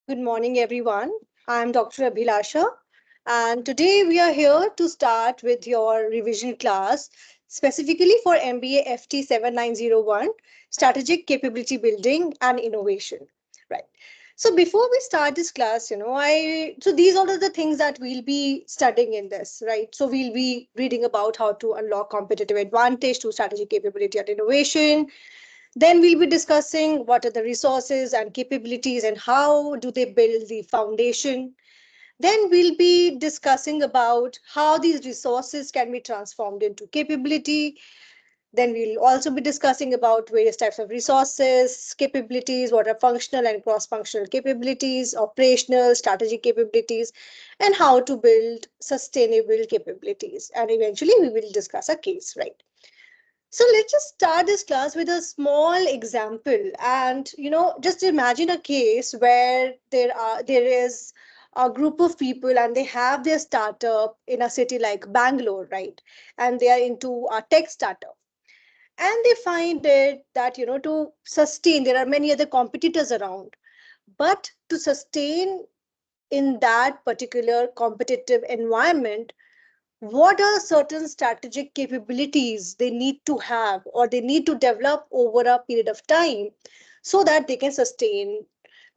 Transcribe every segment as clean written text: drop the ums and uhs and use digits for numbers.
Good morning, everyone. I'm Dr. Abhilasha, and today we are here to start with your revision class, specifically for MBA FT 7901 Strategic Capability Building and Innovation. Right. So, before we start this class, these are the things that we'll be studying in this, right? So, we'll be reading about how to unlock competitive advantage through strategic capability and innovation. Then we'll be discussing what are the resources and capabilities and how do they build the foundation. Then we'll be discussing about how these resources can be transformed into capability. Then we'll also be discussing about various types of resources, capabilities, what are functional and cross-functional capabilities, operational, strategic capabilities, and how to build sustainable capabilities. And eventually we will discuss a case, right? So let's just start this class with a small example. And just imagine a case where there is a group of people and they have their startup in a city like Bangalore, right? And they are into a tech startup. And they find it that to sustain, there are many other competitors around. But to sustain in that particular competitive environment, what are certain strategic capabilities they need to have or they need to develop over a period of time so that they can sustain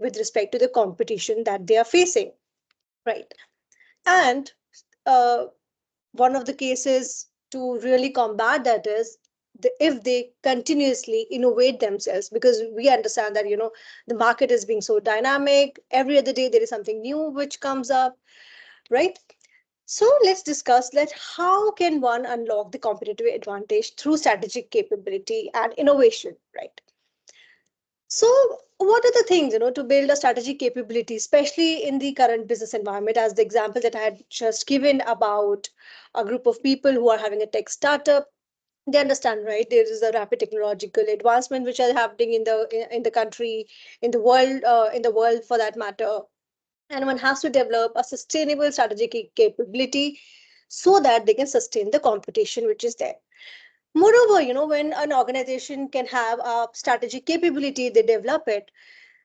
with respect to the competition that they are facing, right? And uh, one of the cases to really combat that is if they continuously innovate themselves, because we understand that the market is being so dynamic. Every other day there is something new which comes up, right? So let's discuss that how can one unlock the competitive advantage through strategic capability and innovation, right? So what are the things, to build a strategic capability, especially in the current business environment, as the example that I had just given about a group of people who are having a tech startup. They understand, right? There is a rapid technological advancement which are happening in the country, in the world for that matter, and one has to develop a sustainable strategic capability so that they can sustain the competition which is there. Moreover, when an organization can have a strategic capability, they develop it,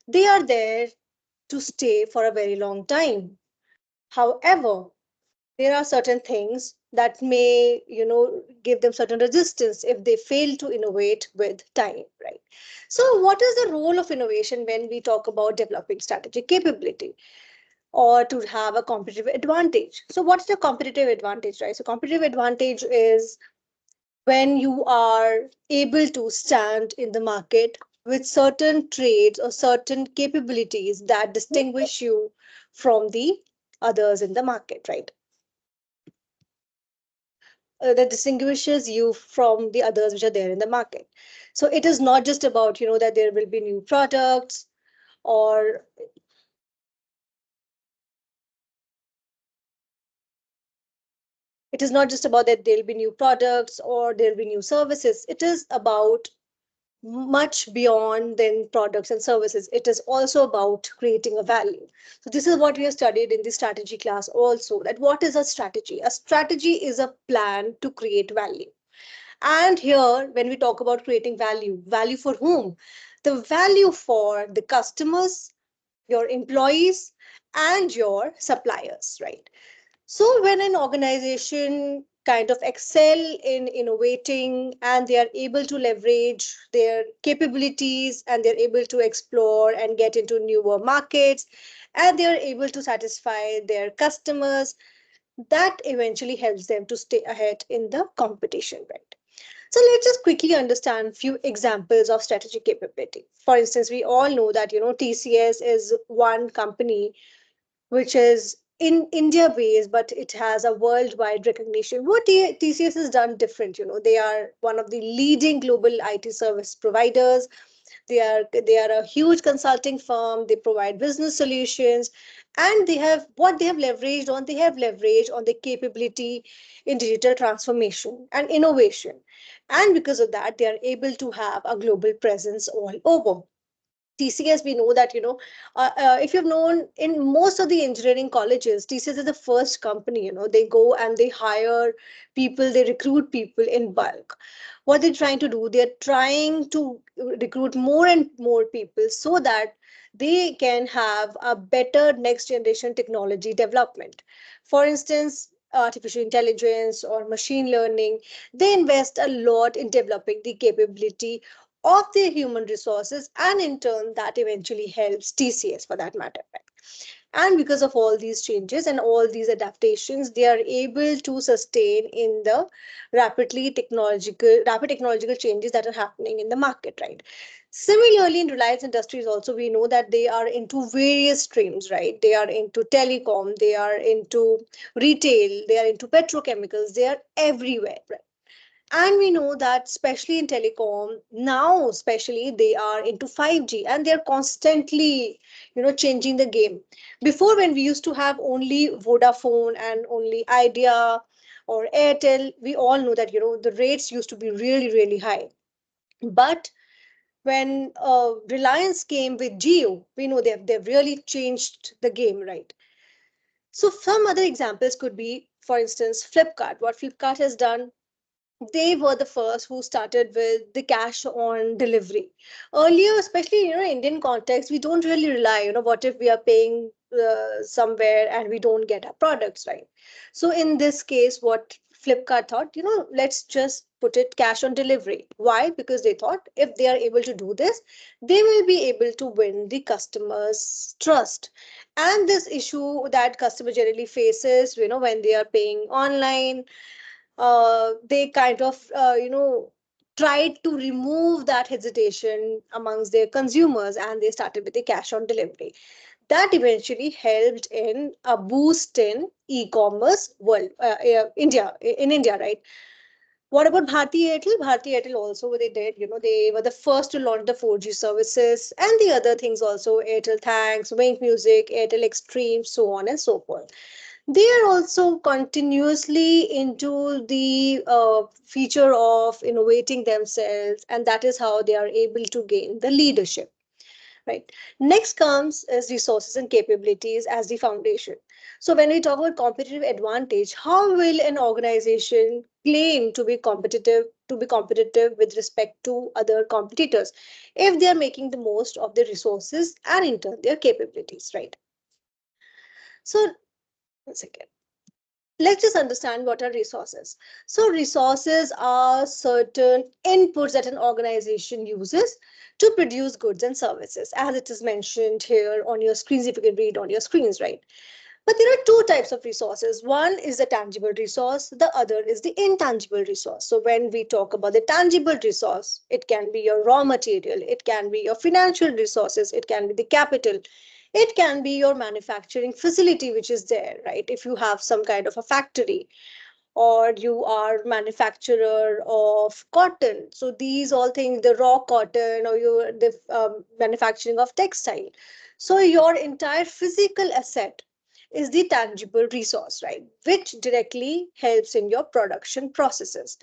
they are there to stay for a very long time. However, there are certain things that may give them certain resistance if they fail to innovate with time, right? So what is the role of innovation when we talk about developing strategic capability or to have a competitive advantage? So what's the competitive advantage, right? So competitive advantage is when you are able to stand in the market with certain traits or certain capabilities that distinguish you from the others in the market, right? That distinguishes you from the others which are there in the market. So it is not just about that there will be new products, or it is not just about that there'll be new products or there'll be new services. It is about much beyond than products and services. It is also about creating a value. So this is what we have studied in the strategy class also, that what is a strategy? A strategy is a plan to create value. And here, when we talk about creating value, value for whom? The value for the customers, your employees, and your suppliers, right? So when an organization kind of excel in innovating and they are able to leverage their capabilities and they're able to explore and get into newer markets and they're able to satisfy their customers, that eventually helps them to stay ahead in the competition, right? So let's just quickly understand few examples of strategic capability. For instance, we all know that TCS is one company which is in India based, but it has a worldwide recognition. What TCS has done different, they are one of the leading global IT service providers. They are a huge consulting firm. They provide business solutions, and they have leveraged on. They have leveraged on the capability in digital transformation and innovation, and because of that, they are able to have a global presence all over. TCS, we know that, if you've known in most of the engineering colleges, TCS is the first company, they go and they hire people, they recruit people in bulk. What they're trying to do, they're trying to recruit more and more people so that they can have a better next generation technology development. For instance, artificial intelligence or machine learning, they invest a lot in developing the capability of their human resources, and in turn that eventually helps TCS for that matter. And because of all these changes and all these adaptations, they are able to sustain in the rapid technological changes that are happening in the market, right? Similarly, in Reliance Industries also, we know that they are into various streams, right? They are into telecom, they are into retail, they are into petrochemicals, they are everywhere, right? And we know that especially in telecom now, especially they are into 5G, and they're constantly changing the game. Before, when we used to have only Vodafone and only Idea or Airtel, we all know that the rates used to be really really high. But when Reliance came with Geo, we know they've really changed the game, right? So some other examples could be, for instance, Flipkart. What Flipkart has done, they were the first who started with the cash on delivery. Earlier, especially Indian context, we don't really rely. What if we are paying somewhere and we don't get our products, right? So in this case, what Flipkart thought, let's just put it cash on delivery. Why? Because they thought if they are able to do this, they will be able to win the customers' trust. And this issue that customer generally faces, when they are paying online, they kind of tried to remove that hesitation amongst their consumers, and they started with the cash on delivery. That eventually helped in a boost in e-commerce world, in India, right? What about Bharti Airtel? Bharti Airtel also, what they did, they were the first to launch the 4G services and the other things also: Airtel Thanks, Wink Music, Airtel Extreme, so on and so forth. They are also continuously into the feature of innovating themselves, and that is how they are able to gain the leadership, right? Next comes is resources and capabilities as the foundation. So when we talk about competitive advantage, how will an organization claim to be competitive with respect to other competitors if they are making the most of their resources and in turn their capabilities, right? So one second, let's just understand what are resources. So resources are certain inputs that an organization uses to produce goods and services, as it is mentioned here on your screens, if you can read on your screens, right? But there are two types of resources. One is the tangible resource, the other is the intangible resource. So when we talk about the tangible resource, it can be your raw material, it can be your financial resources, it can be the capital, it can be your manufacturing facility which is there, right? If you have some kind of a factory, or you are manufacturer of cotton, so these all things, the raw cotton, or the manufacturing of textile, so your entire physical asset is the tangible resource, right, which directly helps in your production processes.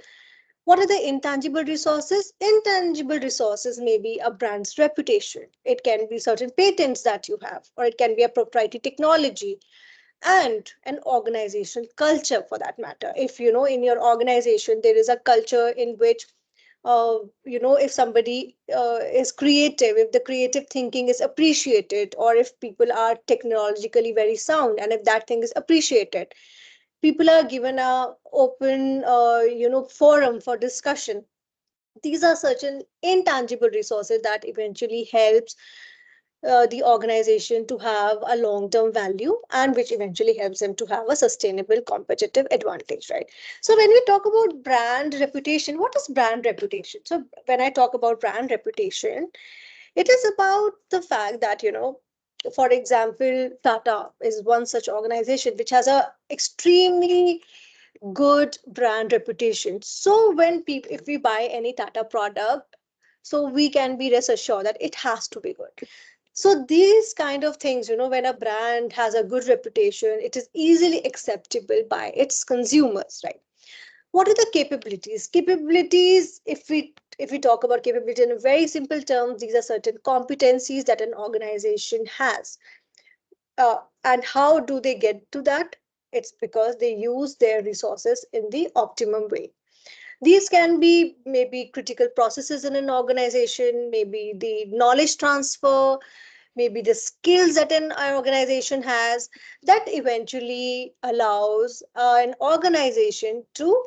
What are the intangible resources? Intangible resources may be a brand's reputation, it can be certain patents that you have, or it can be a proprietary technology, and an organization culture for that matter. If in your organization there is a culture in which if somebody is creative, if the creative thinking is appreciated, or if people are technologically very sound and if that thing is appreciated, people are given a open forum for discussion. These are certain intangible resources that eventually helps the organization to have a long-term value, and which eventually helps them to have a sustainable competitive advantage, right? So when we talk about brand reputation, what is brand reputation? So when I talk about brand reputation, it is about the fact that for example, Tata is one such organization which has a extremely good brand reputation. So when people, if we buy any Tata product, so we can be rest assured that it has to be good. So these kind of things, when a brand has a good reputation, it is easily acceptable by its consumers, right? What are the capabilities? Capabilities, if we talk about capability in a very simple terms, these are certain competencies that an organization has. And how do they get to that? It's because they use their resources in the optimum way. These can be maybe critical processes in an organization, maybe the knowledge transfer, maybe the skills that an organization has, that eventually allows an organization to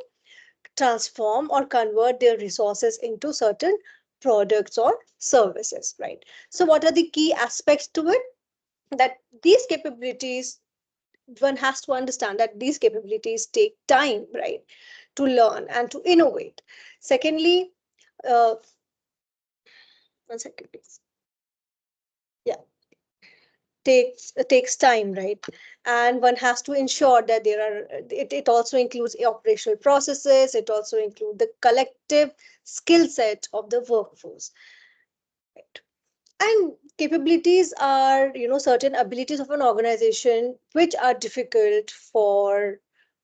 transform or convert their resources into certain products or services, right? So what are the key aspects to it? That these capabilities, one has to understand that these capabilities take time, right, to learn and to innovate. Secondly, uh, one second, please. Yeah, takes time, right? And one has to ensure that it also includes operational processes. It also includes the collective skill set of the workforce, right? And capabilities are, certain abilities of an organization which are difficult for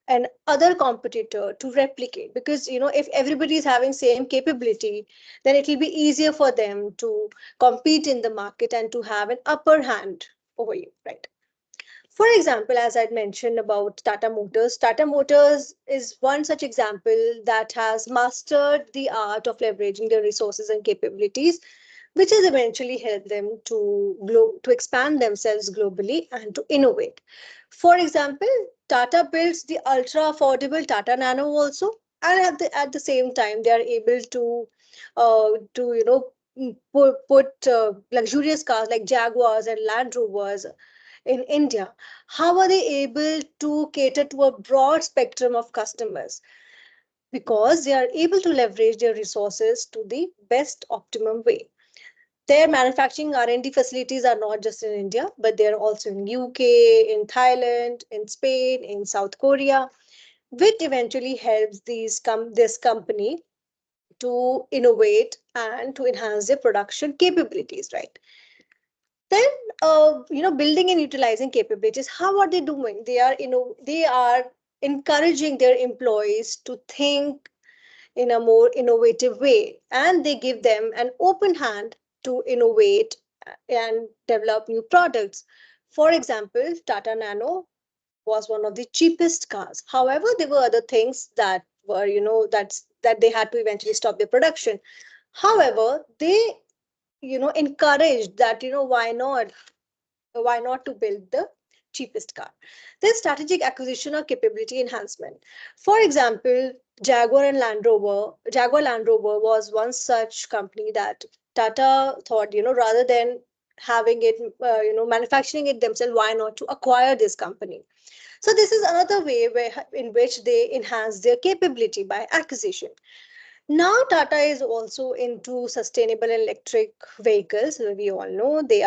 an other competitor to replicate, because if everybody is having same capability, then it will be easier for them to compete in the market and to have an upper hand over you, right? For example, as I'd mentioned about Tata Motors is one such example that has mastered the art of leveraging their resources and capabilities, which has eventually helped them to expand themselves globally and to innovate. For example, Tata builds the ultra affordable Tata Nano also, and at the same time they are able to put luxurious cars like Jaguars and Land Rovers in India. How are they able to cater to a broad spectrum of customers? Because they are able to leverage their resources to the best optimum way. Their manufacturing R&D facilities are not just in India, but they're also in UK, in Thailand, in Spain, in South Korea, which eventually helps this company to innovate and to enhance their production capabilities, right? Then, building and utilizing capabilities. How are they doing? They are encouraging their employees to think in a more innovative way, and they give them an open hand to innovate and develop new products. For example, Tata Nano was one of the cheapest cars. However, there were other things that were, that they had to eventually stop their production. However, they encouraged that, why not to build the cheapest car. Then strategic acquisition or capability enhancement. For example, Jaguar Land Rover was one such company that Tata thought, rather than having it, manufacturing it themselves, why not to acquire this company? So this is another way in which they enhance their capability by acquisition. Now Tata is also into sustainable electric vehicles. We all know they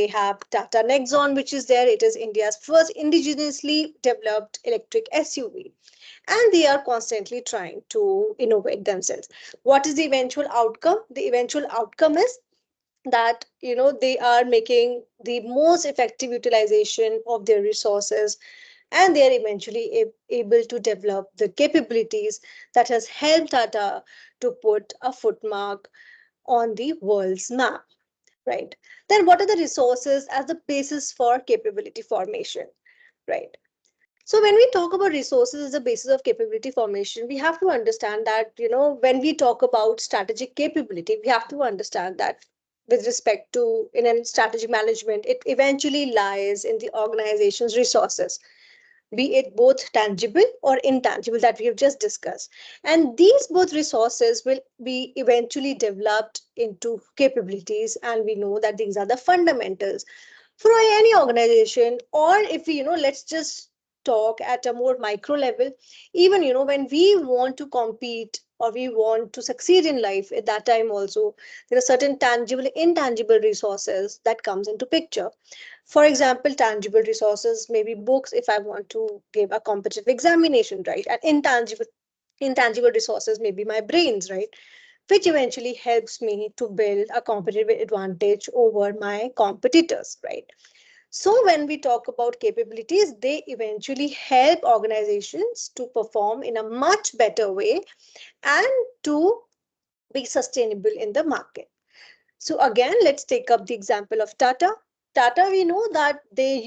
have Tata Nexon, which is there. It is India's first indigenously developed electric SUV, and they are constantly trying to innovate themselves. What is the eventual outcome? The eventual outcome is that they are making the most effective utilization of their resources, and they are eventually able to develop the capabilities that has helped Tata to put a footmark on the world's map, right? Then what are the resources as the basis for capability formation, right? So when we talk about resources as the basis of capability formation, we have to understand that, when we talk about strategic capability, we have to understand that with respect to in a strategic management, it eventually lies in the organization's resources, be it both tangible or intangible that we have just discussed. And these both resources will be eventually developed into capabilities. And we know that these are the fundamentals for any organization. Or if we, let's just talk at a more micro level, even, when we want to compete or we want to succeed in life, at that time also, there are certain tangible, intangible resources that comes into picture. For example, tangible resources, maybe books, if I want to give a competitive examination, right? And intangible resources, maybe my brains, right? Which eventually helps me to build a competitive advantage over my competitors, right? So when we talk about capabilities, they eventually help organizations to perform in a much better way and to be sustainable in the market. So again, let's take up the example of Tata. Tata, we know that they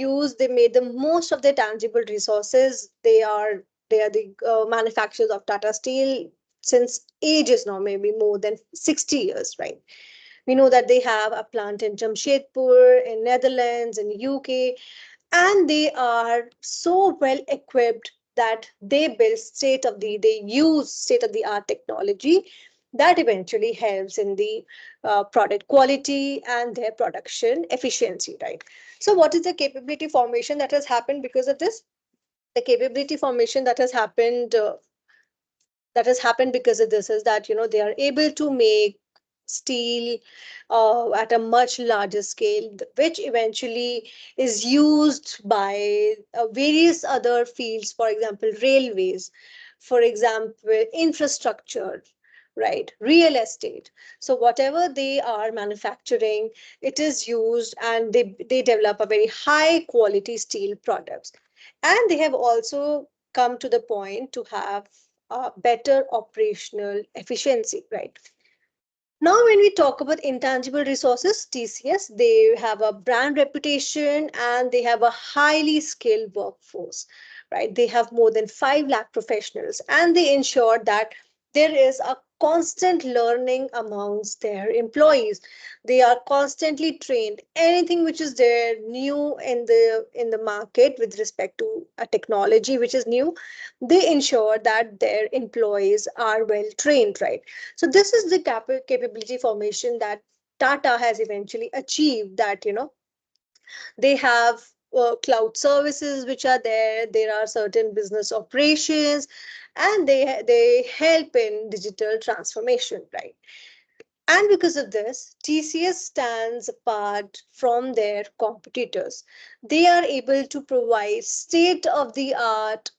made the most of their tangible resources. They are the manufacturers of Tata Steel since ages now, maybe more than 60 years, right? We know that they have a plant in Jamshedpur, in Netherlands, in UK, and they are so well equipped that they use state of the art technology that eventually helps in the product quality and their production efficiency, right? So what is the capability formation that has happened because of this? The capability formation that has happened because of this is that they are able to make steel at a much larger scale, which eventually is used by various other fields, for example railways, for example infrastructure, right, real estate. So whatever they are manufacturing, it is used, and they develop a very high quality steel products. And they have also come to the point to have better operational efficiency, right? Now, when we talk about intangible resources, TCS, they have a brand reputation and they have a highly skilled workforce, right? They have more than 5 lakh professionals, and they ensure that there is a constant learning amongst their employees. They are constantly trained. Anything which is there new in the market with respect to a technology which is new, they ensure that their employees are well trained, right? So this is the capability formation that Tata has eventually achieved, that they have cloud services which are there, there are certain business operations, and they help in digital transformation, right? And because of this, TCS stands apart from their competitors. They are able to provide state of the art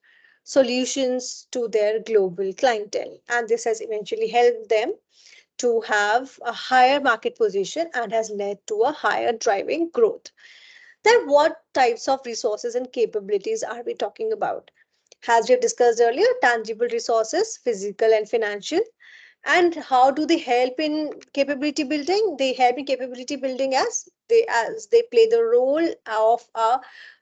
solutions to their global clientele, and this has eventually helped them to have a higher market position and has led to a higher driving growth. Then, what types of resources and capabilities are we talking about? As we have discussed earlier, tangible resources, physical and financial. And how do they help in capability building? They help in capability building as they play the role of a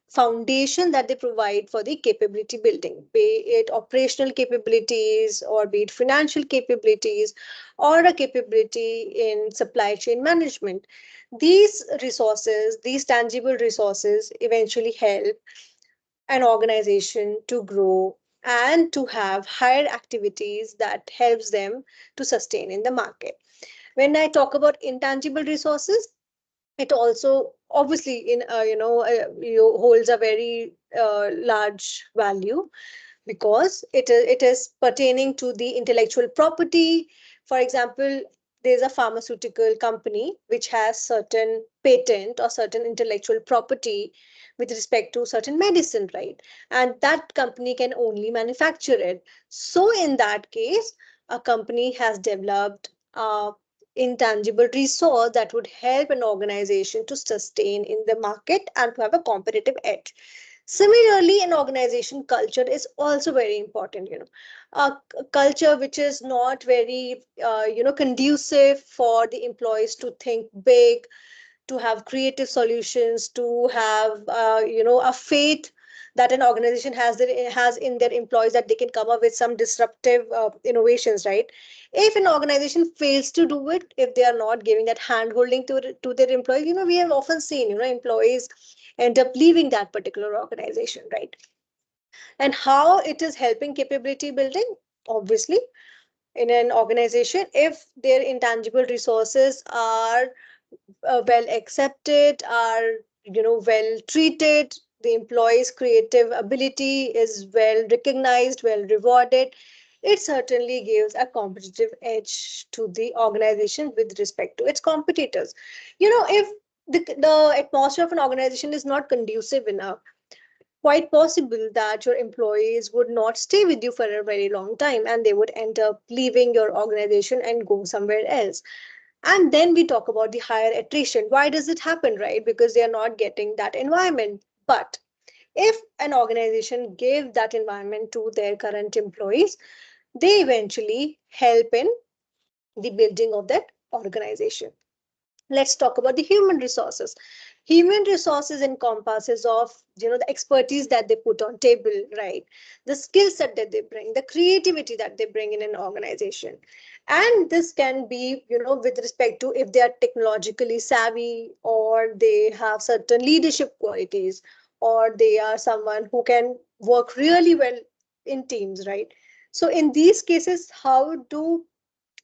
foundation that they provide for the capability building, be it operational capabilities or be it financial capabilities or a capability in supply chain management. These resources, these tangible resources, eventually help an organization to grow and to have higher activities that helps them to sustain in the market. When I talk about intangible resources, it also obviously holds a very large value, because it is pertaining to the intellectual property. For example, there's a pharmaceutical company which has certain patent or certain intellectual property with respect to certain medicine, right? And that company can only manufacture it. So in that case, a company has developed a intangible resource that would help an organization to sustain in the market and to have a competitive edge. Similarly, an organization culture is also very important. A culture which is not very, conducive for the employees to think big, to have creative solutions, to have, a faith that an organization has in their employees, that they can come up with some disruptive innovations, right? If an organization fails to do it, if they are not giving that hand holding to their employees, we have often seen, employees end up leaving that particular organization, right? And how it is helping capability building? Obviously, in an organization, if their intangible resources are well accepted, are well treated, the employee's creative ability is well recognized, well rewarded, it certainly gives a competitive edge to the organization with respect to its competitors. If the atmosphere of an organization is not conducive enough, quite possible that your employees would not stay with you for a very long time, and they would end up leaving your organization and go somewhere else. And then we talk about the higher attrition. Why does it happen, right? Because they are not getting that environment. But if an organization gave that environment to their current employees, they eventually help in the building of that organization. Let's talk about the human resources. Human resources encompasses of the expertise that they put on table, right? The skill set that they bring, the creativity that they bring in an organization. And this can be, with respect to if they are technologically savvy, or they have certain leadership qualities, or they are someone who can work really well in teams, right? So in these cases, how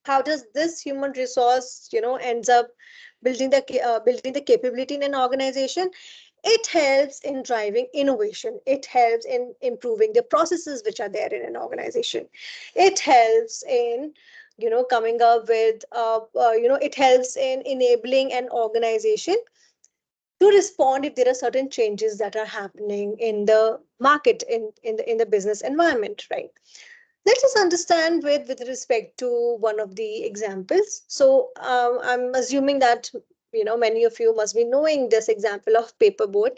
does this human resource, ends up building the capability in an organization? It helps in driving innovation. It helps in improving the processes which are there in an organization. It helps in, coming up with it helps in enabling an organization to respond if there are certain changes that are happening in the market, in the business environment, right? Let us understand with respect to one of the examples. So I'm assuming that many of you must be knowing this example of paperboard.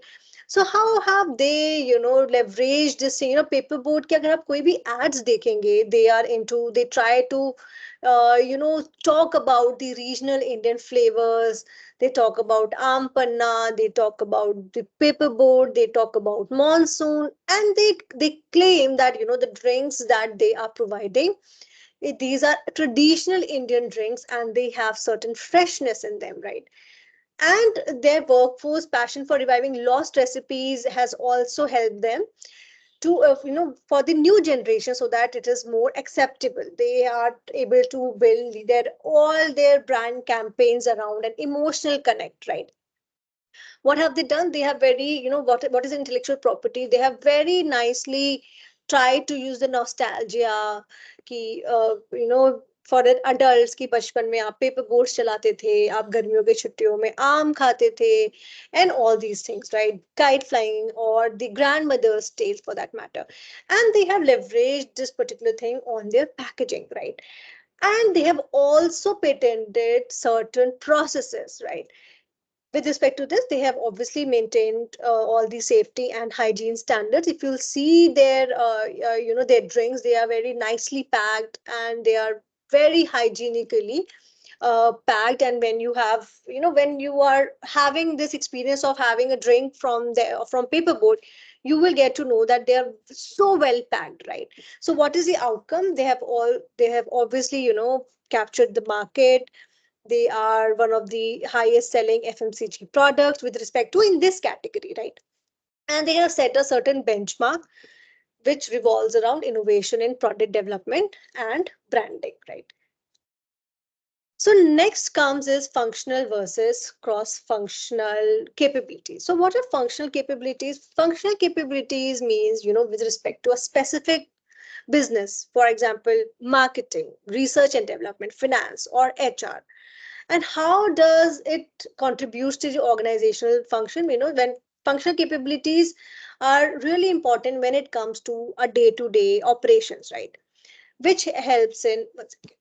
So how have they leveraged this thing? Paperboard के अगर आप कोई भी ads देखेंगे, they try to talk about the regional Indian flavors. They talk about aam panna, they talk about the paperboard, they talk about monsoon, and they claim that the drinks that they are providing, these are traditional Indian drinks, and they have certain freshness in them, right? And their workforce passion for reviving lost recipes has also helped them to for the new generation, so that it is more acceptable. They are able to build their brand campaigns around an emotional connect, right? What have they done? They have very, what is intellectual property, they have very nicely tried to use the nostalgia ki for the adults ki बचपन में आप paper boats चलाते थे, आप गर्मियों के छुट्टियों में आम खाते थे, and all these things, right? Kite flying, or the grandmother's tales for that matter. And they have leveraged this particular thing on their packaging, right? And they have also patented certain processes, right? With respect to this, they have obviously maintained all the safety and hygiene standards. If you'll see their drinks, they are very nicely packed, and they are very hygienically packed. And when when you are having this experience of having a drink from paperboard, you will get to know that they are so well packed, right? So what is the outcome? They have obviously captured the market. They are one of the highest selling FMCG products with respect to in this category, right? And they have set a certain benchmark which revolves around innovation in product development and branding, right? So next comes is functional versus cross-functional capabilities. So what are functional capabilities? Functional capabilities means, with respect to a specific business, for example, marketing, research and development, finance, or HR. And how does it contribute to the organizational function? When functional capabilities are really important when it comes to a day-to-day operations, right? Which helps in one second.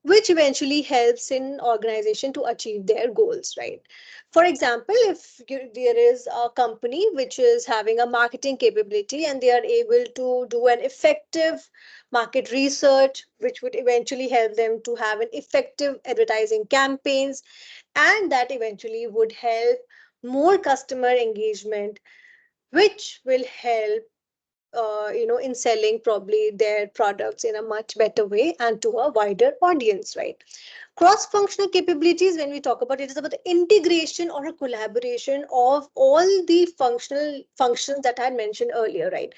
Which eventually helps in organization to achieve their goals, right? For example, if there is a company which is having a marketing capability, and they are able to do an effective market research, which would eventually help them to have an effective advertising campaigns, and that eventually would help more customer engagement, which will help in selling probably their products in a much better way and to a wider audience, right? Cross-functional capabilities, when we talk about it, is about the integration or a collaboration of all the functional functions that I had mentioned earlier, right?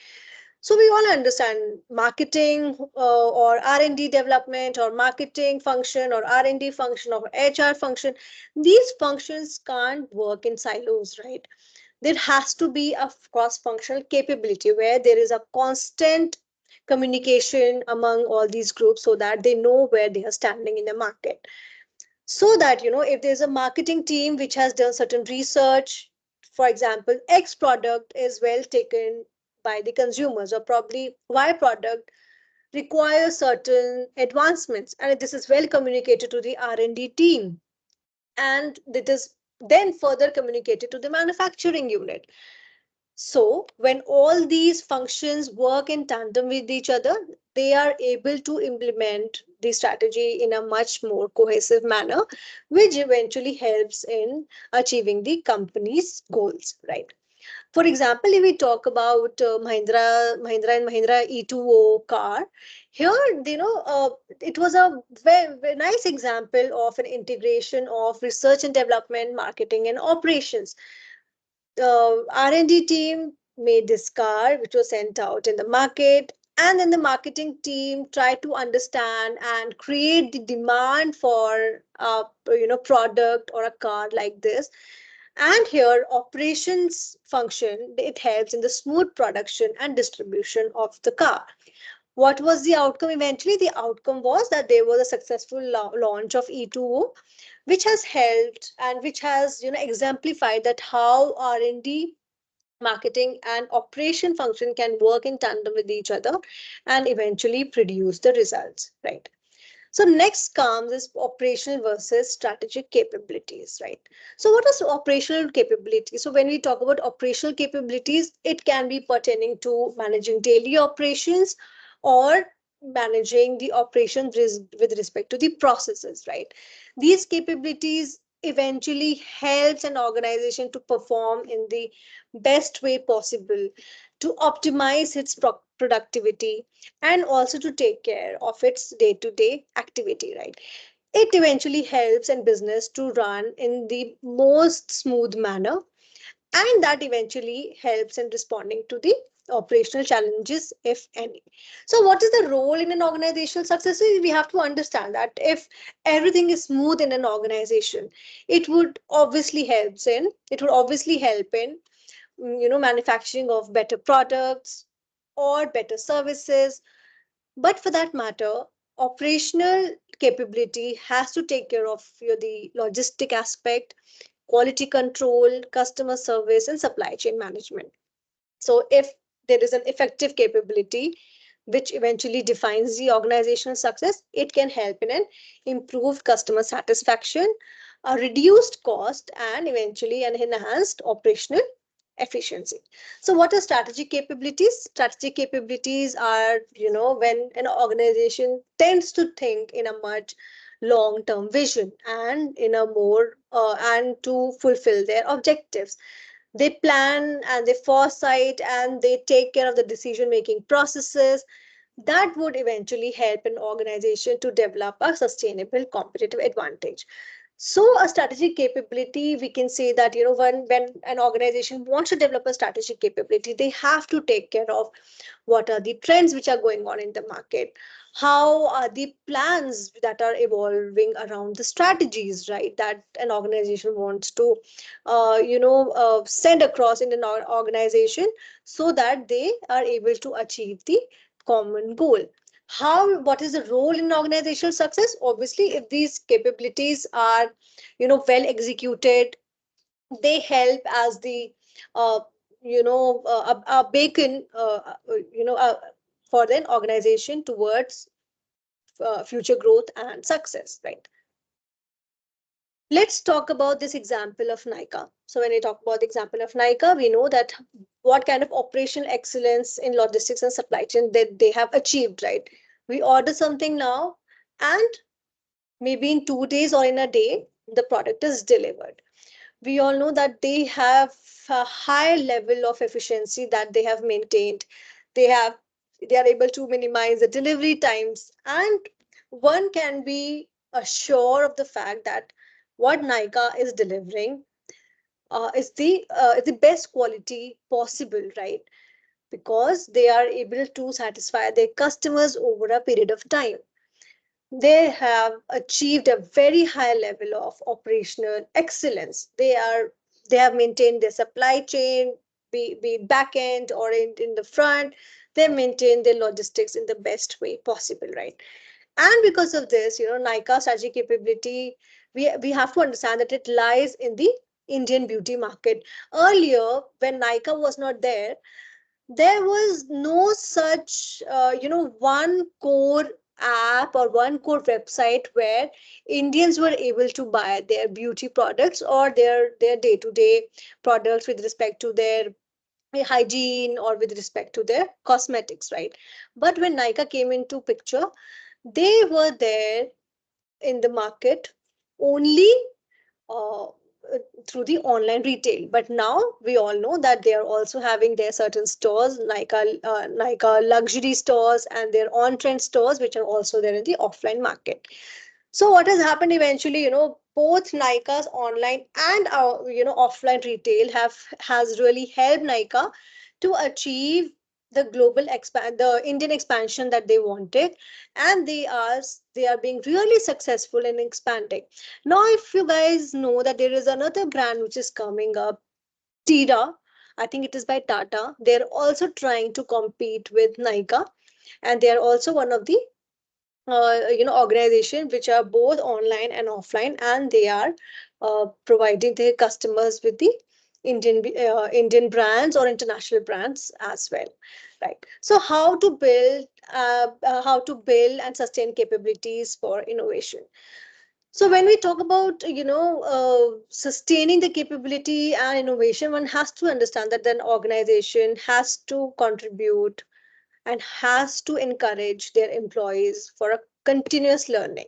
So we all understand marketing or R&D development, or marketing function, or R&D function, or HR function. These functions can't work in silos, right? There has to be a cross-functional capability where there is a constant communication among all these groups, so that they know where they are standing in the market. So that if there's a marketing team which has done certain research, for example, X product is well taken by the consumers, or probably Y product requires certain advancements, and this is well communicated to the R&D team, and it is then further communicated to the manufacturing unit. So when all these functions work in tandem with each other, they are able to implement the strategy in a much more cohesive manner, which eventually helps in achieving the company's goals, right? For example, if we talk about Mahindra and Mahindra E2O car, here, it was a very, very nice example of an integration of research and development, marketing, and operations. The R&D team made this car, which was sent out in the market, and then the marketing team tried to understand and create the demand for a product or a car like this. And here, operations function, it helps in the smooth production and distribution of the car. What was the outcome eventually? The outcome was that there was a successful launch of E2O, which has helped and which has exemplified that how R&D, marketing, and operation function can work in tandem with each other and eventually produce the results, right? So next comes is operational versus strategic capabilities, right? So what is operational capability? So when we talk about operational capabilities, it can be pertaining to managing daily operations or managing the operations with respect to the processes, right? These capabilities eventually helps an organization to perform in the best way possible, to optimize its productivity, and also to take care of its day-to-day activity, right? It eventually helps in business to run in the most smooth manner, and that eventually helps in responding to the operational challenges, if any. So what is the role in an organizational success? We have to understand that if everything is smooth in an organization, it would obviously help in manufacturing of better products or better services. But for that matter, operational capability has to take care of the logistic aspect, quality control, customer service, and supply chain management. So if there is an effective capability which eventually defines the organizational success, it can help in an improved customer satisfaction, a reduced cost, and eventually an enhanced operational efficiency. So what are strategic capabilities? Strategic capabilities are, when an organization tends to think in a much long-term vision and in a more and to fulfill their objectives. They plan and they foresight and they take care of the decision making processes that would eventually help an organization to develop a sustainable competitive advantage. So a strategic capability, we can say that when an organization wants to develop a strategic capability, they have to take care of what are the trends which are going on in the market, how are the plans that are evolving around the strategies, right, that an organization wants to send across in an organization, so that they are able to achieve the common goal. What is the role in organizational success? Obviously, if these capabilities are well executed, they help as the uh, a beacon for an organization towards future growth and success, right? Let's talk about this example of Nika. So when we talk about the example of Nika, we know that what kind of operational excellence in logistics and supply chain that they have achieved, right? We order something now, and maybe in 2 days or in a day, the product is delivered. We all know that they have a high level of efficiency that they have maintained. They are able to minimize the delivery times, and one can be assured of the fact that what Nika is delivering is the best quality possible, right? Because they are able to satisfy their customers over a period of time. They have achieved a very high level of operational excellence. They have maintained their supply chain, be it back end or in the front. They maintain their logistics in the best way possible, right? And because of this, Nika strategic capability, we have to understand that it lies in the Indian beauty market. Earlier, when Nika was not there, there was no such one core app or one core website where Indians were able to buy their beauty products or their day-to-day products with respect to their hygiene or with respect to their cosmetics, right? But when Nika came into picture, they were there in the market only uh, through the online retail. But now we all know that they are also having their certain stores, like luxury stores and their on-trend stores, which are also there in the offline market. So what has happened eventually, both Nika's online and our, offline retail has really helped Nika to achieve the Indian expansion that they wanted, and they are being really successful in expanding. Now, if you guys know that there is another brand which is coming up, Tira, I think it is by Tata. They're also trying to compete with Nika, and they are also one of the organization which are both online and offline, and they are providing their customers with the Indian brands or international brands as well, right? So how to build and sustain capabilities for innovation. So when we talk about sustaining the capability and innovation, one has to understand that an organization has to contribute and has to encourage their employees for a continuous learning,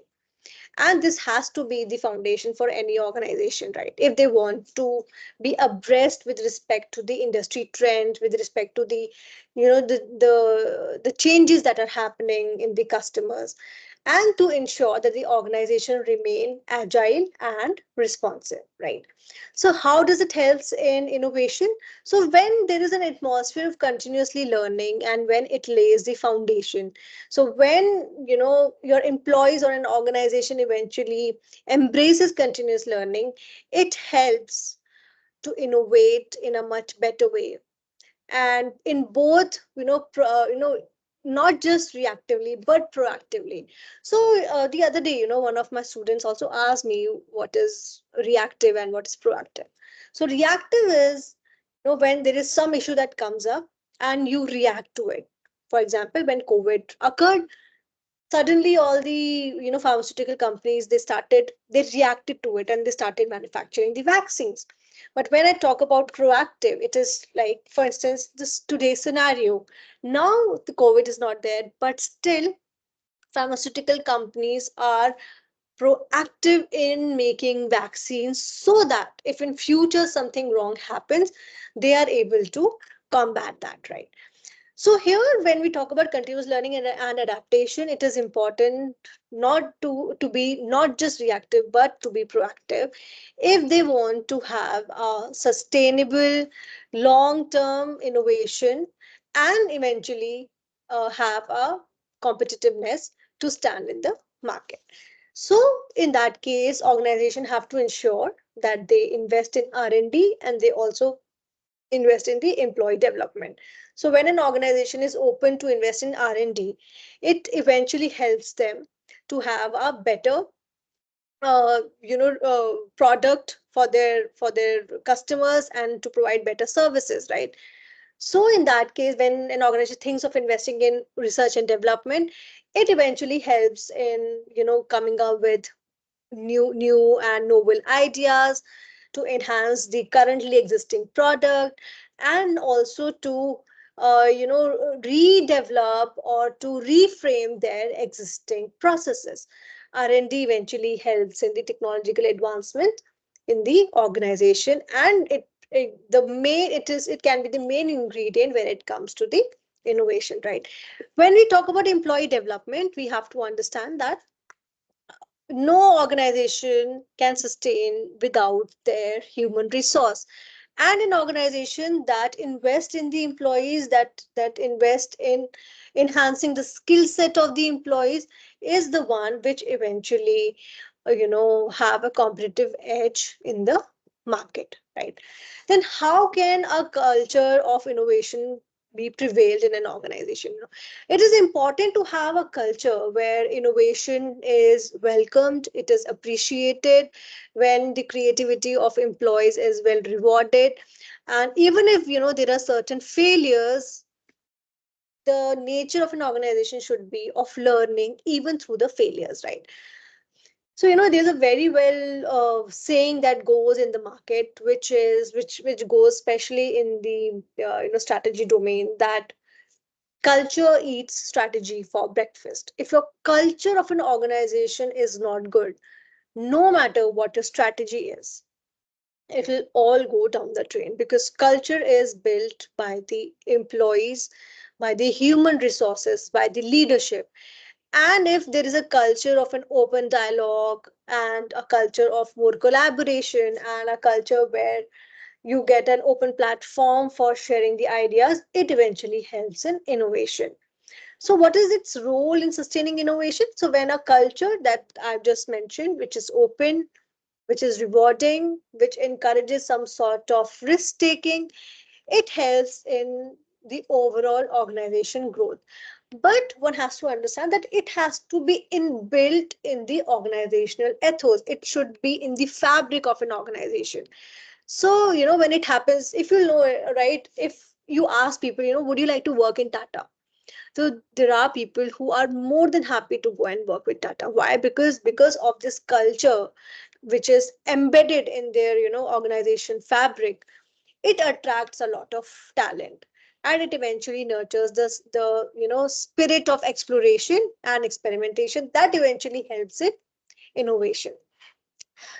and this has to be the foundation for any organization, right? If they want to be abreast with respect to the industry trend, with respect to the the changes that are happening in the customers, and to ensure that the organization remain agile and responsive, right? So how does it helps in innovation? So when there is an atmosphere of continuously learning and when it lays the foundation, so when your employees or an organization eventually embraces continuous learning, it helps to innovate in a much better way, and in both not just reactively but proactively. So the other day, one of my students also asked me what is reactive and what is proactive. So reactive is, when there is some issue that comes up and you react to it. For example, when COVID occurred, suddenly all the pharmaceutical companies, they reacted to it and they started manufacturing the vaccines. But when I talk about proactive, it is like, for instance, this today's scenario. Now the COVID is not there, but still pharmaceutical companies are proactive in making vaccines so that if in future something wrong happens, they are able to combat that, right? So here, when we talk about continuous learning and adaptation, it is important not to be not just reactive, but to be proactive if they want to have a sustainable, long-term innovation and eventually have a competitiveness to stand in the market. So in that case, organization have to ensure that they invest in R&D, and they also invest in the employee development. So when an organization is open to invest in R&D, it eventually helps them to have a better product for their customers and to provide better services, right? So in that case, when an organization thinks of investing in research and development, it eventually helps in coming up with new and novel ideas to enhance the currently existing product, and also to redevelop or to reframe their existing processes. R&D eventually helps in the technological advancement in the organization, and it can be the main ingredient when it comes to the innovation, right? When we talk about employee development, we have to understand that no organization can sustain without their human resource, and an organization that invest in the employees, that invest in enhancing the skill set of the employees, is the one which eventually have a competitive edge in the market, right? Then how can a culture of innovation be prevailed in an organization? It is important to have a culture where innovation is welcomed, it is appreciated, when the creativity of employees is well rewarded, and even if there are certain failures, the nature of an organization should be of learning even through the failures, right? So there's a very well saying that goes in the market, which goes especially in the strategy domain, that culture eats strategy for breakfast. If your culture of an organization is not good, no matter what your strategy is, it will all go down the drain, because culture is built by the employees, by the human resources, by the leadership. And if there is a culture of an open dialogue and a culture of more collaboration and a culture where you get an open platform for sharing the ideas, it eventually helps in innovation. So, what is its role in sustaining innovation? So, when a culture that I've just mentioned, which is open, which is rewarding, which encourages some sort of risk taking, it helps in the overall organization growth. But one has to understand that it has to be inbuilt in the organizational ethos. It should be in the fabric of an organization. So, when it happens, if you know, right, if you ask people, would you like to work in Tata? So there are people who are more than happy to go and work with Tata. Why? Because of this culture which is embedded in their organization fabric. It attracts a lot of talent, and it eventually nurtures the spirit of exploration and experimentation that eventually helps in innovation.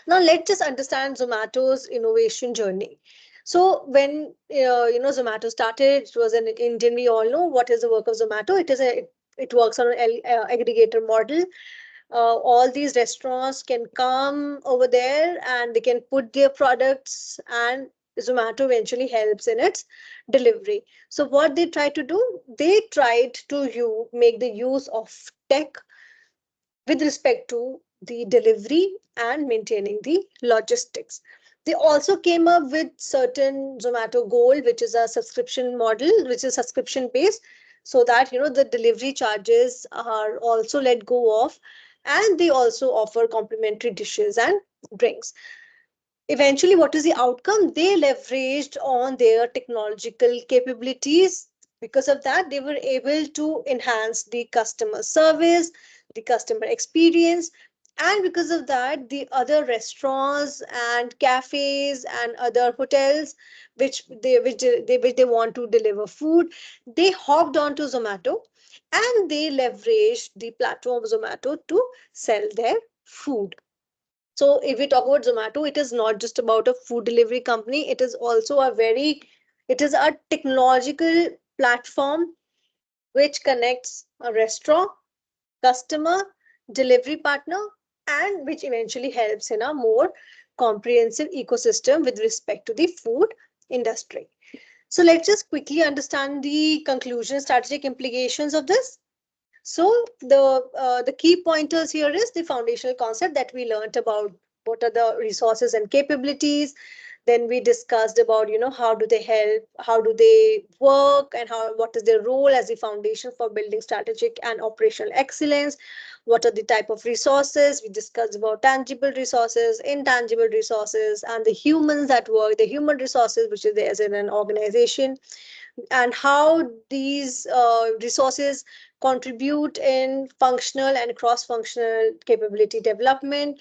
Now let's just understand Zomato's innovation journey. So when Zomato started, it was an Indian. We all know what is the work of Zomato. It works on an aggregator model. All these restaurants can come over there and they can put their products, and Zomato eventually helps in its delivery. So what they try to do, they tried to make the use of tech with respect to the delivery and maintaining the logistics. They also came up with certain Zomato Gold, which is a subscription model, which is subscription based, so that the delivery charges are also let go of, and they also offer complimentary dishes and drinks. Eventually, what is the outcome? They leveraged on their technological capabilities. Because of that, they were able to enhance the customer service, the customer experience. And because of that, the other restaurants and cafes and other hotels which they want to deliver food, they hopped onto Zomato, and they leveraged the platform of Zomato to sell their food. So if we talk about Zomato, it is not just about a food delivery company. It is a technological platform which connects a restaurant, customer, delivery partner, and which eventually helps in a more comprehensive ecosystem with respect to the food industry. So let's just quickly understand the conclusion, strategic implications of this. So the key pointers here is the foundational concept that we learned about what are the resources and capabilities. Then we discussed about how do they help, how do they work, and how what is their role as the foundation for building strategic and operational excellence. What are the type of resources? We discussed about tangible resources, intangible resources, and the humans that work, the human resources which is there in an organization, and how these resources contribute in functional and cross-functional capability development.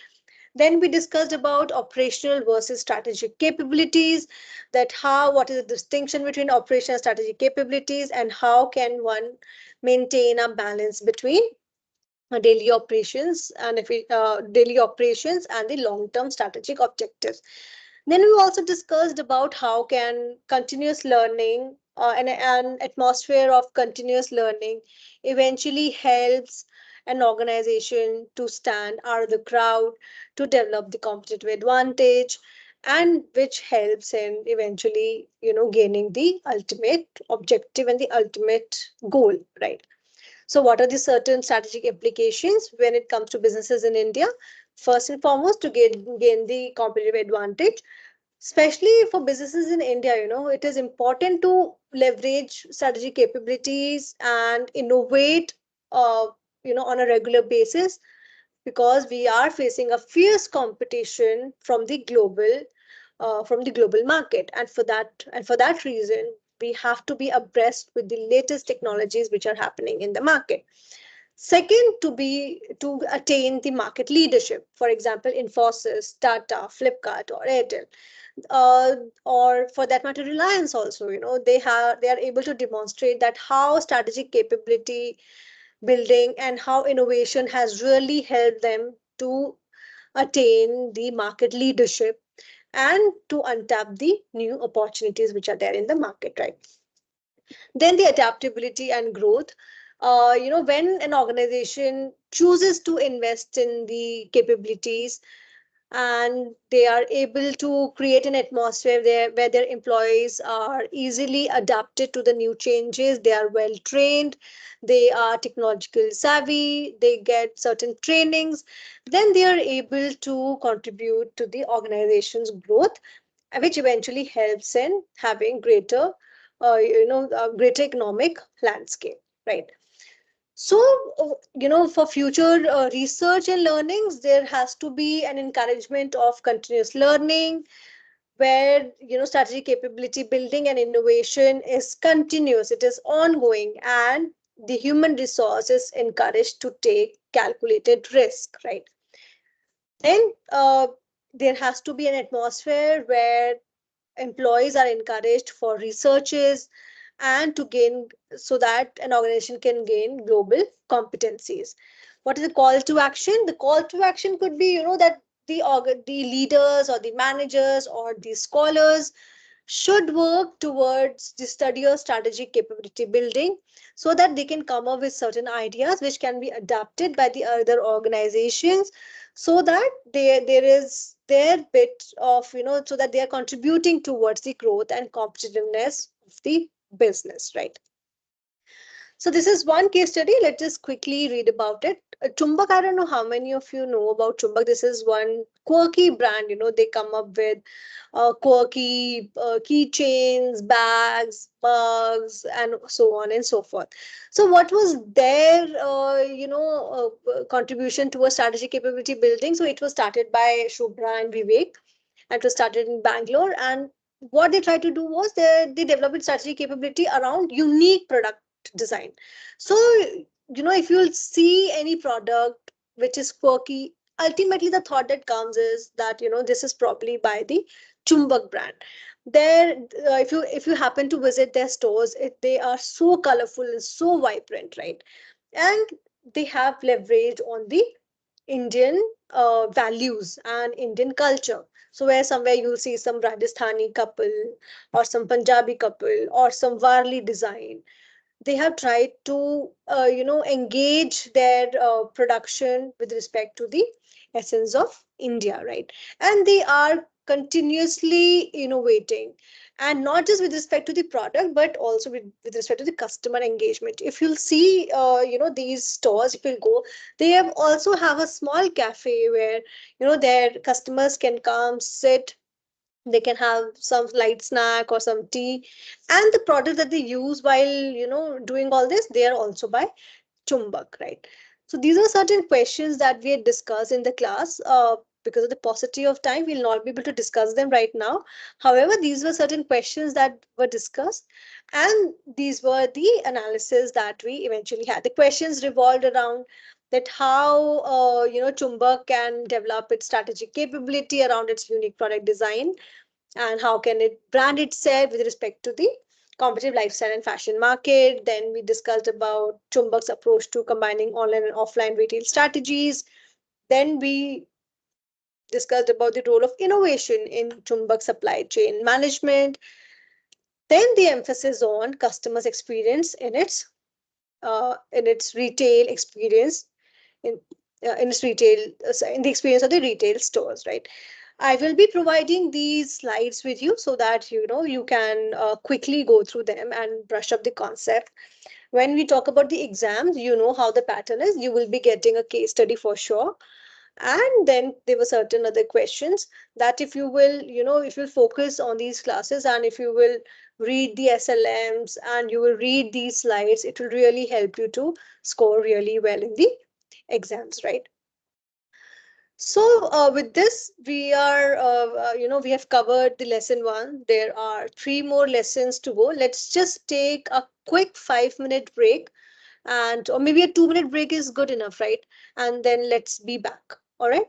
Then we discussed about operational versus strategic capabilities, that how what is the distinction between operational and strategic capabilities, and how can one maintain a balance between daily operations and if we daily operations and the long term strategic objectives. Then we also discussed about how can continuous learning and an atmosphere of continuous learning eventually helps an organization to stand out of the crowd, to develop the competitive advantage, and which helps in eventually gaining the ultimate objective and the ultimate goal, right? So, what are the certain strategic implications when it comes to businesses in India? First and foremost, to gain the competitive advantage, especially for businesses in India, it is important to leverage strategic capabilities and innovate, on a regular basis, because we are facing a fierce competition from the global market, and for that reason we have to be abreast with the latest technologies which are happening in the market. Second, to attain the market leadership, for example, Infosys, Tata, Flipkart, or Airtel, uh, or for that matter Reliance also, they are able to demonstrate that how strategic capability building and how innovation has really helped them to attain the market leadership. and to untap the new opportunities which are there in the market, right? Then the adaptability and growth. When an organization chooses to invest in the capabilities and they are able to create an atmosphere there where their employees are easily adapted to the new changes, they are well trained, they are technological savvy, they get certain trainings, then they are able to contribute to the organization's growth, which eventually helps in having greater economic landscape, right? So, for future research and learnings, there has to be an encouragement of continuous learning where, strategy capability building and innovation is continuous, it is ongoing, and the human resource is encouraged to take calculated risk, right? Then there has to be an atmosphere where employees are encouraged for researches and to gain, so that an organization can gain global competencies. What is the call to action? The call to action could be, that the leaders or the managers or the scholars should work towards the study of strategic capability building so that they can come up with certain ideas which can be adapted by the other organizations, so that there is their bit of, so that they are contributing towards the growth and competitiveness of the business, right? So this is one case study. Let's just quickly read about it. Chumbak, I don't know how many of you know about Chumbak. This is one quirky brand. They come up with quirky keychains, bags, mugs, and so on and so forth. So what was their, contribution to a strategic capability building? So it was started by Shubhra and Vivek. It was started in Bangalore, and what they tried to do was they developed strategy capability around unique product design. So, if you'll see any product which is quirky, ultimately the thought that comes is that, this is probably by the Chumbak brand. There, if you happen to visit their stores, they are so colorful and so vibrant, right? And they have leveraged on the Indian values and Indian culture. So where somewhere you'll see some Rajasthani couple or some Punjabi couple or some Warli design, they have tried to engage their production with respect to the essence of India, right? And they are continuously innovating, and not just with respect to the product but also with respect to the customer engagement. If you'll see these stores, if you'll go, they have also have a small cafe where their customers can come sit, they can have some light snack or some tea, and the product that they use while doing all this, they are also by Chumbak, right? So these are certain questions that we had discussed in the class. Because of the paucity of time, we'll not be able to discuss them right now. However, these were certain questions that were discussed, and these were the analysis that we eventually had. The questions revolved around that how Chumbak can develop its strategic capability around its unique product design, and how can it brand itself with respect to the competitive lifestyle and fashion market. Then we discussed about Chumbak's approach to combining online and offline retail strategies. Then we discussed about the role of innovation in Chumbak supply chain management. Then the emphasis on customers' experience in its retail experience, in in its retail in the experience of the retail stores, right? I will be providing these slides with you so that you can quickly go through them and brush up the concept. When we talk about the exams, you know how the pattern is. You will be getting a case study for sure, and then there were certain other questions that if you focus on these classes and if you will read the SLMs and you will read these slides, it will really help you to score really well in the exams, right? So with this, we have covered the lesson one. There are three more lessons to go. Let's just take a quick 5-minute break, and or maybe a 2-minute break is good enough, right? And then let's be back. All right.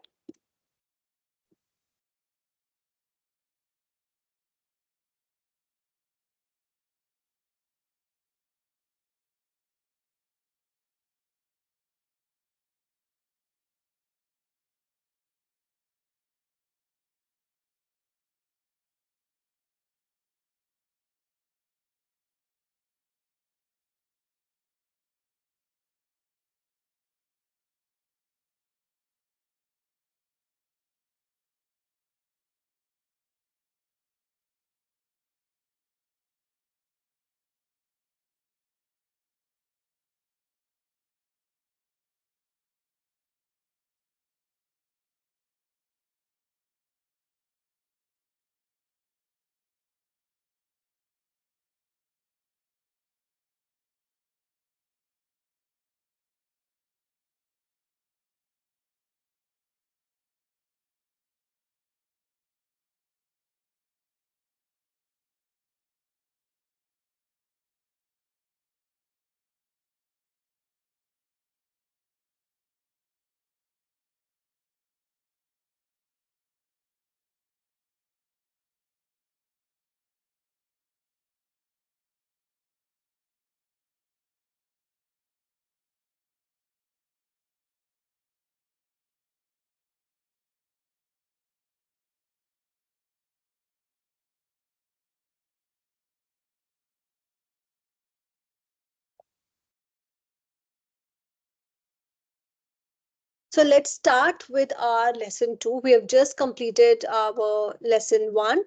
So let's start with our lesson 2. We have just completed our lesson 1,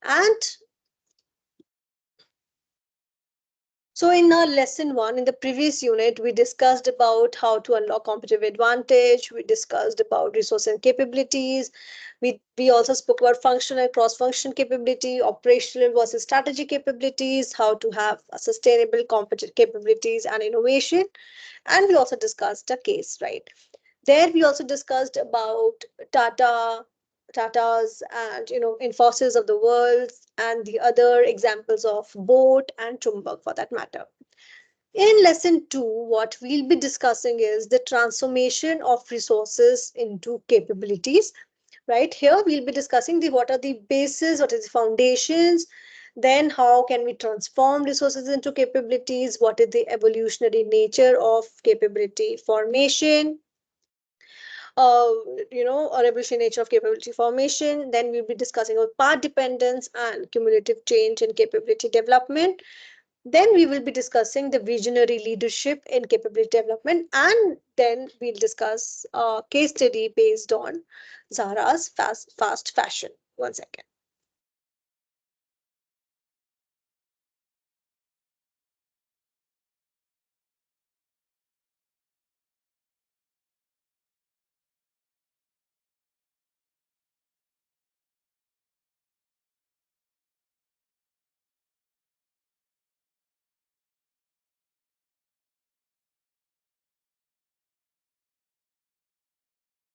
and so in our lesson 1, in the previous unit, we discussed about how to unlock competitive advantage. We discussed about resource and capabilities. We also spoke about functional and cross-function capability, operational versus strategy capabilities, how to have a sustainable competitive capabilities and innovation. And we also discussed a case, right? There we also discussed about Tata's and Infosys of the world, and the other examples of Boat and Chumbak for that matter. In lesson 2, what we'll be discussing is the transformation of resources into capabilities. Right here, we'll be discussing the what are the bases, what is the foundations, then how can we transform resources into capabilities, what is the evolutionary nature of capability formation, uh, a revolutionary nature of capability formation. Then we'll be discussing about part dependence and cumulative change in capability development. Then we will be discussing the visionary leadership in capability development, and then we'll discuss a case study based on Zara's fast fashion. One second.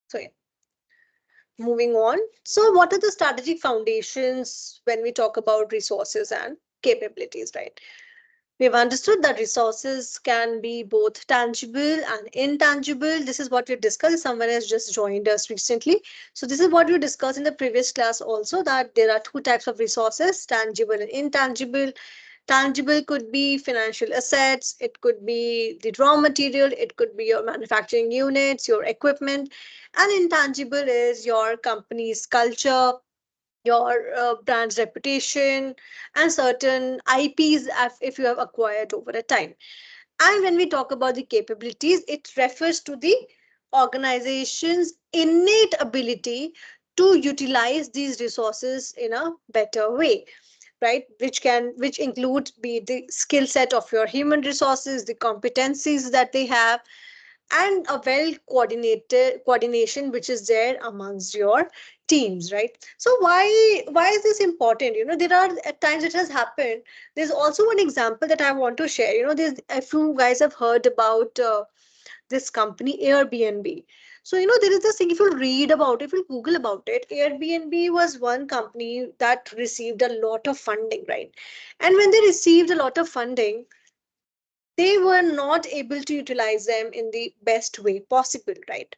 So yeah, moving on. So what are the strategic foundations when we talk about resources and capabilities, right? We've understood that resources can be both tangible and intangible. This is what we discussed. Someone has just joined us recently. So this is what we discussed in the previous class also, that there are two types of resources, tangible and intangible. Tangible could be financial assets, it could be the raw material, it could be your manufacturing units, your equipment, and intangible is your company's culture, your brand's reputation, and certain IPs if you have acquired over a time. And when we talk about the capabilities, it refers to the organization's innate ability to utilize these resources in a better way, right? Which include be the skill set of your human resources, the competencies that they have, and a well coordinated coordination which is there amongst your teams, right? So why is this important? There are at times it has happened. There's also one example that I want to share. There's, if you guys have heard about this company Airbnb. So there is this thing, if you read about it, if you Google about it, Airbnb was one company that received a lot of funding, right? And when they received a lot of funding, they were not able to utilize them in the best way possible, right?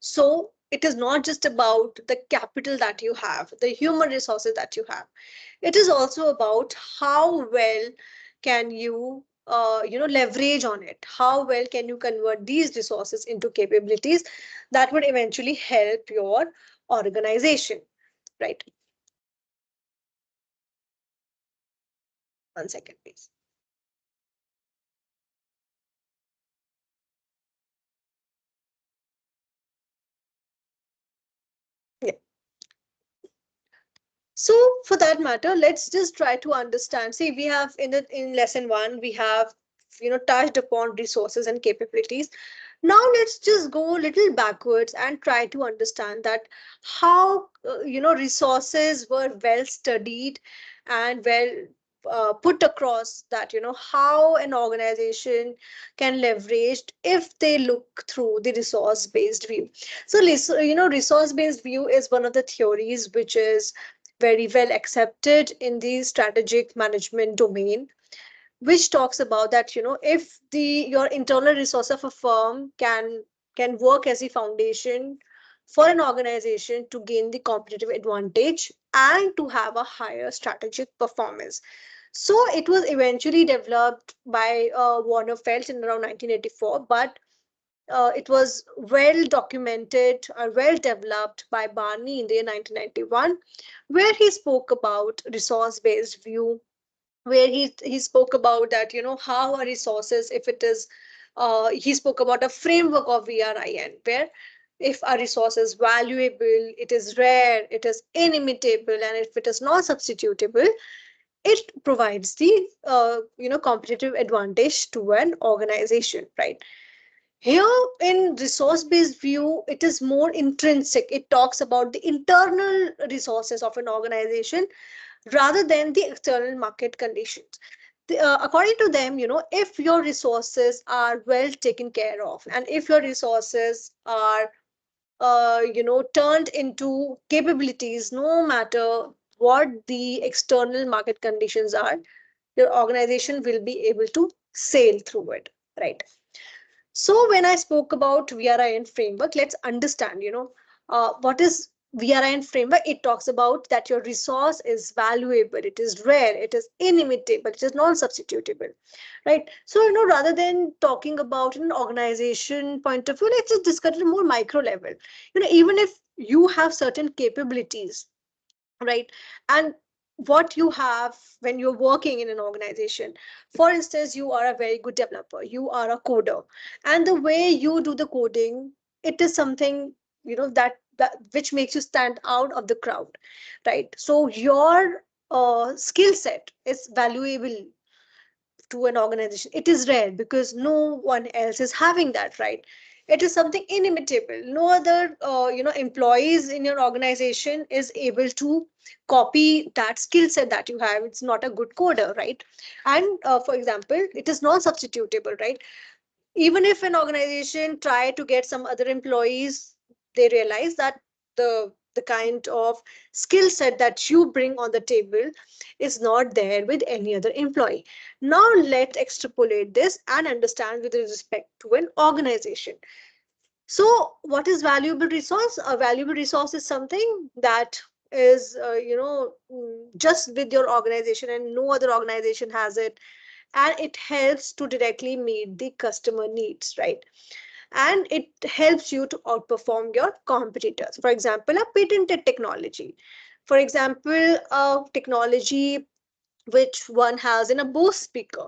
So it is not just about the capital that you have, the human resources that you have. It is also about how well can you leverage on it, how well can you convert these resources into capabilities that would eventually help your organization, right? One second, please. Yeah. So for that matter, let's just try to understand. See, we have in lesson 1, we have touched upon resources and capabilities. Now let's just go a little backwards and try to understand that how resources were well studied and well put across, that how an organization can leverage if they look through the resource based view. So resource based view is one of the theories which is very well accepted in the strategic management domain, which talks about that if the your internal resource of a firm can work as a foundation for an organization to gain the competitive advantage and to have a higher strategic performance. So it was eventually developed by Warner Felt in around 1984, but it was well documented or well developed by Barney in the year 1991, where he spoke about resource based view, where he spoke about that how our resources, if it is He spoke about a framework of VRIN, where if a resource is valuable, it is rare, it is inimitable, and if it is not substitutable, it provides the competitive advantage to an organization, right? Here in resource based view, it is more intrinsic. It talks about the internal resources of an organization rather than the external market conditions. According to them, if your resources are well taken care of, and if your resources are turned into capabilities, no matter what the external market conditions are, your organization will be able to sail through it, right? So when I spoke about VRIN framework, let's understand, what is VRIN framework. It talks about that your resource is valuable, it is rare, it is inimitable, it is non-substitutable, right? So, rather than talking about an organization point of view, let's just discuss at a more micro level. Even if you have certain capabilities, right, and what you have when you're working in an organization, for instance, you are a very good developer, you are a coder, and the way you do the coding, it is something, that which makes you stand out of the crowd, right? So your skill set is valuable to an organization. It is rare because no one else is having that, right? It is something inimitable. No other employees in your organization is able to copy that skill set that you have. It's not a good coder, right? And for example, it is non substitutable, right? Even if an organization try to get some other employees, they realize that the kind of skill set that you bring on the table is not there with any other employee. Now let's extrapolate this and understand with respect to an organization. So what is valuable resource? A valuable resource is something that is just with your organization and no other organization has it, and it helps to directly meet the customer needs, right? And it helps you to outperform your competitors. For example, a patented technology, for example, a technology which one has in a Bose speaker,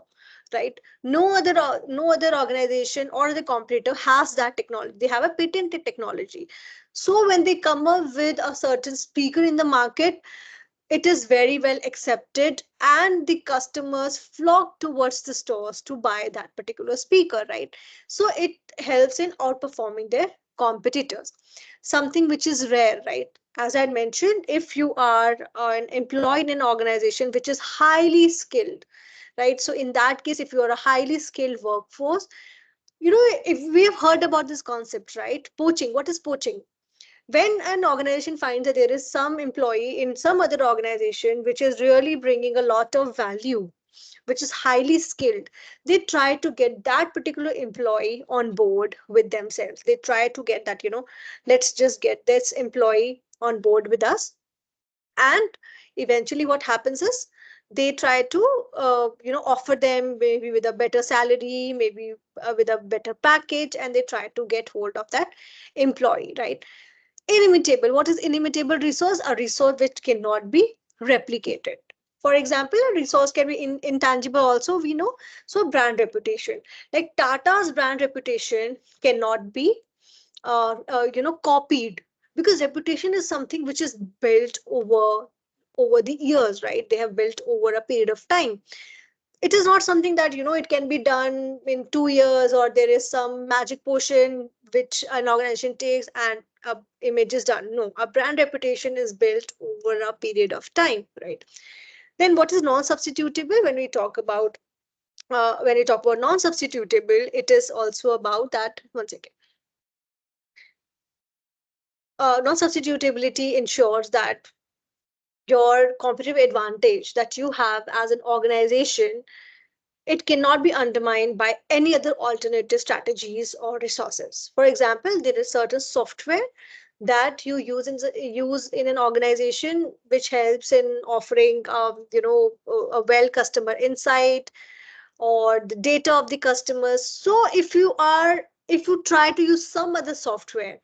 right? No other organization or the competitor has that technology. They have a patented technology. So when they come up with a certain speaker in the market, it is very well accepted and the customers flock towards the stores to buy that particular speaker, right? So it helps in outperforming their competitors, something which is rare, right? As I mentioned, if you are an employee in an organization which is highly skilled, right? So in that case, if you are a highly skilled workforce, if we have heard about this concept, right? Poaching. What is poaching? When an organization finds that there is some employee in some other organization which is really bringing a lot of value, which is highly skilled, they try to get that particular employee on board with themselves. They try to get that, let's just get this employee on board with us. And eventually what happens is they try to offer them maybe with a better salary, maybe with a better package, and they try to get hold of that employee, right? Inimitable. What is inimitable resource? A resource which cannot be replicated. For example, a resource can be intangible also, we know. So brand reputation. Like Tata's brand reputation cannot be copied, because reputation is something which is built over the years, right? They have built over a period of time. It is not something that it can be done in 2 years, or there is some magic potion which an organization takes and a image is done. No, a brand reputation is built over a period of time, right? Then what is non-substitutable? When we talk about non-substitutable, it is also about that. One second. Non-substitutability ensures that your competitive advantage that you have as an organization, it cannot be undermined by any other alternative strategies or resources. For example, there is certain software that you use in an organization which helps in offering a well customer insight or the data of the customers. So if you try to use some other software,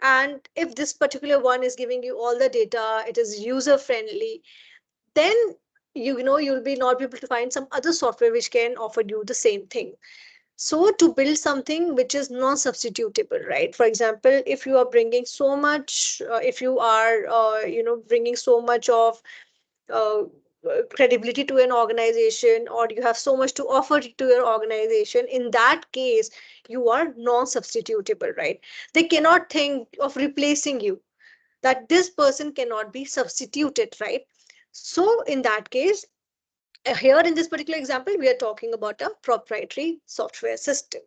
and if this particular one is giving you all the data, it is user friendly, then you'll be not be able to find some other software which can offer you the same thing. So to build something which is non-substitutable, right? For example, if you are bringing so much, if you are, bringing so much of uh, credibility to an organization, or you have so much to offer to your organization, in that case you are non-substitutable, right? They cannot think of replacing you, that this person cannot be substituted, right? So in that case, here in this particular example we are talking about a proprietary software system.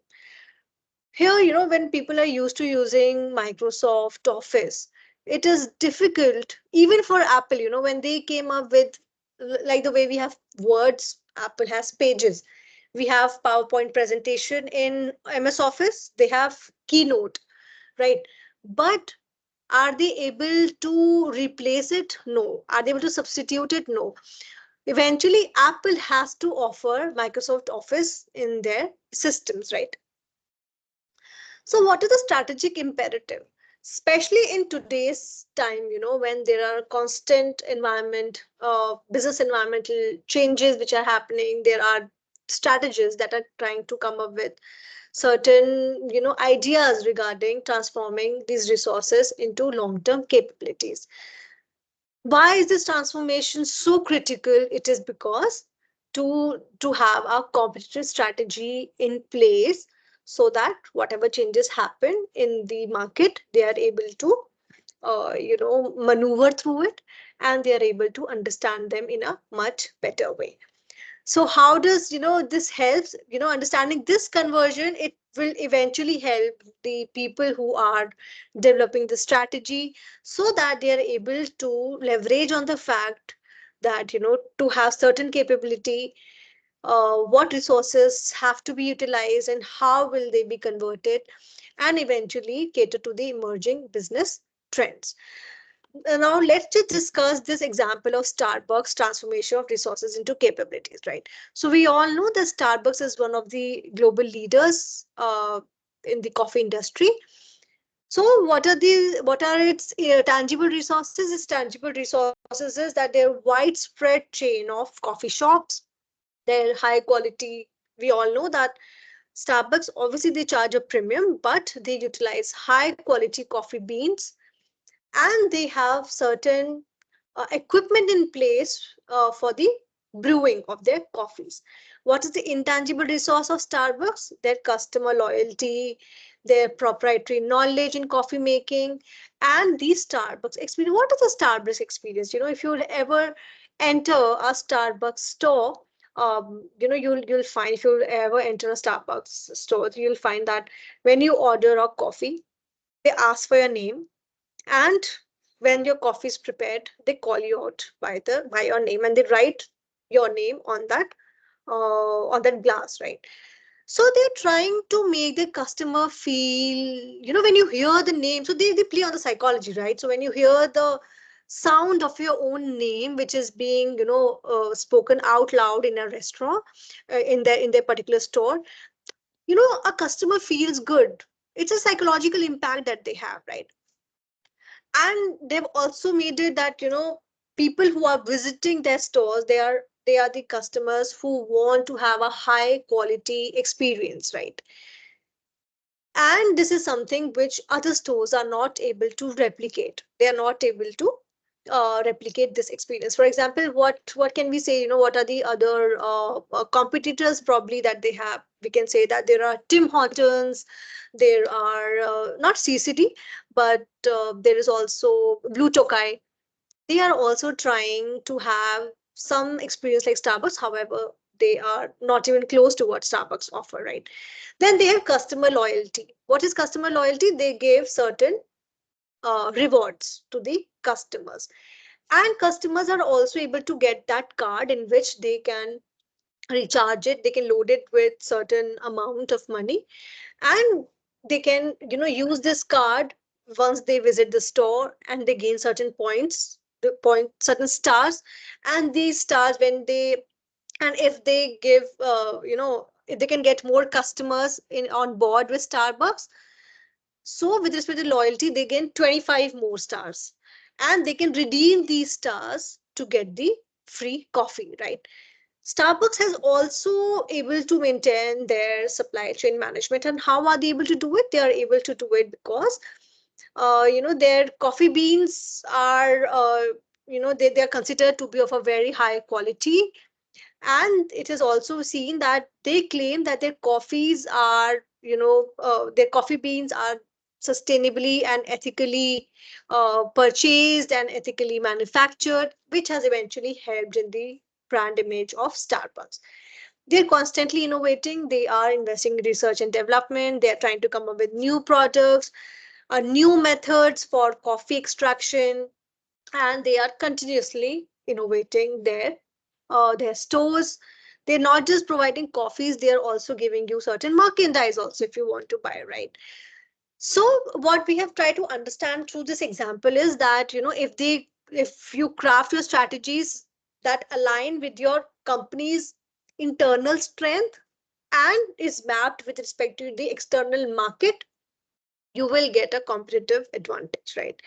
Here, when people are used to using Microsoft Office, it is difficult even for Apple, when they came up with, like the way we have words, Apple has pages. We have PowerPoint presentation in MS Office, they have Keynote, right? But are they able to replace it? No. Are they able to substitute it? No. Eventually, Apple has to offer Microsoft Office in their systems, right? So, what is the strategic imperative? Especially in today's time, when there are constant business environmental changes which are happening, there are strategies that are trying to come up with certain, ideas regarding transforming these resources into long-term capabilities. Why is this transformation so critical? It is because to have a competitive strategy in place, so that whatever changes happen in the market, they are able to maneuver through it, and they are able to understand them in a much better way. So how does, this helps, understanding this conversion, it will eventually help the people who are developing the strategy, so that they are able to leverage on the fact that, to have certain capability, what resources have to be utilized and how will they be converted, and eventually cater to the emerging business trends. Now let's just discuss this example of Starbucks transformation of resources into capabilities, right? So we all know that Starbucks is one of the global leaders in the coffee industry. So what are its tangible resources? Its tangible resources is that their widespread chain of coffee shops, their high quality. We all know that Starbucks, obviously they charge a premium, but they utilize high quality coffee beans, and they have certain equipment in place for the brewing of their coffees. What is the intangible resource of Starbucks? Their customer loyalty, their proprietary knowledge in coffee making, and the Starbucks experience. What is the Starbucks experience? If you ever enter a Starbucks store, you'll find, if you ever enter a Starbucks store, you'll find that when you order a coffee, they ask for your name, and when your coffee is prepared, they call you out by your name, and they write your name on that glass, right? So they're trying to make the customer feel, when you hear the name, so they play on the psychology, right? So when you hear the sound of your own name, which is being, spoken out loud in a restaurant, in their particular store, a customer feels good. It's a psychological impact that they have, right? And they've also made it that, people who are visiting their stores, they are the customers who want to have a high quality experience, right? And this is something which other stores are not able to replicate. They are not able to replicate this experience. For example, what can we say, what are the other competitors probably that they have? We can say that there are Tim Hortons, there are not CCD, but there is also Blue Tokai. They are also trying to have some experience like Starbucks. However, they are not even close to what Starbucks offer, right? Then they have customer loyalty. What is customer loyalty? They give certain rewards to the customers, and customers are also able to get that card in which they can recharge it. They can load it with certain amount of money, and they can, use this card once they visit the store, and they gain certain points, the point certain stars. And these stars, when they, and if they give, if they can get more customers in on board with Starbucks, so with respect to loyalty, they gain 25 more stars, and they can redeem these stars to get the free coffee, right? Starbucks has also able to maintain their supply chain management. And how are they able to do it? They are able to do it because their coffee beans are they are considered to be of a very high quality. And it is also seen that they claim that their coffees are their coffee beans are sustainably and ethically purchased and ethically manufactured, which has eventually helped in the brand image of Starbucks. They're constantly innovating, they are investing in research and development, they are trying to come up with new products, new methods for coffee extraction, and they are continuously innovating their stores. They're not just providing coffees, they are also giving you certain merchandise also if you want to buy, right? So what we have tried to understand through this example is that if you craft your strategies that align with your company's internal strength and is mapped with respect to the external market, you will get a competitive advantage, right?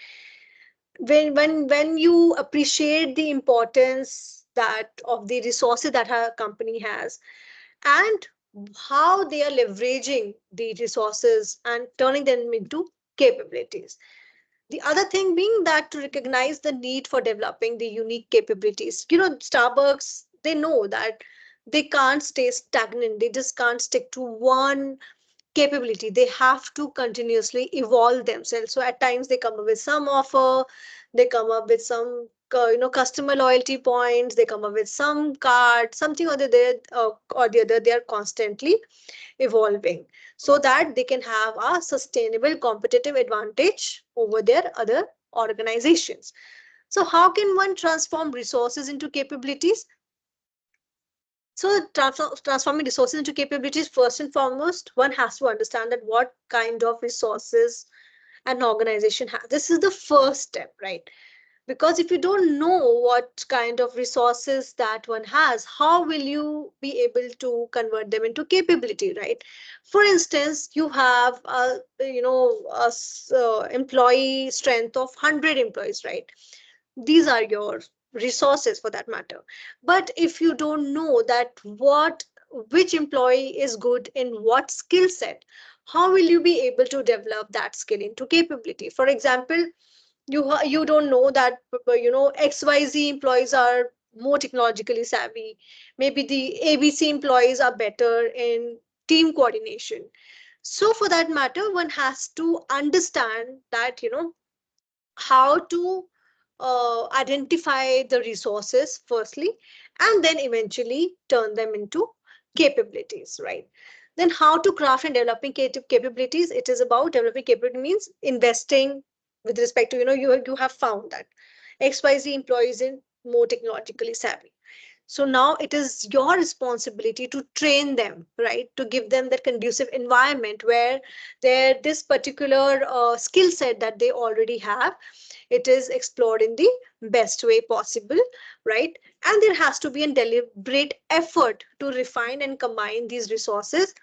When you appreciate the importance that of the resources that a company has, and how they are leveraging the resources and turning them into capabilities. The other thing being that to recognize the need for developing the unique capabilities. Starbucks, they know that they can't stay stagnant, they just can't stick to one capability. They have to continuously evolve themselves. So at times they come up with some offer, they come up with some customer loyalty points, they come up with some card, something or the other. They are constantly evolving so that they can have a sustainable competitive advantage over their other organizations. So how can one transform resources into capabilities? So transforming resources into capabilities, first and foremost, one has to understand that what kind of resources an organization has. This is the first step, right? Because if you don't know what kind of resources that one has, how will you be able to convert them into capability, right? For instance, you have employee strength of 100 employees, right? These are your resources for that matter. But if you don't know that which employee is good in what skill set, how will you be able to develop that skill into capability? For example, you don't know that XYZ employees are more technologically savvy, maybe the ABC employees are better in team coordination. So for that matter, one has to understand that how to identify the resources firstly, and then eventually turn them into capabilities, right? Then how to craft and developing capabilities. It is about developing capability means investing with respect to you have found that XYZ employees in more technologically savvy. So now it is your responsibility to train them, right? To give them that conducive environment where this particular skill set that they already have, it is explored in the best way possible, right? And there has to be a deliberate effort to refine and combine these resources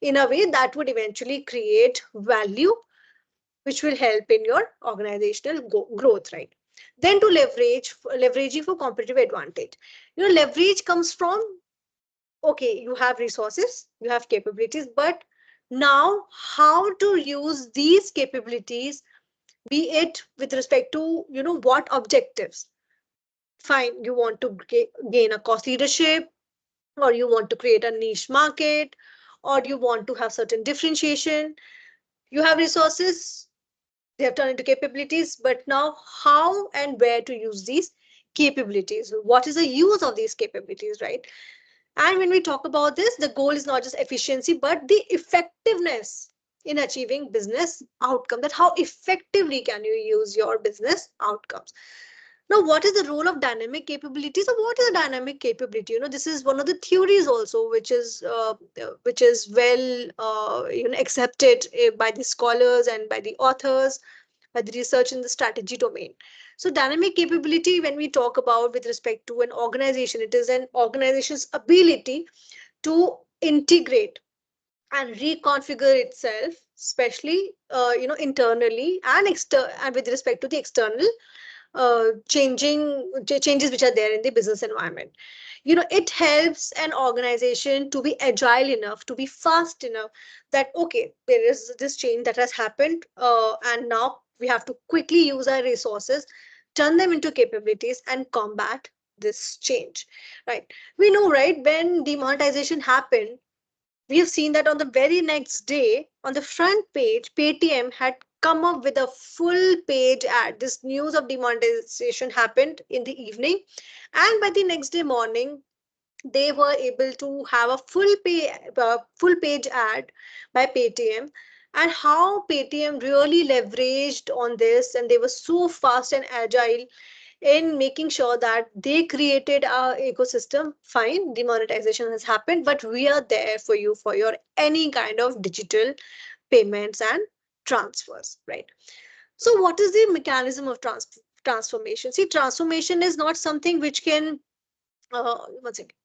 in a way that would eventually create value, which will help in your organizational growth, right? Then to leveraging for competitive advantage. Leverage comes from, okay, you have resources, you have capabilities, but now how to use these capabilities, be it with respect to what objectives. Fine, you want to gain a cost leadership, or you want to create a niche market, or you want to have certain differentiation. You have resources, they have turned into capabilities, but now how and where to use these capabilities, what is the use of these capabilities, right? And when we talk about this, the goal is not just efficiency but the effectiveness in achieving business outcome, that how effectively can you use your business outcomes. Now, what is the role of dynamic capabilities, or what is a dynamic capability? This is one of the theories also, which is well accepted by the scholars and by the authors, by the research in the strategy domain. So dynamic capability, when we talk about with respect to an organization, it is an organization's ability to integrate and reconfigure itself, especially internally and with respect to the external changes which are there in the business environment. It helps an organization to be agile enough, to be fast enough, that okay, there is this change that has happened, and now we have to quickly use our resources, turn them into capabilities and combat this change, right? We know, right, when demonetization happened, we have seen that on the very next day, on the front page, Paytm had come up with a full page ad. This news of demonetization happened in the evening, and by the next day morning, they were able to have a full page ad by Paytm, and how Paytm really leveraged on this, and they were so fast and agile in making sure that they created our ecosystem. Fine, demonetization has happened, but we are there for you for your any kind of digital payments and transfers, right? So what is the mechanism of transformation? See, transformation is not something which can one second.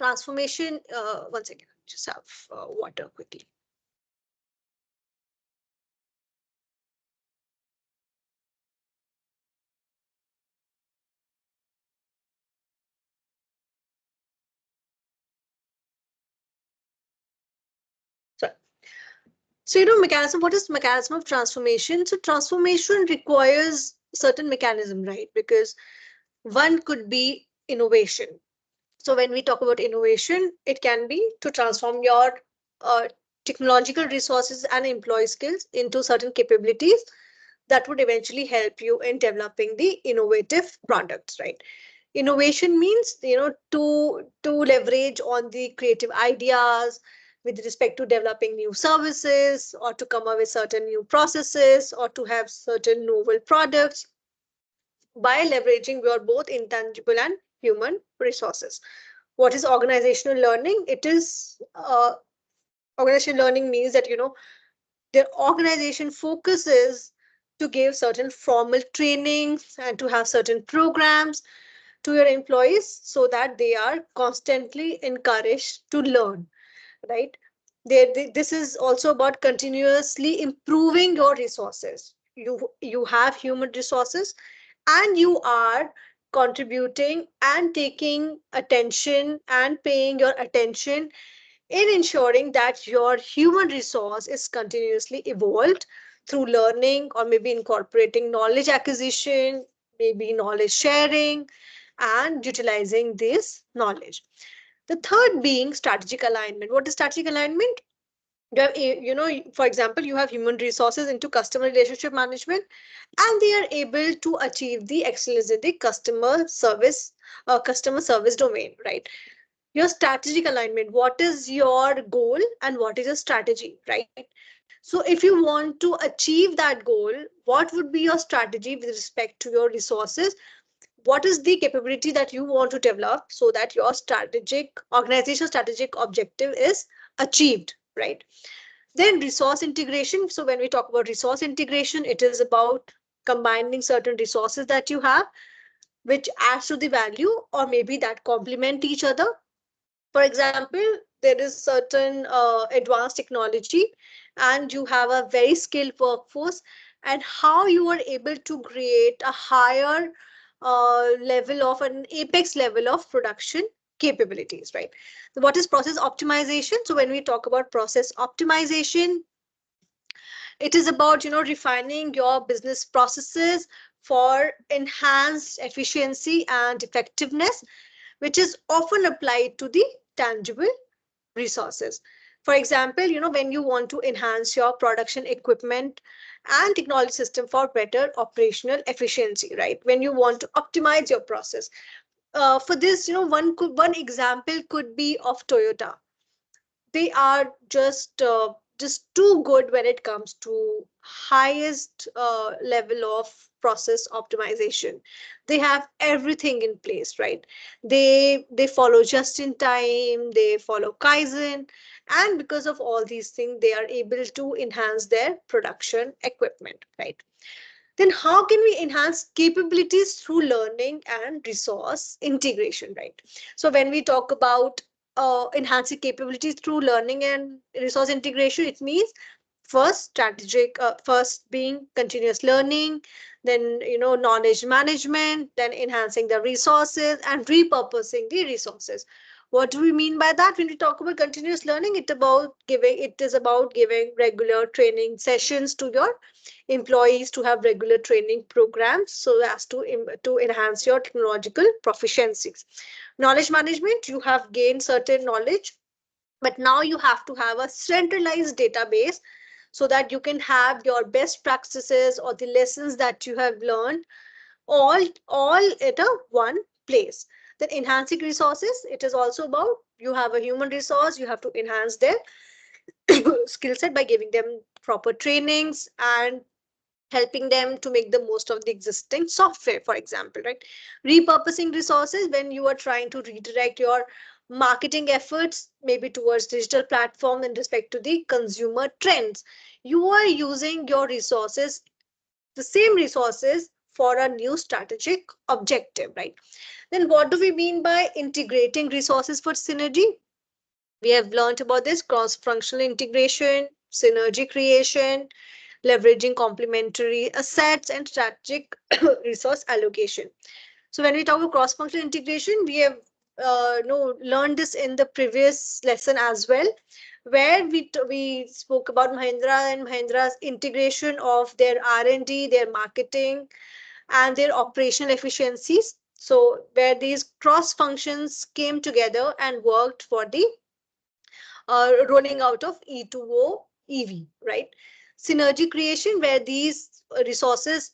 Transformation, one second, just have water quickly. So, mechanism, what is mechanism of transformation? So transformation requires certain mechanism, right? Because one could be innovation. So when we talk about innovation, it can be to transform your uh, technological resources and employee skills into certain capabilities that would eventually help you in developing the innovative products, right? Innovation means, to leverage on the creative ideas with respect to developing new services, or to come up with certain new processes, or to have certain novel products by leveraging your both intangible and human resources. What is organizational learning? It is organizational learning means that, their organization focuses to give certain formal trainings and to have certain programs to your employees so that they are constantly encouraged to learn, right? This is also about continuously improving your resources. You have human resources, and you are contributing and taking attention and paying your attention in ensuring that your human resource is continuously evolved through learning, or maybe incorporating knowledge acquisition, maybe knowledge sharing, and utilizing this knowledge. The third being strategic alignment. What is strategic alignment? You have, for example, you have human resources into customer relationship management, and they are able to achieve the excellence in the customer service domain, right? Your strategic alignment, what is your goal and what is your strategy, right? So if you want to achieve that goal, what would be your strategy with respect to your resources? What is the capability that you want to develop so that your strategic organizational strategic objective is achieved, right? Then resource integration. So when we talk about resource integration, it is about combining certain resources that you have, which adds to the value, or maybe that complement each other. For example, there is certain advanced technology, and you have a very skilled workforce, and how you are able to create a higher level of an apex level of production capabilities, right? So what is process optimization? So when we talk about process optimization, it is about, refining your business processes for enhanced efficiency and effectiveness, which is often applied to the tangible resources. For example, when you want to enhance your production equipment and technology system for better operational efficiency, right? When you want to optimize your process. For this, one example could be of Toyota. They are just too good when it comes to highest level of process optimization. They have everything in place, right? They follow just in time, they follow kaizen, and because of all these things, they are able to enhance their production equipment, right? Then how can we enhance capabilities through learning and resource integration, right? So when we talk about enhancing capabilities through learning and resource integration, it means first being continuous learning, then knowledge management, then enhancing the resources and repurposing the resources. What do we mean by that? When we talk about continuous learning, it is about giving regular training sessions to your employees, to have regular training programs so as to enhance your technological proficiencies. Knowledge management, you have gained certain knowledge, but now you have to have a centralized database so that you can have your best practices or the lessons that you have learned all at a one place. Then enhancing resources, it is also about, you have a human resource, you have to enhance their skill set by giving them proper trainings and helping them to make the most of the existing software, for example, right? Repurposing resources, when you are trying to redirect your marketing efforts maybe towards digital platform in respect to the consumer trends, you are using your resources, the same resources, for a new strategic objective, right? Then what do we mean by integrating resources for synergy? We have learned about this cross functional integration, synergy creation, leveraging complementary assets, and strategic resource allocation. So when we talk about cross functional integration, we have learned this in the previous lesson as well, where we spoke about Mahindra and Mahindra's integration of their R&D, their marketing, and their operational efficiencies. So where these cross functions came together and worked for the rolling out of E2O EV, right? Synergy creation, where these resources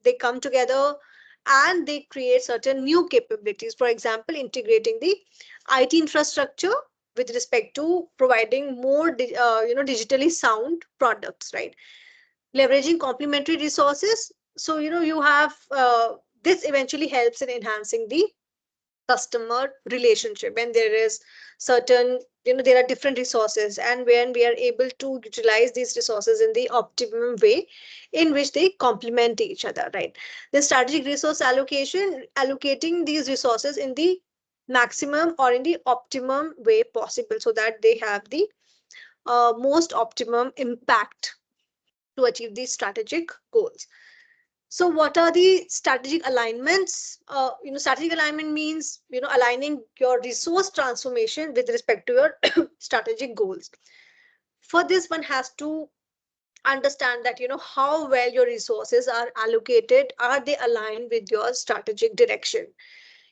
they come together and they create certain new capabilities. For example, integrating the IT infrastructure with respect to providing more digitally sound products, right? Leveraging complementary resources. So you have this eventually helps in enhancing the customer relationship when there is certain, there are different resources, and when we are able to utilize these resources in the optimum way in which they complement each other, right? The strategic resource allocation, allocating these resources in the maximum or in the optimum way possible so that they have the most optimum impact to achieve these strategic goals. So what are the strategic alignments? Strategic alignment means, aligning your resource transformation with respect to your strategic goals. For this, one has to understand that, how well your resources are allocated. Are they aligned with your strategic direction?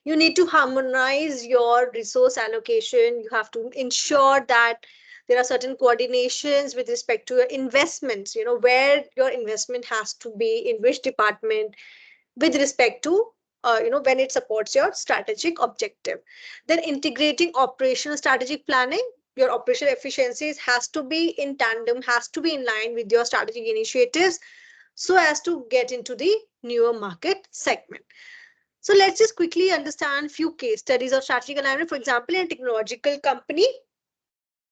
You need to harmonize your resource allocation. You have to ensure that there are certain coordinations with respect to your investments, where your investment has to be in which department with respect to when it supports your strategic objective. Then integrating operational strategic planning, your operational efficiencies has to be in tandem, has to be in line with your strategic initiatives so as to get into the newer market segment. So let's just quickly understand few case studies of strategic alignment. For example, in a technological company,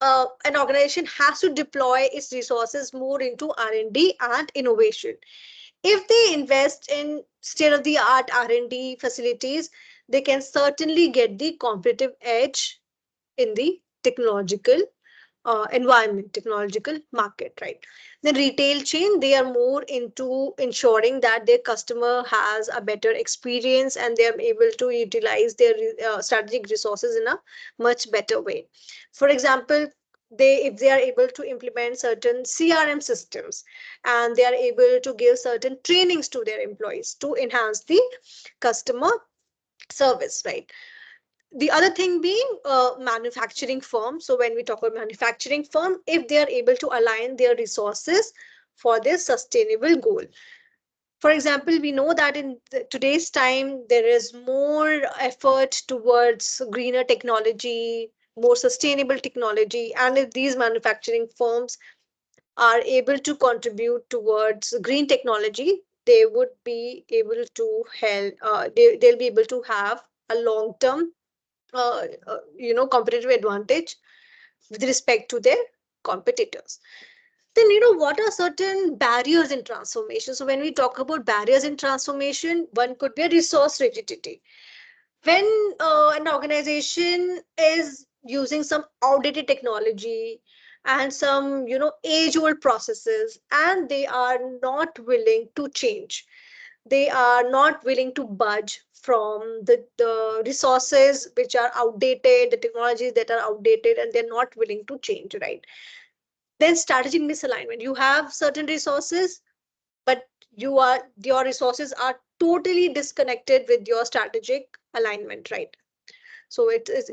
an organization has to deploy its resources more into R&D and innovation. If they invest in state of the art R&D facilities, they can certainly get the competitive edge in the technological environment, technological market, right? The retail chain, they are more into ensuring that their customer has a better experience and they are able to utilize their strategic resources in a much better way. For example, if they are able to implement certain CRM systems and they are able to give certain trainings to their employees to enhance the customer service, right? The other thing being manufacturing firm. So when we talk about manufacturing firm, if they are able to align their resources for their sustainable goal. For example, we know that in today's time there is more effort towards greener technology, more sustainable technology, and if these manufacturing firms are able to contribute towards green technology, they would be able to help, they'll be able to have a long term competitive advantage with respect to their competitors. Then, what are certain barriers in transformation? So when we talk about barriers in transformation, one could be a resource rigidity. When an organization is using some outdated technology and some age old processes, and they are not willing to change, They are not willing to budge from the resources which are outdated, the technologies that are outdated, and they're not willing to change, right? Then strategic misalignment. You have certain resources, but your resources are totally disconnected with your strategic alignment, right? So it is,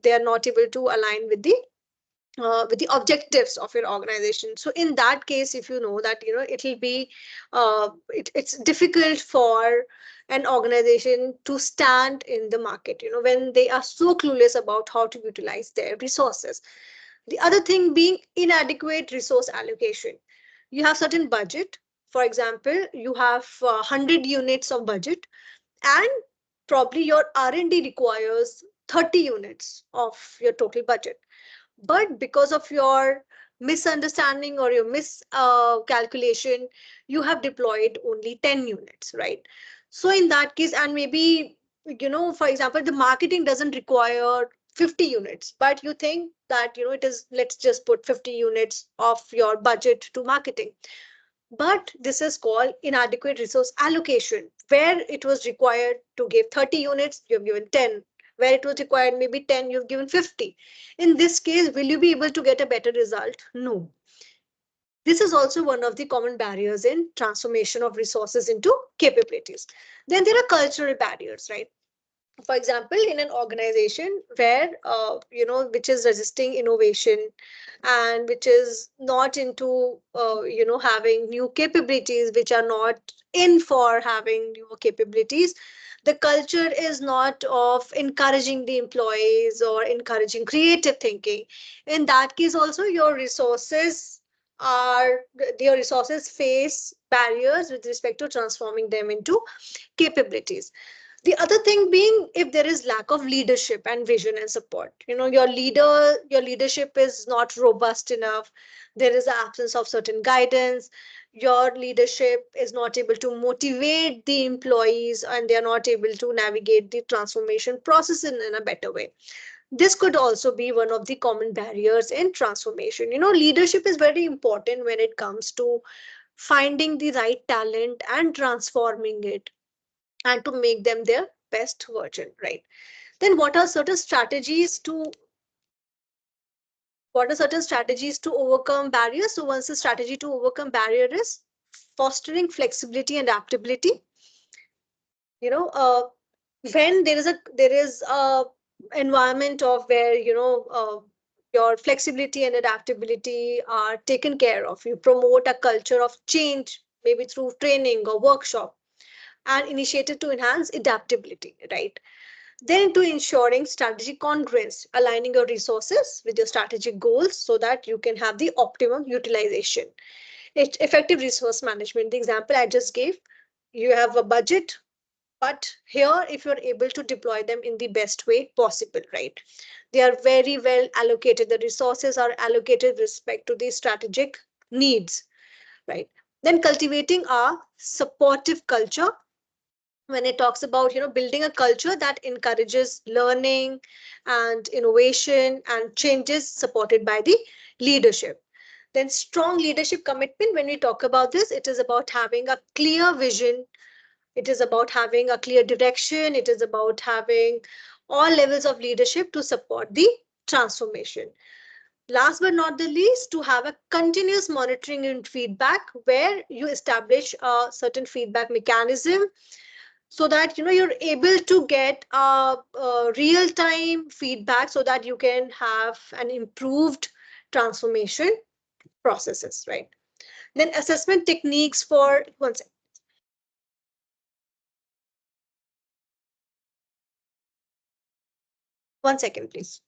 they are not able to align with the objectives of your organization. So in that case, if you know that, it'll be it's difficult for an organization to stand in the market, when they are so clueless about how to utilize their resources. The other thing being inadequate resource allocation. You have certain budget. For example, you have 100 units of budget, and probably your R&D requires 30 units of your total budget, but because of your misunderstanding or your miscalculation, you have deployed only 10 units, right? So in that case, and maybe, for example, the marketing doesn't require 50 units, but you think that, it is, let's just put 50 units of your budget to marketing. But this is called inadequate resource allocation. Where it was required to give 30 units, you've given 10. Where it was required maybe 10, you've given 50. In this case, will you be able to get a better result? No. This is also one of the common barriers in transformation of resources into capabilities. Then there are cultural barriers, right? For example, in an organization where which is resisting innovation, and which is not into having new capabilities, which are not in for having new capabilities, the culture is not of encouraging the employees or encouraging creative thinking. In that case also, your resources face barriers with respect to transforming them into capabilities. The other thing being, if there is lack of leadership and vision and support, your leadership is not robust enough, there is an absence of certain guidance, your leadership is not able to motivate the employees, and they are not able to navigate the transformation process in a better way. This could also be one of the common barriers in transformation. Leadership is very important when it comes to finding the right talent and transforming it, and to make them their best version, right? Then what are certain strategies to overcome barriers? So once the strategy to overcome barrier is fostering flexibility and adaptability. you know uh, when there is a environment of where your flexibility and adaptability are taken care of, you promote a culture of change, maybe through training or workshop and initiative to enhance adaptability, right? Then to ensuring strategic congruence, aligning your resources with your strategic goals so that you can have the optimum utilization. Effective resource management, the example I just gave, you have a budget, but here, if you're able to deploy them in the best way possible, right? They are very well allocated. The resources are allocated with respect to the strategic needs, right? Then cultivating a supportive culture, when it talks about building a culture that encourages learning and innovation and changes supported by the leadership. Then strong leadership commitment, when we talk about this, it is about having a clear vision, it is about having a clear direction, it is about having all levels of leadership to support the transformation. Last but not the least, to have a continuous monitoring and feedback, where you establish a certain feedback mechanism so that you're able to get a real time feedback so that you can have an improved transformation processes, right? Then assessment techniques for one second please.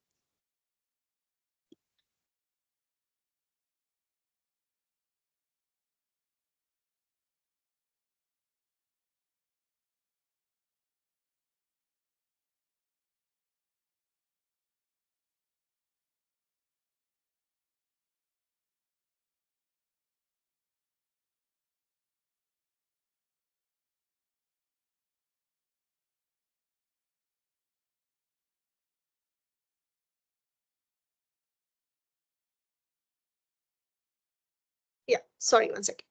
Yeah, sorry, one second.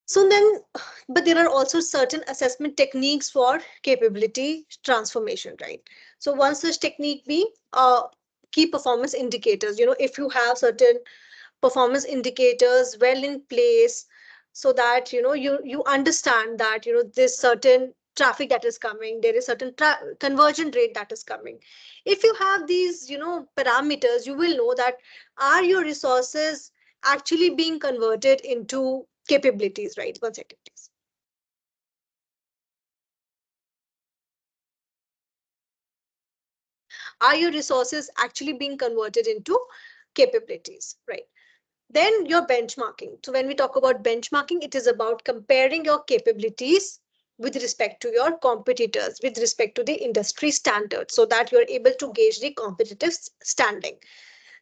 So then, but there are also certain assessment techniques for capability transformation, right? So one such technique being key performance indicators. If you have certain performance indicators well in place, so that you understand that there's certain traffic that is coming, there is certain conversion rate that is coming. If you have these parameters, you will know that are your resources actually being converted into capabilities, right? One second, please. Are your resources actually being converted into capabilities, right? Then your benchmarking. So when we talk about benchmarking, it is about comparing your capabilities with respect to your competitors, with respect to the industry standards, so that you're able to gauge the competitive standing.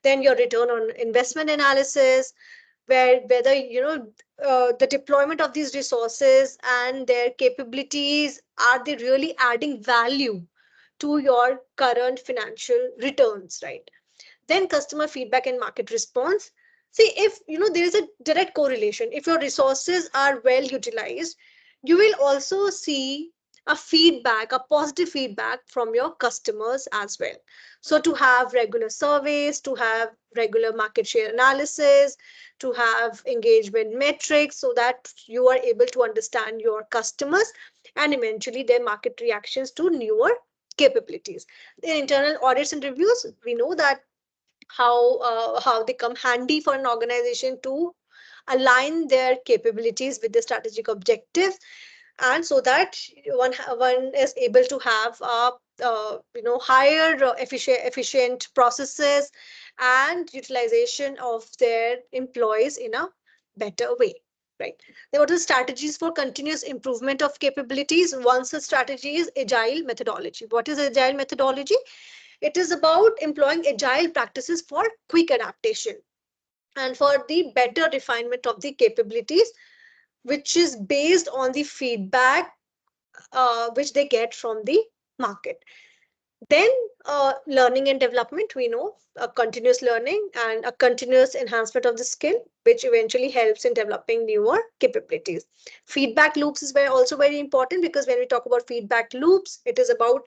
Then your return on investment analysis, where whether the deployment of these resources and their capabilities, are they really adding value to your current financial returns, right? Then customer feedback and market response. See, if there is a direct correlation, if your resources are well utilized, you will also see a positive feedback from your customers as well. So to have regular surveys, to have regular market share analysis, to have engagement metrics, so that you are able to understand your customers and eventually their market reactions to newer capabilities. In internal audits and reviews, we know that how they come handy for an organization to align their capabilities with the strategic objectives, and so that one is able to have higher efficient processes and utilization of their employees in a better way, right? Then what are the strategies for continuous improvement of capabilities? One such strategy is agile methodology. What is agile methodology? It is about employing agile practices for quick adaptation and for the better refinement of the capabilities, which is based on the feedback which they get from the market. Then learning and development, we know continuous learning and a continuous enhancement of the skill, which eventually helps in developing newer capabilities. Feedback loops is also very important, because when we talk about feedback loops, it is about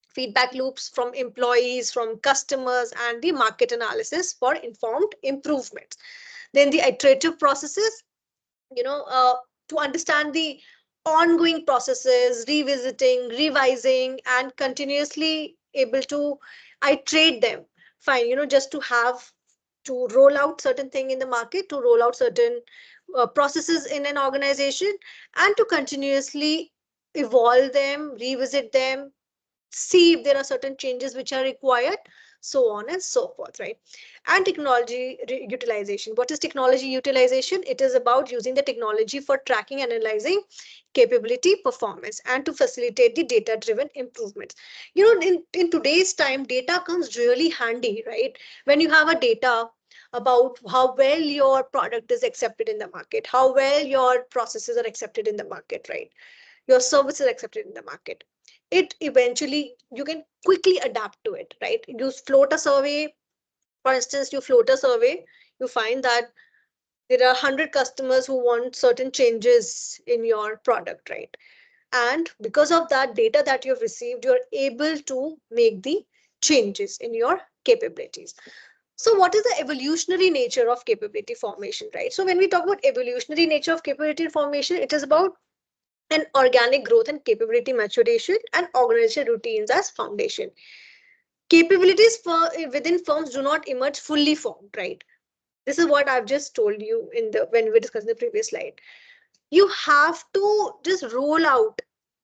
feedback loops from employees, from customers, and the market analysis for informed improvements. Then the iterative processes, you know, uh, to understand the ongoing processes, revisiting, revising, and continuously able to iterate them. Fine, just to have to roll out certain thing in the market, to roll out certain processes in an organization, and to continuously evolve them, revisit them, see if there are certain changes which are required, so on and so forth, right? And technology utilization. What is technology utilization? It is about using the technology for tracking and analyzing capability performance and to facilitate the data driven improvements. In today's time, data comes really handy, right? When you have a data about how well your product is accepted in the market, how well your processes are accepted in the market, right? Your service is accepted in the market, it eventually you can quickly adapt to it, right? You float a survey. For instance, you float a survey, you find that there are 100 customers who want certain changes in your product, right? And because of that data that you've received, you're able to make the changes in your capabilities. So what is the evolutionary nature of capability formation, right? So when we talk about evolutionary nature of capability formation, it is about and organic growth and capability maturation and organizational routines as foundation. Capabilities within firms do not emerge fully formed, right? This is what I've just told you in the when we were discussing the previous slide. You have to just roll out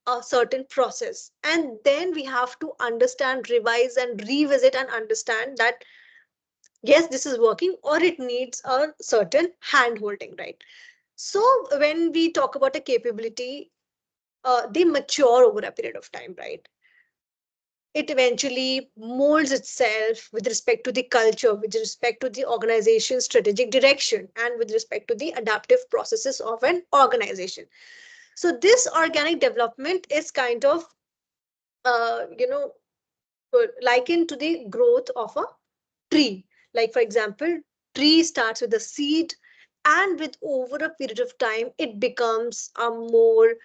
a certain process, and then we have to understand, revise, and revisit and understand that yes, this is working or it needs a certain hand holding, right? So when we talk about a capability, they mature over a period of time, right? It eventually molds itself with respect to the culture, with respect to the organization's strategic direction, and with respect to the adaptive processes of an organization. So this organic development is kind of, uh, you know, likened to the growth of a tree. Like, for example, tree starts with a seed, And with over a period of time, it becomes a more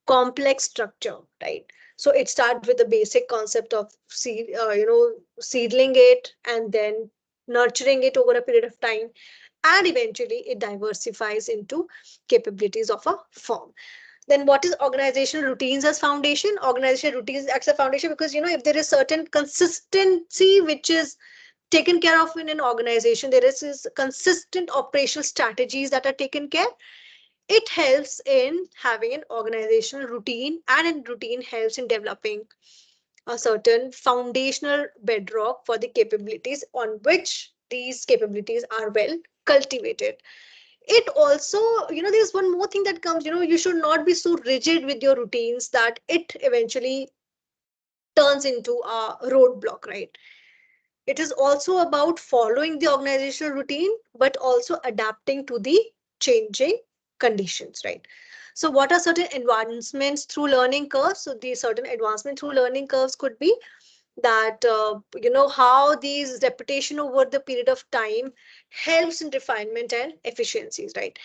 complex structure, right? So it starts with the basic concept of seedling it and then nurturing it over a period of time, and eventually it diversifies into capabilities of a firm. Then what is organizational routines as foundation? Organizational routines as a foundation because if there is certain consistency which is taken care of in an organization, there is consistent operational strategies that are taken care, it helps in having an organizational routine, and a routine helps in developing a certain foundational bedrock for the capabilities on which these capabilities are well cultivated. It also, there's one more thing that comes, you should not be so rigid with your routines that it eventually turns into a roadblock, right? It is also about following the organizational routine, but also adapting to the changing conditions, right? So, what are certain advancements through learning curves? So, the certain advancement through learning curves could be that how these repetition over the period of time helps in refinement and efficiencies, right?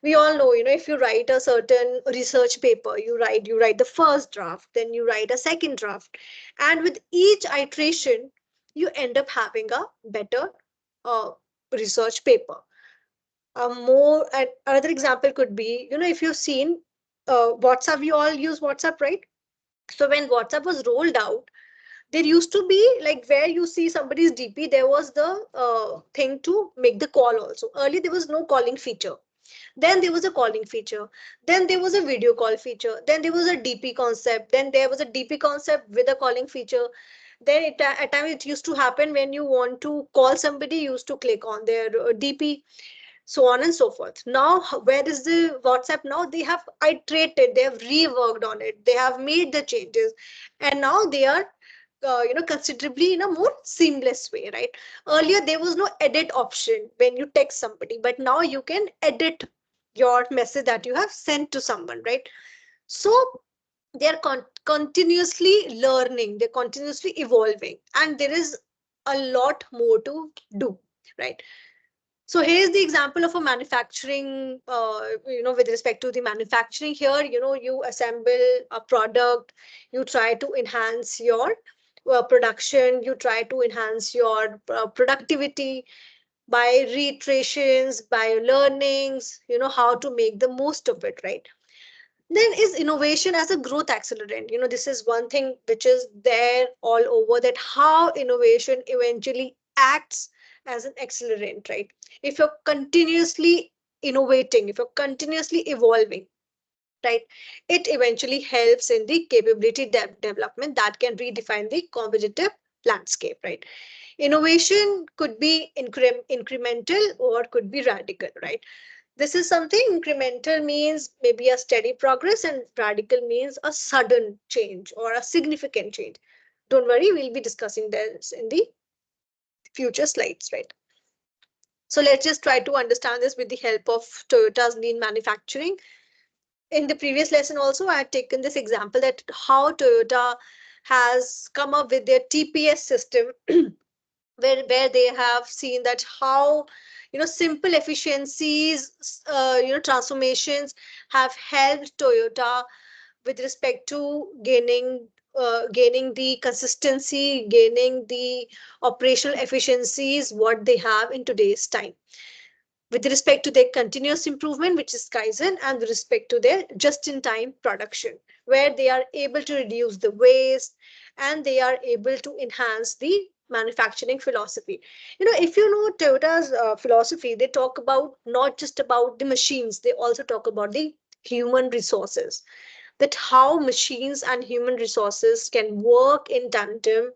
We all know, if you write a certain research paper, you write the first draft, then you write a second draft, and with each iteration you end up having a better uh, research paper. A more and another example could be, if you've seen WhatsApp, we all use WhatsApp, right? So when WhatsApp was rolled out, there used to be like where you see somebody's DP, there was the thing to make the call also. Earlier, there was no calling feature. Then there was a calling feature. Then there was a video call feature. Then there was a DP concept. Then there was a DP concept with a calling feature. Then at times it used to happen when you want to call somebody, you used to click on their DP, so on and so forth. Now, where is the WhatsApp now? They have iterated, they have reworked on it, they have made the changes, and now they are considerably in a more seamless way, right? Earlier there was no edit option when you text somebody, but now you can edit your message that you have sent to someone, right? So they are continuously learning, they're continuously evolving, and there is a lot more to do, right? So here's the example of a manufacturing, with respect to the manufacturing here, you assemble a product, you try to enhance your production, you try to enhance your productivity by reiterations, by learnings, how to make the most of it, right? Then is innovation as a growth accelerant. This is one thing which is there all over, that how innovation eventually acts as an accelerant, right? If you're continuously innovating, if you're continuously evolving, right, it eventually helps in the capability development that can redefine the competitive landscape, right? Innovation could be incremental or could be radical, right? This is something. Incremental means maybe a steady progress, and radical means a sudden change or a significant change. Don't worry, we'll be discussing this in the future slides, right? So let's just try to understand this with the help of Toyota's lean manufacturing. In the previous lesson also, I had taken this example that how Toyota has come up with their TPS system, where they have seen that how simple efficiencies, transformations have helped Toyota with respect to gaining the consistency, gaining the operational efficiencies what they have in today's time, with respect to their continuous improvement, which is Kaizen, and with respect to their just-in-time production, where they are able to reduce the waste and they are able to enhance the manufacturing philosophy. If you know Toyota's philosophy, they talk about not just about the machines, they also talk about the human resources, that how machines and human resources can work in tandem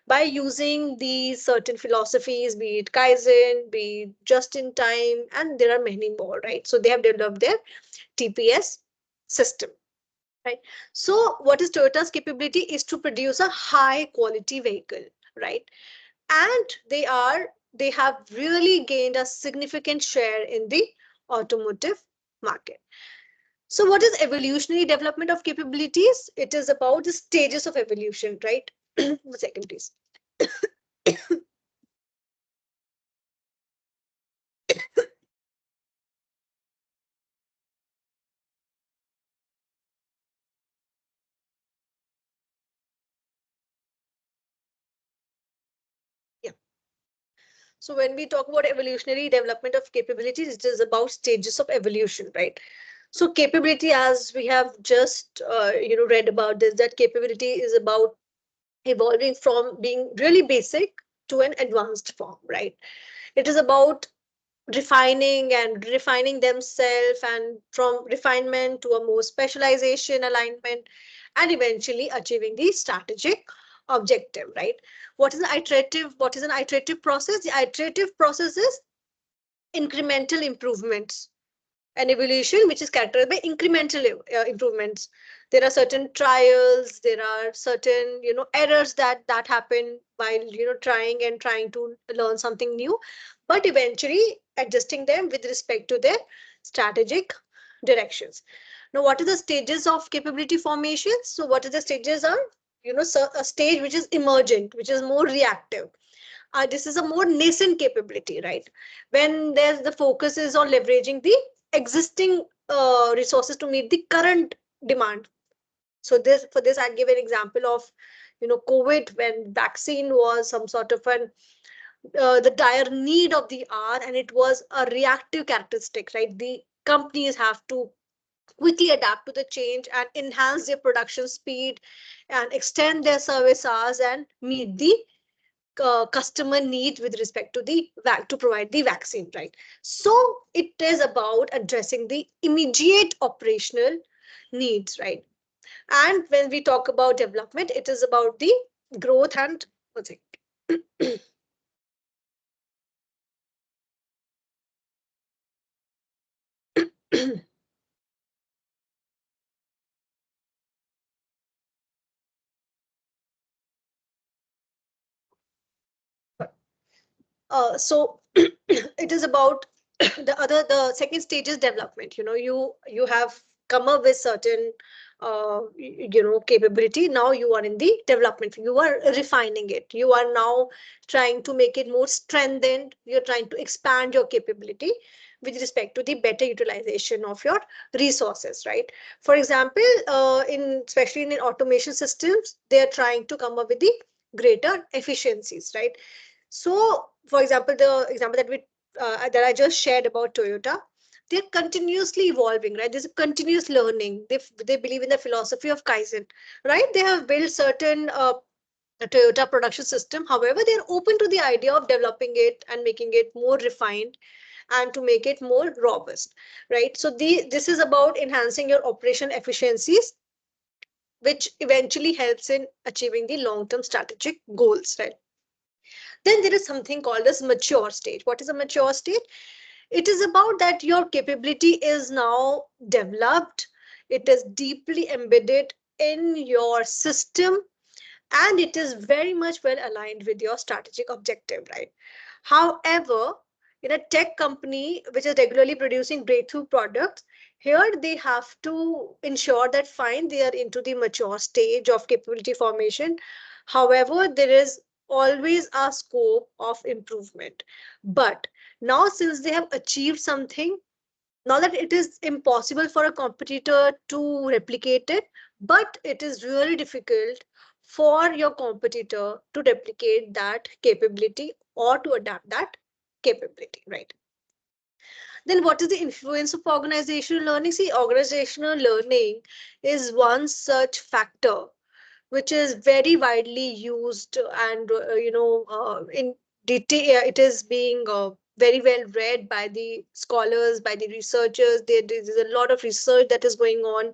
by using these certain philosophies, be it Kaizen, be it just in time, and there are many more, right? So they have developed their TPS system, right? So what is Toyota's capability is to produce a high quality vehicle, right? And they have really gained a significant share in the automotive market. So what is evolutionary development of capabilities? It is about the stages of evolution, right? One second, please. So when we talk about evolutionary development of capabilities, it is about stages of evolution, right? So capability, as we have just read about this, that capability is about evolving from being really basic to an advanced form, right? It is about refining themselves, and from refinement to a more specialization, alignment, and eventually achieving the strategic objective, right? What is an iterative process? The iterative process is incremental improvements, an evolution which is characterized by incremental improvements. There are certain trials, there are certain errors that happen while trying to learn something new, but eventually adjusting them with respect to their strategic directions. Now, what are the stages of capability formation? So what are the stages are, so a stage which is emergent, which is more reactive. This is a more nascent capability, right? When there's the focus is on leveraging the existing resources to meet the current demand. So this for this, I'd give an example of COVID, when vaccine was some sort of an the dire need of the hour, and it was a reactive characteristic, right? The companies have to quickly adapt to the change and enhance their production speed and extend their service hours and meet the customer needs with respect to the to provide the vaccine, right? So it is about addressing the immediate operational needs, right? And when we talk about development, it is about the growth and what's it so it is about the second stage is development. You have come up with certain capability. Now you are in the development, you are refining it, you are now trying to make it more strengthened, you're trying to expand your capability with respect to the better utilization of your resources, right? For example, in especially in automation systems, they are trying to come up with the greater efficiencies, right? So, for example, the example that I just shared about Toyota, they're continuously evolving, right? There's a continuous learning. They believe in the philosophy of Kaizen, right? They have built certain Toyota production system. However, they're open to the idea of developing it and making it more refined and to make it more robust, right? So this is about enhancing your operation efficiencies, which eventually helps in achieving the long-term strategic goals, right? Then there is something called as mature stage. What is a mature stage? It is about that your capability is now developed, it is deeply embedded in your system, and it is very much well aligned with your strategic objective, right? However, in a tech company which is regularly producing breakthrough products, here they have to ensure that fine, they are into the mature stage of capability formation. However, there is always a scope of improvement. But now, since they have achieved something, not that it is impossible for a competitor to replicate it, but it is really difficult for your competitor to replicate that capability or to adapt that capability, right? Then what is the influence of organizational learning? See, organizational learning is one such factor which is very widely used, and in detail it is being very well read by the scholars, by the researchers. There's a lot of research that is going on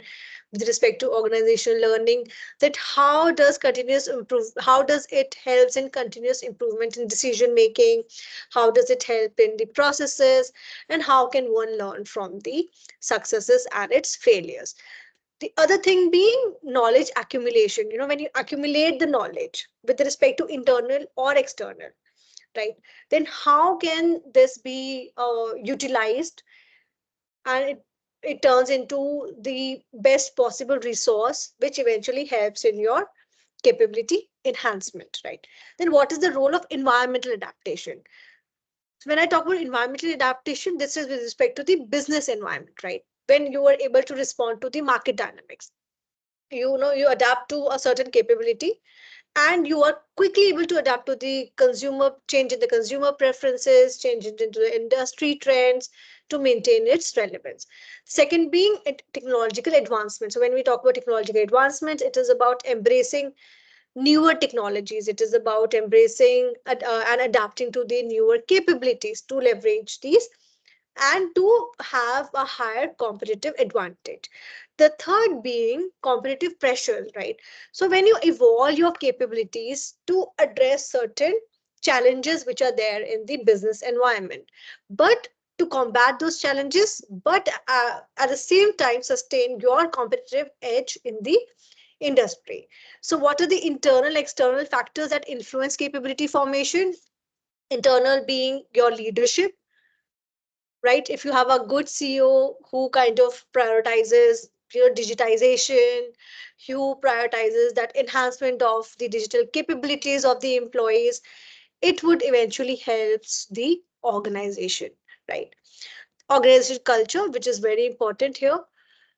with respect to organizational learning, that how does it helps in continuous improvement in decision making, how does it help in the processes, and how can one learn from the successes and its failures. The other thing being knowledge accumulation. When you accumulate the knowledge with respect to internal or external, right? Then how can this be utilized, and it turns into the best possible resource, which eventually helps in your capability enhancement, right? Then what is the role of environmental adaptation? So when I talk about environmental adaptation, this is with respect to the business environment, right? When you are able to respond to the market dynamics, you adapt to a certain capability, and you are quickly able to adapt to the consumer change in the consumer preferences, change it into the industry trends to maintain its relevance. Second being technological advancement. So when we talk about technological advancement, it is about embracing newer technologies. It is about embracing and adapting to the newer capabilities to leverage these and to have a higher competitive advantage. The third being competitive pressure, right? So when you evolve your capabilities to address certain challenges which are there in the business environment, but to combat those challenges, but at the same time sustain your competitive edge in the industry. So what are the internal external factors that influence capability formation? Internal being your leadership, right? If you have a good CEO who kind of prioritizes your digitization, who prioritizes that enhancement of the digital capabilities of the employees, it would eventually helps the organization, right? Organization culture, which is very important here.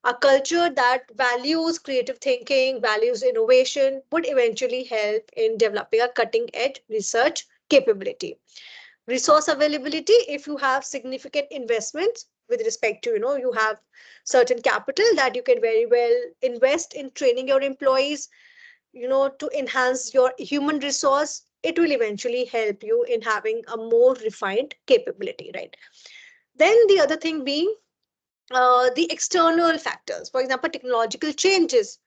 A culture that values creative thinking, values innovation, would eventually help in developing a cutting edge research capability. Resource availability, if you have significant investments with respect to, you have certain capital that you can very well invest in training your employees, to enhance your human resource, it will eventually help you in having a more refined capability, right? Then the other thing being the external factors, for example, technological changes.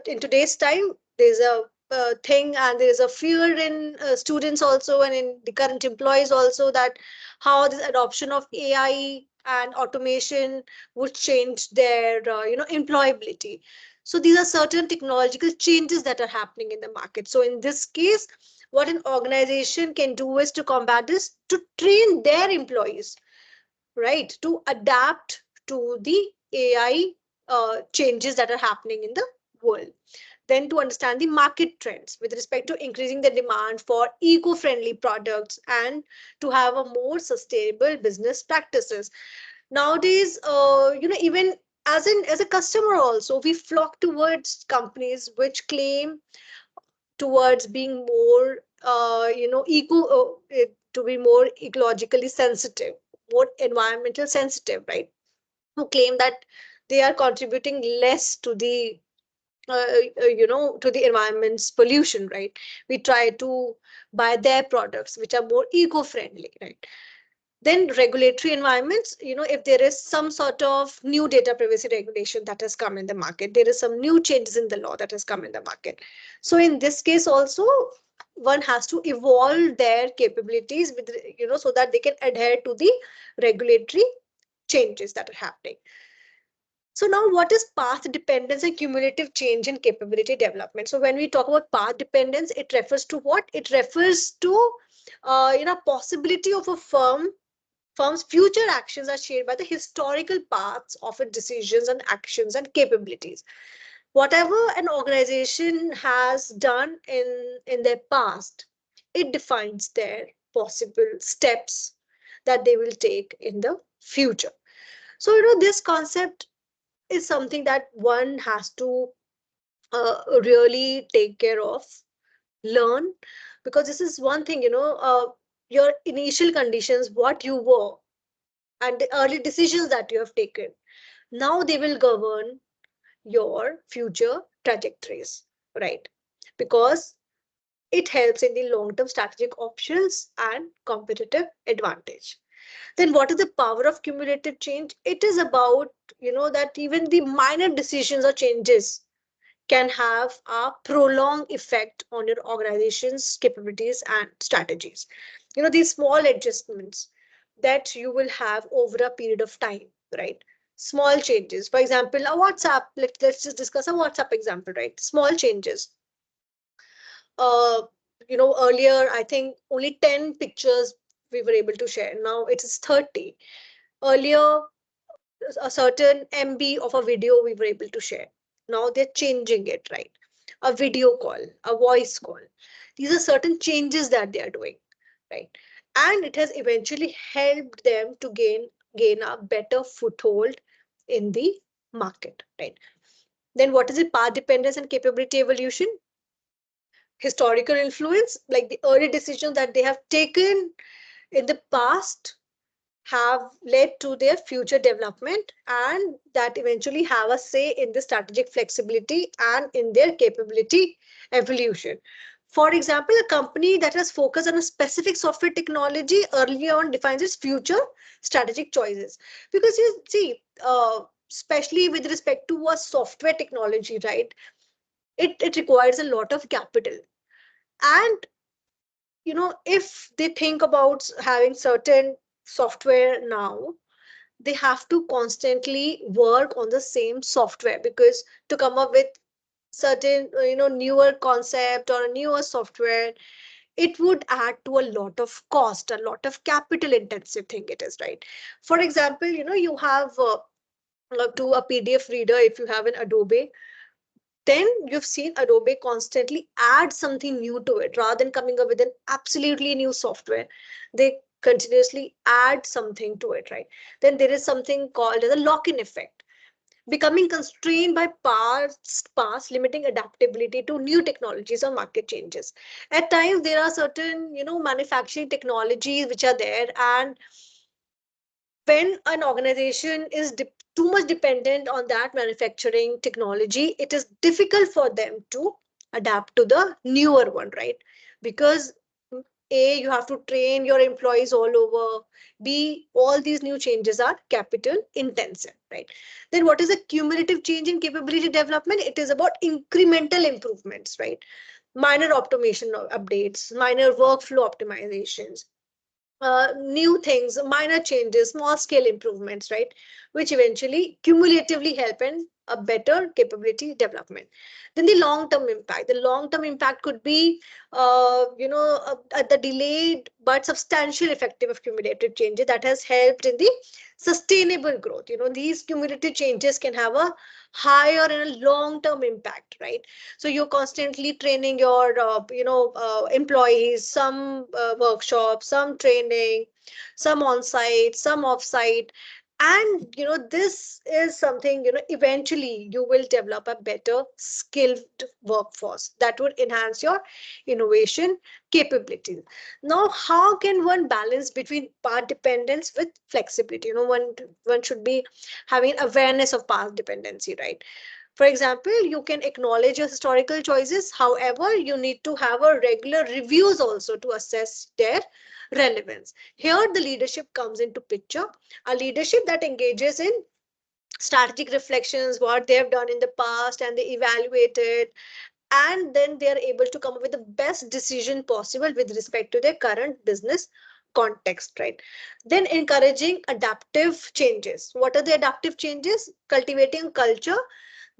In today's time, there's a thing and there's a fear in students also and in the current employees also, that how this adoption of AI and automation would change their employability. So these are certain technological changes that are happening in the market. So in this case, what an organization can do is to combat this, to train their employees, right, to adapt to the AI changes that are happening in the world. Then to understand the market trends with respect to increasing the demand for eco-friendly products and to have a more sustainable business practices. Nowadays, even as a customer also, we flock towards companies which claim towards being more to be more ecologically sensitive, more environmental sensitive, right? Who claim that they are contributing less to the to the environment's pollution, right? We try to buy their products which are more eco-friendly, right? Then regulatory environments, if there is some sort of new data privacy regulation that has come in the market, there is some new changes in the law that has come in the market. So in this case also, one has to evolve their capabilities with, so that they can adhere to the regulatory changes that are happening. So now what is path dependence and cumulative change in capability development? So when we talk about path dependence, it refers to what? It refers to possibility of a firm's future actions are shaped by the historical paths of its decisions and actions and capabilities. Whatever an organization has done in their past, it defines their possible steps that they will take in the future. So this concept is something that one has to really take care of, learn, because this is one thing, your initial conditions, what you were, and the early decisions that you have taken, now they will govern your future trajectories, right? Because it helps in the long term strategic options and competitive advantage. Then what is the power of cumulative change? It is about, that even the minor decisions or changes can have a prolonged effect on your organization's capabilities and strategies. These small adjustments that you will have over a period of time, right? Small changes. For example, a WhatsApp, let's just discuss a WhatsApp example, right? Small changes. Uh, Earlier, I think only 10 pictures we were able to share. Now it is 30. Earlier, a certain MB of a video we were able to share. Now they're changing it, right? A video call, a voice call. These are certain changes that they are doing, right? And it has eventually helped them to gain a better foothold in the market, right? Then what is it? Path dependence and capability evolution. historical influence, like the early decisions that they have taken in the past have led to their future development, and that eventually have a say in the strategic flexibility and in their capability evolution. For example, a company that has focused on a specific software technology early on defines its future strategic choices. Because you see, especially with respect to a software technology, right, it requires a lot of capital. And if they think about having certain software now, they have to constantly work on the same software, because to come up with certain newer concept or a newer software, it would add to a lot of cost, a lot of capital intensive thing it is, right? For example, you have to a PDF reader, if you have an Adobe, then you've seen Adobe constantly add something new to it rather than coming up with an absolutely new software. They continuously add something to it, right? Then there is something called as a lock-in effect, becoming constrained by past limiting adaptability to new technologies or market changes. At times, there are certain, manufacturing technologies which are there, and when an organization is too much dependent on that manufacturing technology, it is difficult for them to adapt to the newer one, right? Because A, you have to train your employees all over. B, all these new changes are capital intensive, right? Then what is a cumulative change in capability development? It is about incremental improvements, right? Minor automation updates, minor workflow optimizations, new things, minor changes, small scale improvements, right? Which eventually cumulatively help in a better capability development. Then the long term impact. The long term impact could be, the delayed but substantial effective of cumulative changes that has helped in the sustainable growth. These cumulative changes can have a higher and a long term impact, right? So you're constantly training your employees, some workshops, some training, some on site, some off site. And this is something, eventually you will develop a better skilled workforce that would enhance your innovation capabilities. Now, how can one balance between path dependence with flexibility? One should be having awareness of path dependency, right? For example, you can acknowledge your historical choices. However, you need to have a regular reviews also to assess their relevance. Here, the leadership comes into picture. A leadership that engages in strategic reflections, what they have done in the past, and they evaluate it, and then they are able to come up with the best decision possible with respect to their current business context, right? Then encouraging adaptive changes. What are the adaptive changes? Cultivating culture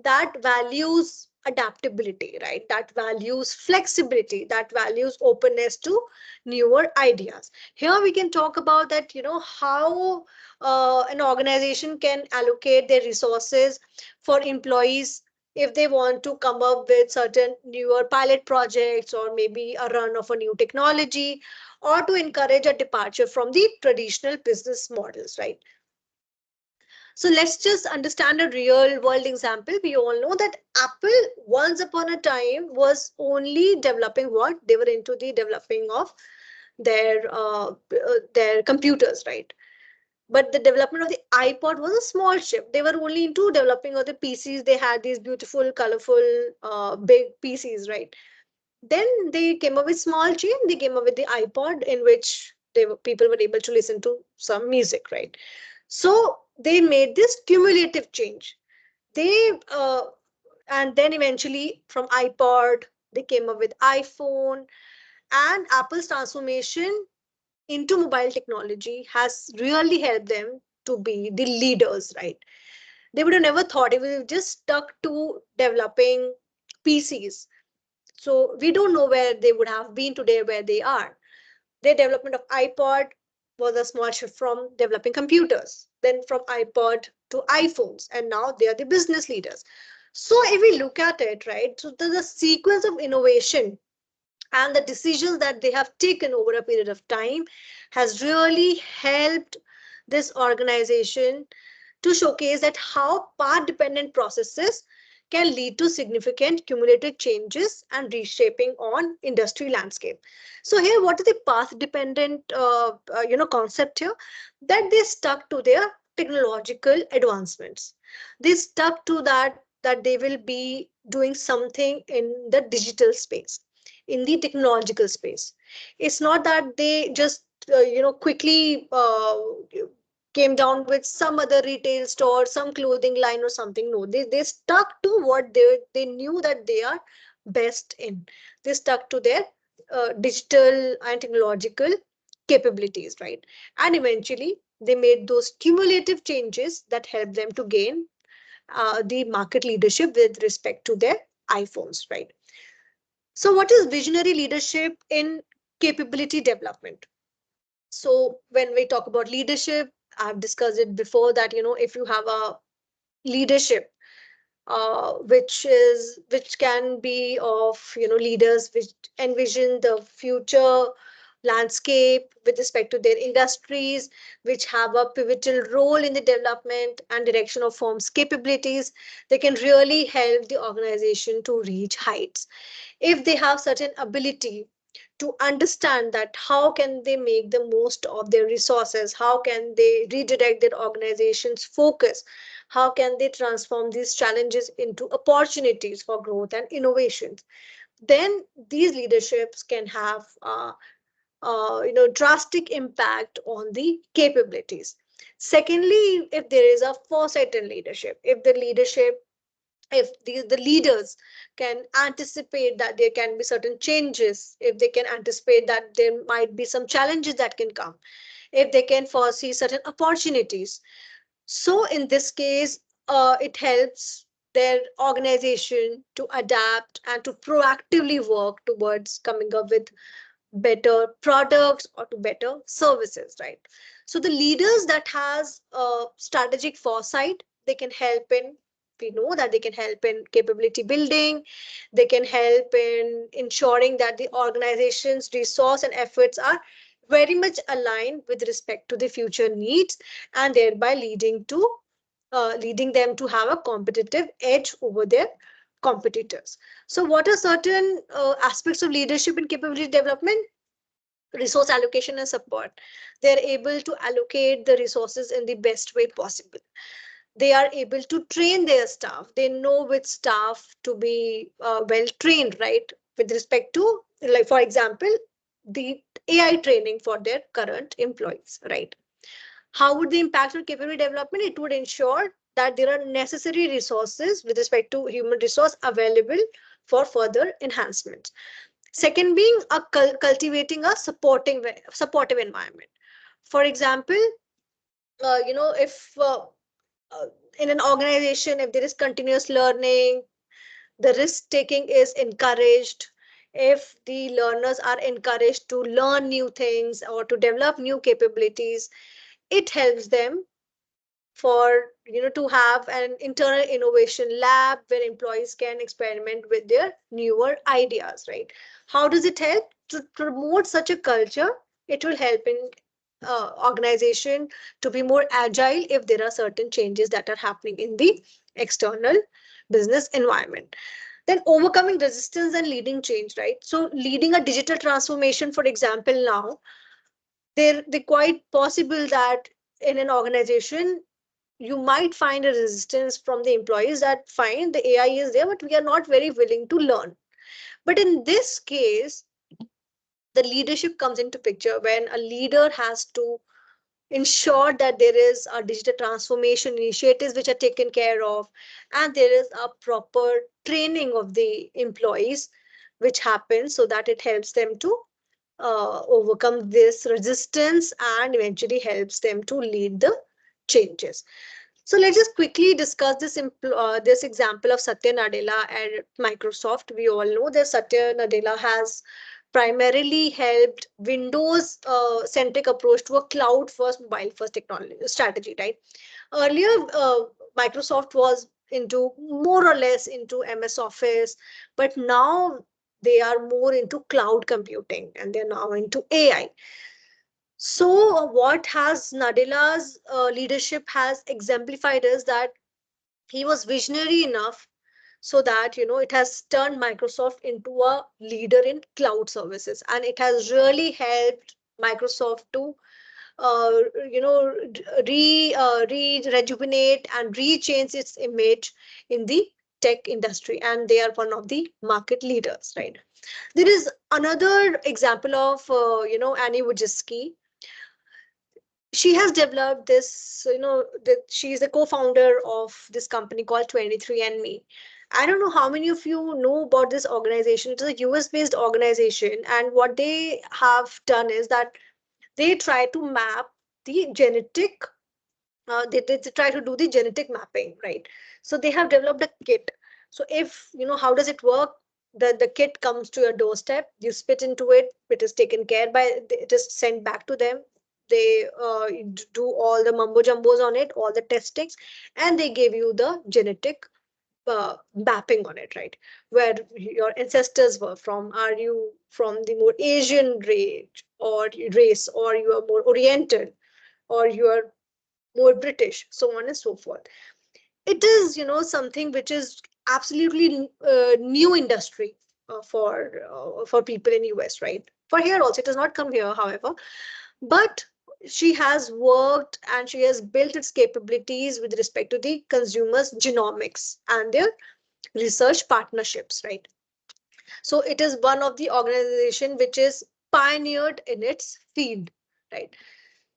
that values adaptability, right? That values flexibility, that values openness to newer ideas. Here we can talk about that, how an organization can allocate their resources for employees if they want to come up with certain newer pilot projects, or maybe a run of a new technology, or to encourage a departure from the traditional business models, right? So let's just understand a real world example. We all know that Apple once upon a time was only developing what? They were into the developing of their computers, right? But the development of the iPod was a small shift. They were only into developing of the PCs. They had these beautiful, colorful, big PCs, right? Then they came up with small change. They came up with the iPod, in which people were able to listen to some music, right? So they made this cumulative change. They and then eventually from iPod they came up with iPhone, and Apple's transformation into mobile technology has really helped them to be the leaders, right? They would have never thought, it would have just stuck to developing PCs. So we don't know where they would have been today, where they are. Their development of iPod was a small shift from developing computers, then from iPod to iPhones, and now they are the business leaders. So if we look at it, right, so the sequence of innovation and the decisions that they have taken over a period of time has really helped this organization to showcase that how path dependent processes can lead to significant cumulative changes and reshaping on industry landscape. So here, what is the path dependent concept here? That they stuck to their technological advancements. They stuck to that they will be doing something in the digital space, in the technological space. It's not that they just quickly came down with some other retail store, some clothing line or something. No, they stuck to what they knew that they are best in. They stuck to their digital and technological capabilities, right? And eventually they made those cumulative changes that helped them to gain the market leadership with respect to their iPhones, right? So what is visionary leadership in capability development? So when we talk about leadership, I've discussed it before that, if you have a leadership which can be of leaders which envision the future landscape with respect to their industries, which have a pivotal role in the development and direction of firms capabilities, they can really help the organization to reach heights. If they have certain ability to understand that how can they make the most of their resources, how can they redirect their organization's focus, how can they transform these challenges into opportunities for growth and innovations, then these leaderships can have drastic impact on the capabilities. Secondly, if there is a foresight in leadership, if the leaders can anticipate that there can be certain changes, if they can anticipate that there might be some challenges that can come, if they can foresee certain opportunities, so in this case, it helps their organization to adapt and to proactively work towards coming up with better products or to better services, right? So the leaders that has strategic foresight, they can help in, we know that they can help in capability building, they can help in ensuring that the organization's resource and efforts are very much aligned with respect to the future needs, and thereby leading them to have a competitive edge over their competitors. So what are certain aspects of leadership and capability development? Resource allocation and support. They're able to allocate the resources in the best way possible. They are able to train their staff. They know which staff to be well trained, right? With respect to, like, for example, the AI training for their current employees, right? How would the impact on capability development? It would ensure that there are necessary resources with respect to human resource available for further enhancements. Second being a cultivating a supportive environment. For example, if uh, in an organization, if there is continuous learning, the risk taking is encouraged. If the learners are encouraged to learn new things or to develop new capabilities, it helps them for to have an internal innovation lab where employees can experiment with their newer ideas, right? How does it help to promote such a culture? It will help in organization to be more agile if there are certain changes that are happening in the external business environment. Then overcoming resistance and leading change, right? So leading a digital transformation, for example, now they're quite possible that in an organization you might find a resistance from the employees that fine, the AI is there, but we are not very willing to learn. But in this case, the leadership comes into picture when a leader has to ensure that there is a digital transformation initiatives which are taken care of, and there is a proper training of the employees which happens so that it helps them to overcome this resistance and eventually helps them to lead the changes. So let's just quickly discuss this example of Satya Nadella at Microsoft. We all know that Satya Nadella has primarily helped Windows centric approach to a cloud first, mobile first technology strategy, right? Earlier, Microsoft was into more or less into MS Office, but now they are more into cloud computing and they're now into AI. So what has Nadella's leadership has exemplified is that he was visionary enough so that it has turned Microsoft into a leader in cloud services, and it has really helped Microsoft to uh, rejuvenate and re-change its image in the tech industry, and they are one of the market leaders, right? There is another example of Annie Wojcicki. She has developed this, that she's the co-founder of this company called 23andMe. I don't know how many of you know about this organization. It is a US based organization, and what they have done is that they try to map the genetic they try to do the genetic mapping, right? So they have developed a kit. So if how does it work? The kit comes to your doorstep, you spit into it, it is taken care by, it is sent back to them. They do all the mumbo jumbos on it, all the testings, and they give you the genetic mapping on it, right? Where your ancestors were from. Are you from the more Asian race, or you are more Oriental, or you are more British, so on and so forth. It is, something which is absolutely new industry for people in US, right? For here also, it does not come here, however, but she has worked and she has built its capabilities with respect to the consumers' genomics and their research partnerships, right? So it is one of the organization which is pioneered in its field, right?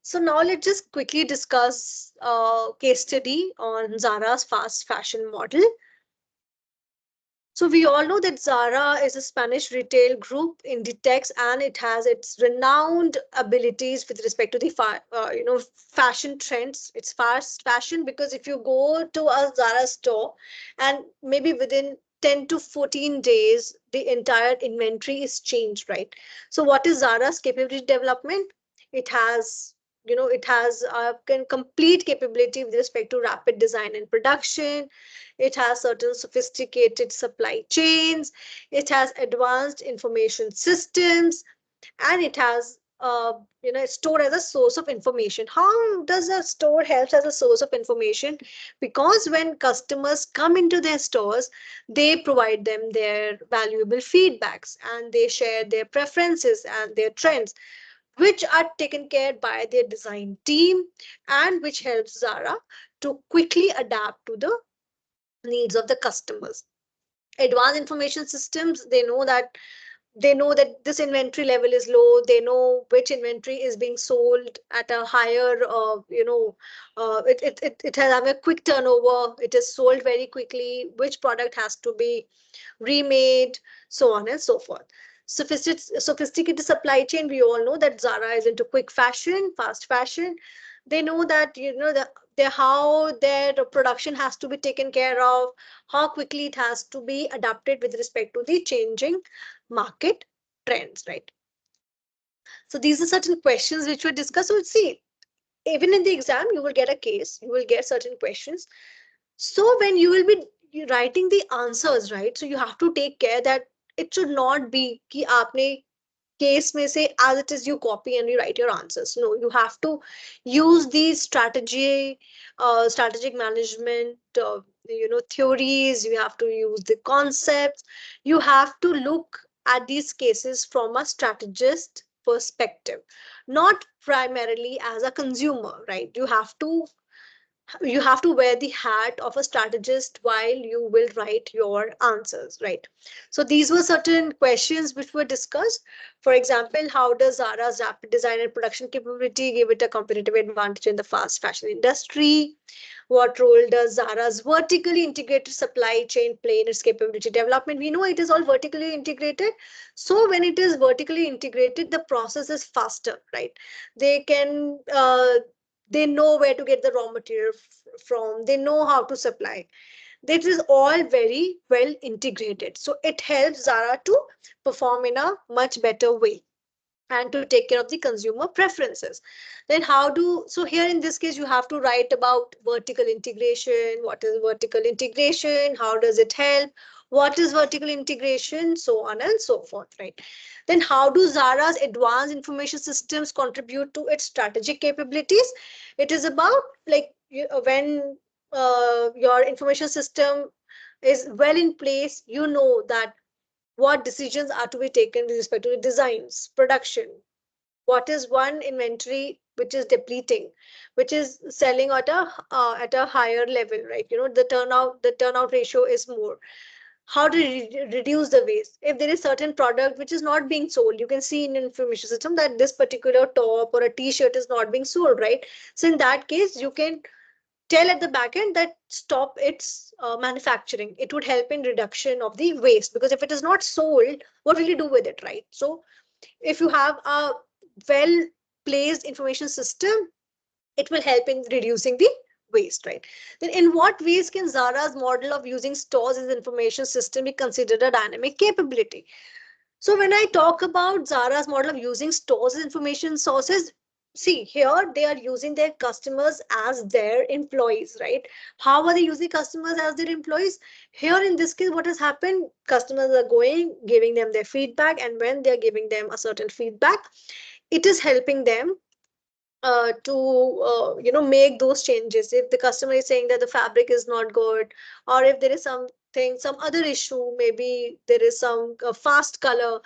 So now let's just quickly discuss a case study on Zara's fast fashion model. So we all know that Zara is a Spanish retail group in the text, and it has its renowned abilities with respect to the fashion trends. It's fast fashion because if you go to a Zara store and maybe within 10 to 14 days, the entire inventory is changed, right? So what is Zara's capability development? It has it has a complete capability with respect to rapid design and production. It has certain sophisticated supply chains. It has advanced information systems, and it has store as a source of information. How does a store help as a source of information? Because when customers come into their stores, they provide them their valuable feedbacks, and they share their preferences and their trends, which are taken care by their design team, and which helps Zara to quickly adapt to the needs of the customers. Advanced information systems, they know that this inventory level is low. They know which inventory is being sold at a higher it has have a quick turnover, it is sold very quickly, which product has to be remade, so on and so forth. Sophisticated supply chain, we all know that Zara is into quick fashion, fast fashion. They know that how their production has to be taken care of, how quickly it has to be adapted with respect to the changing market trends, right? So these are certain questions which were discussed. So see, even in the exam, you will get a case, you will get certain questions. So when you will be writing the answers, right? So you have to take care that it should not be कि आपने case may say as it is you copy and you write your answers. No, you have to use these strategic management theories. You have to use the concepts. You have to look at these cases from a strategist perspective, not primarily as a consumer, right? You have to wear the hat of a strategist while you will write your answers, right? So these were certain questions which were discussed. For example, how does Zara's rapid design and production capability give it a competitive advantage in the fast fashion industry? What role does Zara's vertically integrated supply chain play in its capability development? We know it is all vertically integrated. So when it is vertically integrated, the process is faster, right? They can they know where to get the raw material from. They know how to supply. This is all very well integrated. So it helps Zara to perform in a much better way and to take care of the consumer preferences. Then so here in this case, you have to write about vertical integration. What is vertical integration? How does it help? What is vertical integration? So on and so forth, right? Then how do Zara's advanced information systems contribute to its strategic capabilities? It is about like when your information system is well in place, you know that what decisions are to be taken with respect to the designs, production, what is one inventory which is depleting, which is selling at a higher level, right? You know, the turnout ratio is more. How to reduce the waste? If there is certain product which is not being sold, you can see in information system that this particular top or a t-shirt is not being sold, right? So in that case, you can tell at the back end that stop its manufacturing. It would help in reduction of the waste, because if it is not sold, what will you do with it, right? So if you have a well placed information system, it will help in reducing the waste, right? Then in what ways can Zara's model of using stores as information system be considered a dynamic capability? So when I talk about Zara's model of using stores as information sources, see here they are using their customers as their employees, right? How are they using customers as their employees? Here in this case, what has happened? Customers are going, giving them their feedback, and when they are giving them a certain feedback, it is helping them to make those changes. If the customer is saying that the fabric is not good, or if there is something, some other issue, maybe there is some fast color,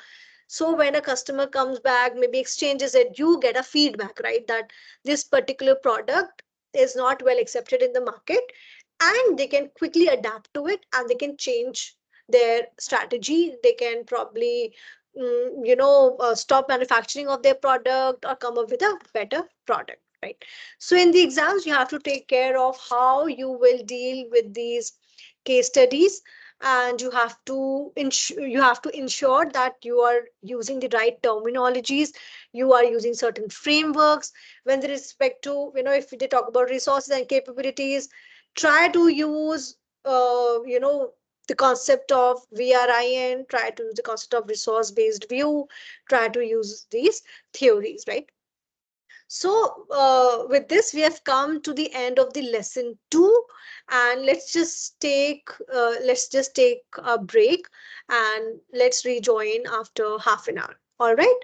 so when a customer comes back, maybe exchanges it, you get a feedback, right? That this particular product is not well accepted in the market, and they can quickly adapt to it, and they can change their strategy. They can probably stop manufacturing of their product or come up with a better product, right? So in the exams, you have to take care of how you will deal with these case studies, and you have to ensure that you are using the right terminologies, you are using certain frameworks. When they respect to, if they talk about resources and capabilities, try to use the concept of VRIN, try to use the concept of resource based view, try to use these theories, right? So, with this, we have come to the end of the lesson 2, and let's just take a break, and let's rejoin after half an hour. All right.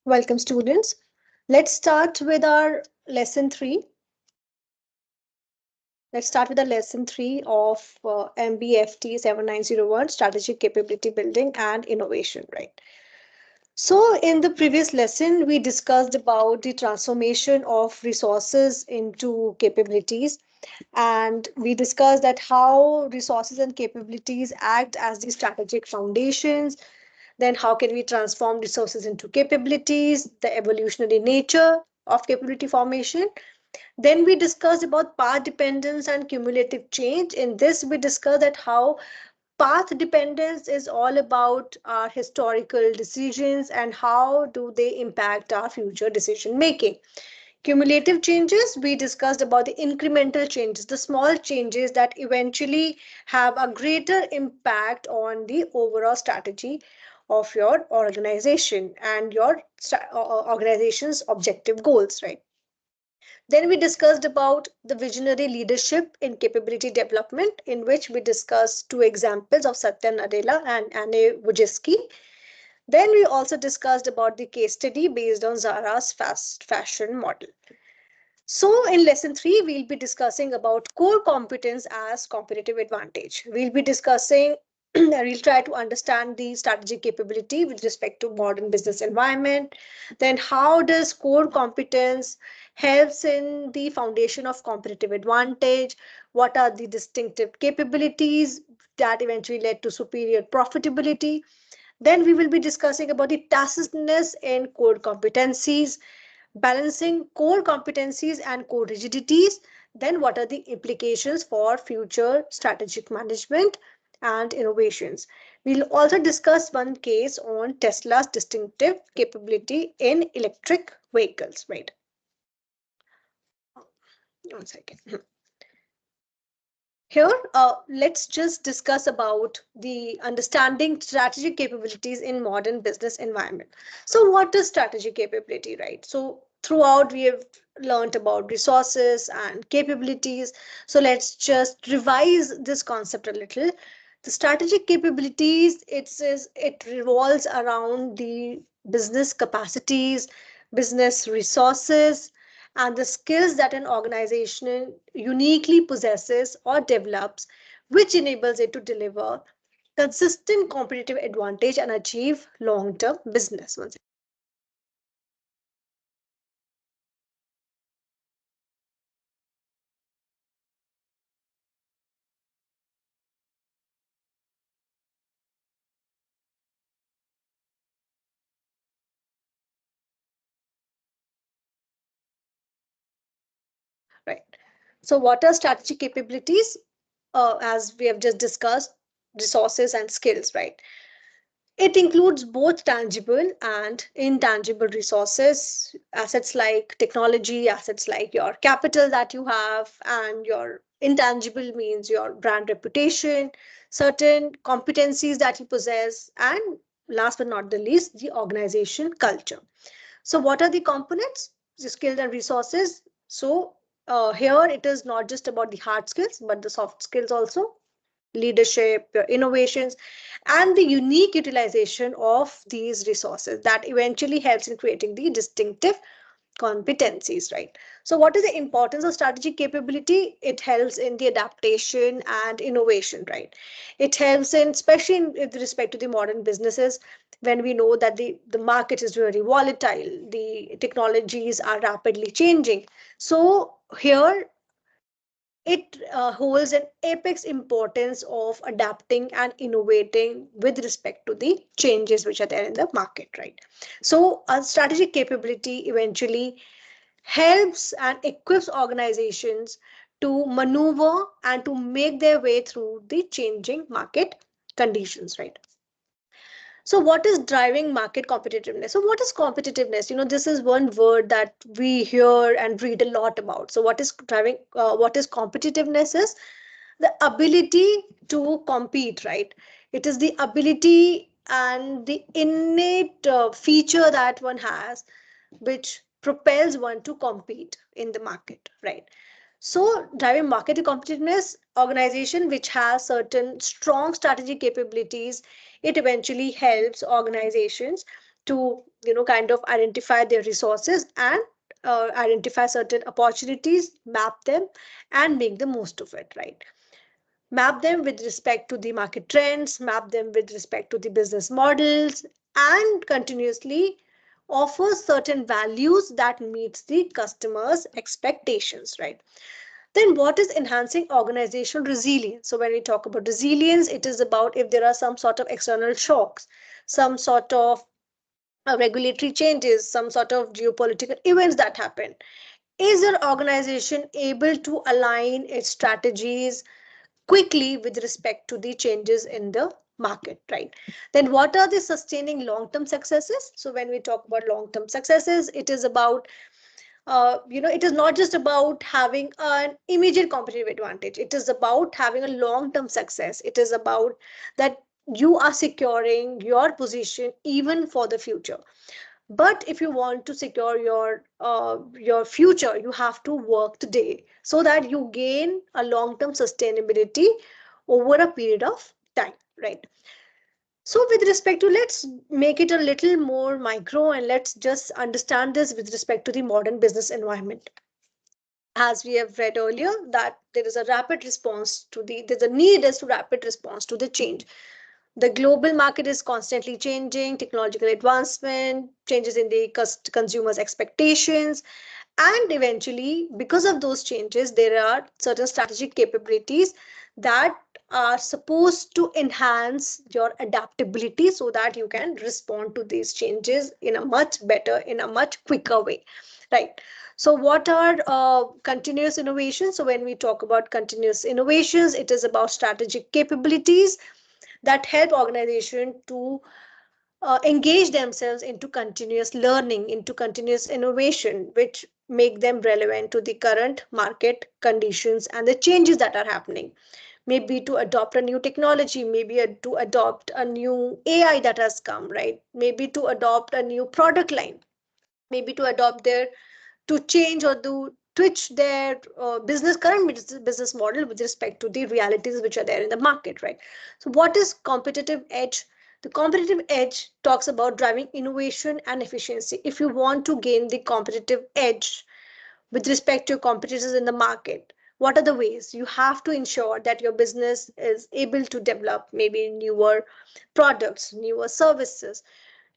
Welcome, students. Let's start with our lesson three. Let's start with the lesson three of MBFT 7901 Strategic Capability Building and Innovation, right? So, in the previous lesson, we discussed about the transformation of resources into capabilities, and we discussed that how resources and capabilities act as the strategic foundations. Then, how can we transform resources into capabilities, the evolutionary nature of capability formation. Then we discussed about path dependence and cumulative change. In this, we discussed that how path dependence is all about our historical decisions and how do they impact our future decision making. Cumulative changes, we discussed about the incremental changes, the small changes that eventually have a greater impact on the overall strategy of your organization and your organization's objective goals, right? Then we discussed about the visionary leadership in capability development, in which we discussed two examples of Satya Nadella and Anne Wojcicki. Then we also discussed about the case study based on Zara's fast fashion model. So in lesson three, we'll be discussing about core competence as competitive advantage. We'll be discussing we'll try to understand the strategic capability with respect to modern business environment. Then how does core competence helps in the foundation of competitive advantage? What are the distinctive capabilities that eventually led to superior profitability? Then we will be discussing about the tacitness in core competencies, balancing core competencies and core rigidities. Then what are the implications for future strategic management and innovations? We'll also discuss one case on Tesla's distinctive capability in electric vehicles. Right. One second. Here, let's just discuss about the understanding strategic capabilities in modern business environment. So what is strategic capability, right? So throughout we have learned about resources and capabilities. So let's just revise this concept a little. The strategic capabilities, it revolves around the business capacities, business resources, and the skills that an organization uniquely possesses or develops, which enables it to deliver consistent competitive advantage and achieve long-term business. Right. So what are strategic capabilities? As we have just discussed, resources and skills, right? It includes both tangible and intangible resources, assets like technology, assets like your capital that you have, and your intangible means your brand reputation, certain competencies that you possess, and last but not the least, the organization culture. So, what are the components? The skills and resources. So, here it is not just about the hard skills, but the soft skills also, leadership, your innovations, and the unique utilization of these resources that eventually helps in creating the distinctive competencies, right? So what is the importance of strategic capability? It helps in the adaptation and innovation, right? It helps in, especially with respect to the modern businesses, when we know that the market is very volatile, the technologies are rapidly changing. So here it holds an apex importance of adapting and innovating with respect to the changes which are there in the market, right? So a strategic capability eventually helps and equips organizations to maneuver and to make their way through the changing market conditions, right? So what is driving market competitiveness? So what is competitiveness? This is one word that we hear and read a lot about. So what is driving, what is competitiveness is the ability to compete, right? It is the ability and the innate feature that one has, which propels one to compete in the market, right? So driving market competitiveness, organization which has certain strong strategic capabilities, it eventually helps organizations to kind of identify their resources and identify certain opportunities, map them, and make the most of it, right? Map them with respect to the market trends, map them with respect to the business models, and continuously offer certain values that meets the customer's expectations, right? Then what is enhancing organizational resilience? So when we talk about resilience, it is about if there are some sort of external shocks, some sort of regulatory changes, some sort of geopolitical events that happen. Is your organization able to align its strategies quickly with respect to the changes in the market, right? Then what are the sustaining long-term successes? So when we talk about long-term successes, it is about it is not just about having an immediate competitive advantage. It is about having a long-term success. It is about that you are securing your position even for the future. But if you want to secure your future, you have to work today so that you gain a long-term sustainability over a period of time, right? So with respect to, let's make it a little more micro and let's just understand this with respect to the modern business environment. As we have read earlier, that there is a rapid response to there's a need is to rapid response to the change. The global market is constantly changing, technological advancement, changes in the consumers' expectations, and eventually, because of those changes, there are certain strategic capabilities that are supposed to enhance your adaptability so that you can respond to these changes in a much better, in a much quicker way, right? So what are continuous innovations? So when we talk about continuous innovations, it is about strategic capabilities that help organization to engage themselves into continuous learning, into continuous innovation, which make them relevant to the current market conditions and the changes that are happening. Maybe to adopt a new technology, maybe to adopt a new AI that has come, right? Maybe to adopt a new product line, maybe to adopt their to change or to twitch their business model with respect to the realities which are there in the market, right? So what is competitive edge? The competitive edge talks about driving innovation and efficiency. If you want to gain the competitive edge with respect to your competitors in the market, what are the ways? You have to ensure that your business is able to develop maybe newer products, newer services.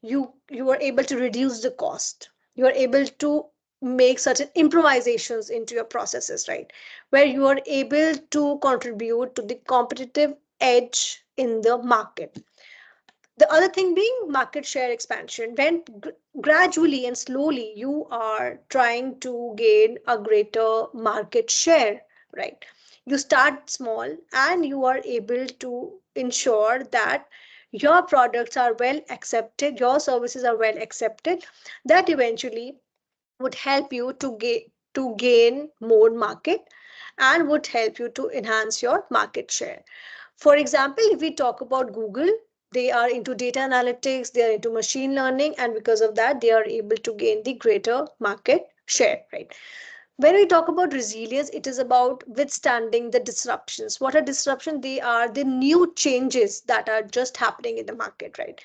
You are able to reduce the cost. You are able to make certain improvisations into your processes, right? Where you are able to contribute to the competitive edge in the market. The other thing being market share expansion, when gradually and slowly you are trying to gain a greater market share, right? You start small and you are able to ensure that your products are well accepted, your services are well accepted, that eventually would help you to gain more market and would help you to enhance your market share. For example, if we talk about Google, they are into data analytics, they are into machine learning, and because of that, they are able to gain the greater market share, right? When we talk about resilience, it is about withstanding the disruptions. What are disruptions? They are the new changes that are just happening in the market, right?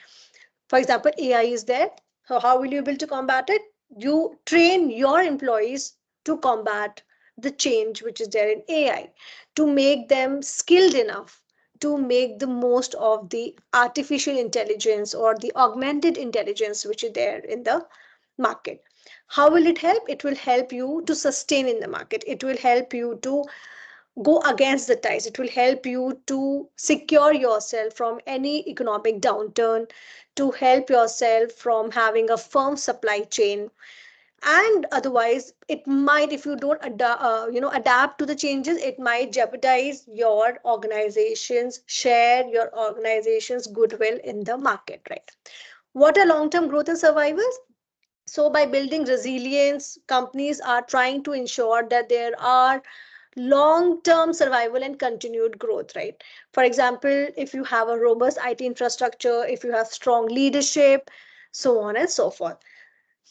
For example, AI is there. So how will you be able to combat it? You train your employees to combat the change which is there in AI, to make them skilled enough to make the most of the artificial intelligence or the augmented intelligence which is there in the market. How will it help? It will help you to sustain in the market. It will help you to go against the tides. It will help you to secure yourself from any economic downturn, to help yourself from having a firm supply chain. And otherwise, it might, if you don't adapt to the changes, it might jeopardize your organization's share, your organization's goodwill in the market, right? What are long-term growth and survivals? So by building resilience, companies are trying to ensure that there are long-term survival and continued growth, right? For example, if you have a robust IT infrastructure, if you have strong leadership, so on and so forth.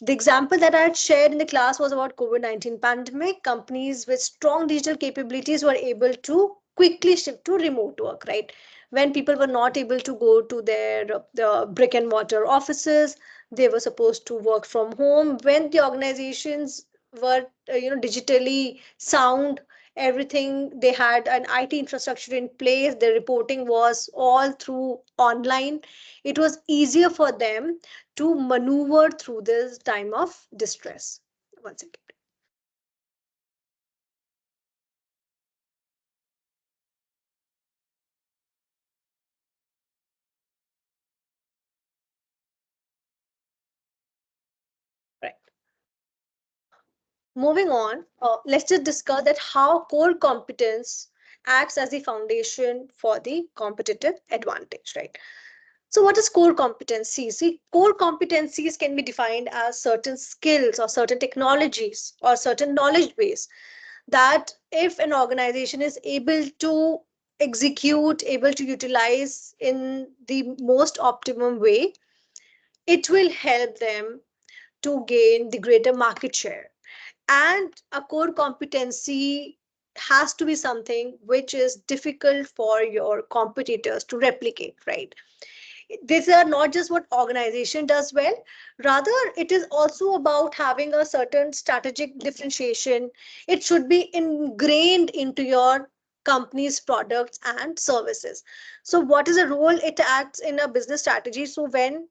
The example that I had shared in the class was about COVID-19 pandemic. Companies with strong digital capabilities were able to quickly shift to remote work, right? When people were not able to go to their brick and mortar offices, They were supposed to work from home. When the organizations were digitally sound, everything, they had an IT infrastructure in place, the reporting was all through online. It was easier for them to maneuver through this time of distress. One second. Right. Moving on, let's just discuss that how core competence acts as the foundation for the competitive advantage, right? So, what is core competency? See, core competencies can be defined as certain skills or certain technologies or certain knowledge base that if an organization is able to execute, able to utilize in the most optimum way, it will help them to gain the greater market share. And a core competency has to be something which is difficult for your competitors to replicate, right? These are not just what organization does well, rather it is also about having a certain strategic differentiation. It should be ingrained into your company's products and services. So what is the role it acts in a business strategy? So when,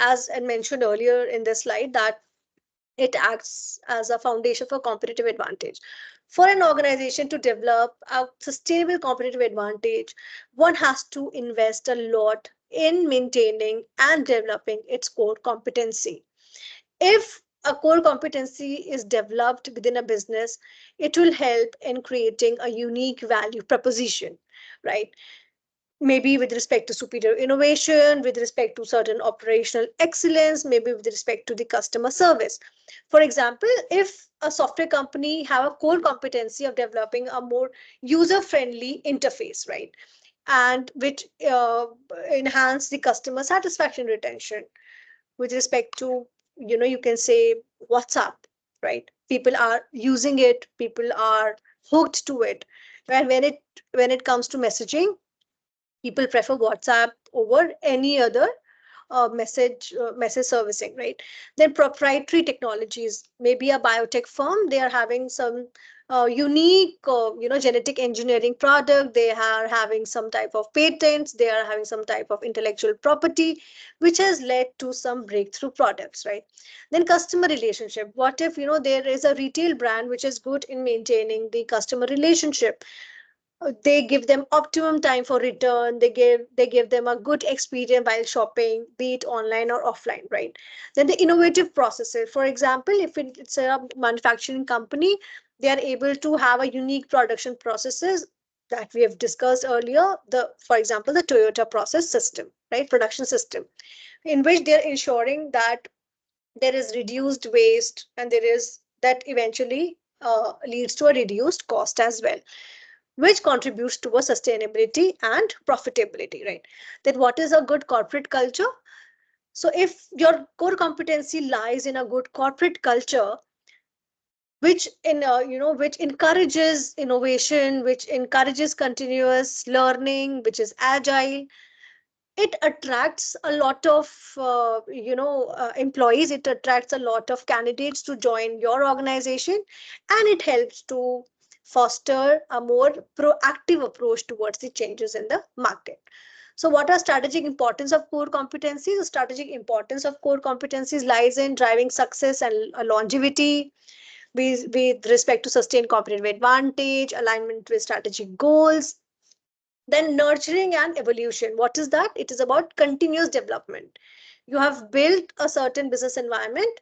as I mentioned earlier in this slide, that it acts as a foundation for competitive advantage. For an organization to develop a sustainable competitive advantage, one has to invest a lot in maintaining and developing its core competency. If a core competency is developed within a business, it will help in creating a unique value proposition, right? Maybe with respect to superior innovation, with respect to certain operational excellence, maybe with respect to the customer service. For example, if a software company have a core competency of developing a more user friendly interface, right, and which enhance the customer satisfaction retention, with respect to, you can say WhatsApp, right? People are using it, people are hooked to it. And when it comes to messaging, people prefer WhatsApp over any other message servicing, right? Then proprietary technologies, maybe a biotech firm, they are having some unique genetic engineering product, they are having some type of patents, they are having some type of intellectual property which has led to some breakthrough products, right? Then customer relationship, what if there is a retail brand which is good in maintaining the customer relationship, they give them optimum time for return, they give them a good experience while shopping, be it online or offline, right? Then the innovative processes, for example, if it's a manufacturing company, they are able to have a unique production processes that we have discussed earlier, the for example the Toyota process system, right, production system, in which they are ensuring that there is reduced waste and there is that eventually leads to a reduced cost as well, which contributes towards sustainability and profitability, right? Then what is a good corporate culture? So if your core competency lies in a good corporate culture, which encourages innovation, which encourages continuous learning, which is agile, it attracts a lot of employees, it attracts a lot of candidates to join your organization, and it helps to foster a more proactive approach towards the changes in the market. So what are strategic importance of core competencies? The strategic importance of core competencies lies in driving success and longevity with respect to sustained competitive advantage, alignment with strategic goals. Then nurturing and evolution. What is that? It is about continuous development. You have built a certain business environment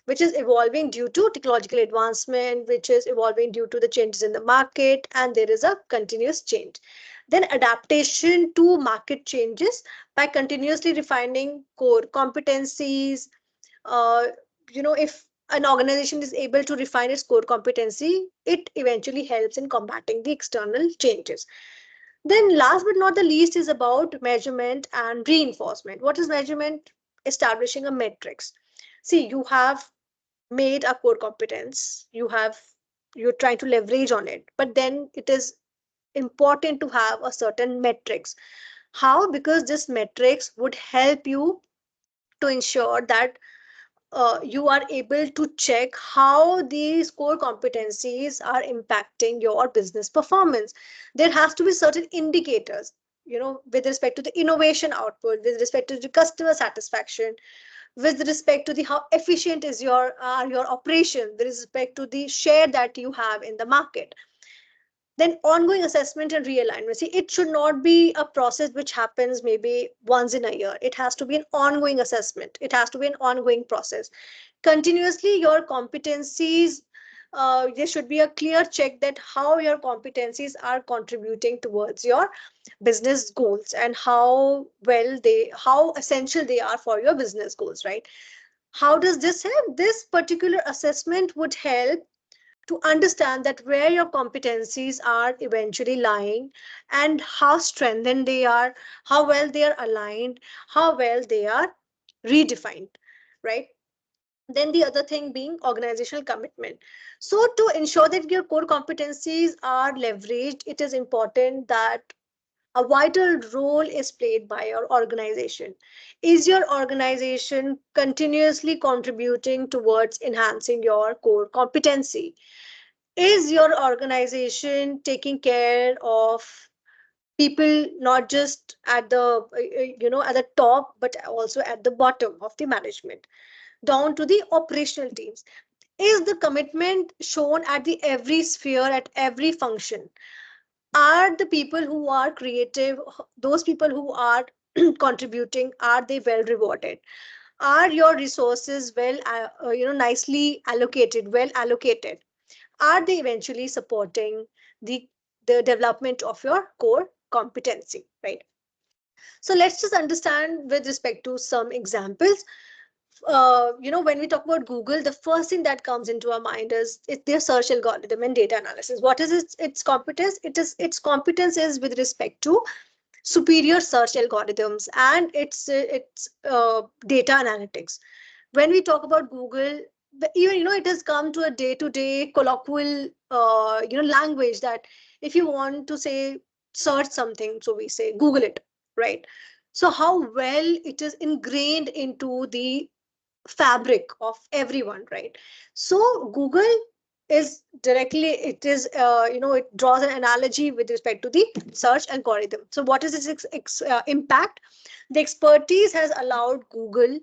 which is evolving due to technological advancement, which is evolving due to the changes in the market, and there is a continuous change. Then adaptation to market changes by continuously refining core competencies. uh, if an organization is able to refine its core competency, it eventually helps in combating the external changes. Then, last but not the least, is about measurement and reinforcement. What is measurement? Establishing a metrics. See, you have made a core competence, you're trying to leverage on it, but then it is important to have a certain metrics. How? Because this metrics would help you to ensure that you are able to check how these core competencies are impacting your business performance. There has to be certain indicators, with respect to the innovation output, with respect to the customer satisfaction, with respect to the how efficient is your operation, with respect to the share that you have in the market. Then ongoing assessment and realignment. See, it should not be a process which happens maybe once in a year. It has to be an ongoing assessment. It has to be an ongoing process. Continuously, your competencies, there should be a clear check that how your competencies are contributing towards your business goals and how essential they are for your business goals, right? How does this help? This particular assessment would help to understand that where your competencies are eventually lying and how strengthened they are, how well they are aligned, how well they are redefined, right? Then the other thing being organizational commitment. So to ensure that your core competencies are leveraged, it is important that a vital role is played by your organization. Is your organization continuously contributing towards enhancing your core competency? Is your organization taking care of people not just at the at the top, but also at the bottom of the management, down to the operational teams? Is the commitment shown at the every sphere, at every function? Are the people who are creative, those people who are contributing, are they well rewarded? Are your resources nicely allocated, well allocated? Are they eventually supporting the the development of your core competency, right? So let's just understand with respect to some examples. When we talk about Google, the first thing that comes into our mind is their search algorithm and data analysis. What is its competence? Its competence is with respect to superior search algorithms and its data analytics. When we talk about Google, even it has come to a day-to-day colloquial language that if you want to say search something, so we say Google it, right? So how well it is ingrained into the fabric of everyone, right? So Google is directly, it is it draws an analogy with respect to the search algorithm. So what is its impact? The expertise has allowed Google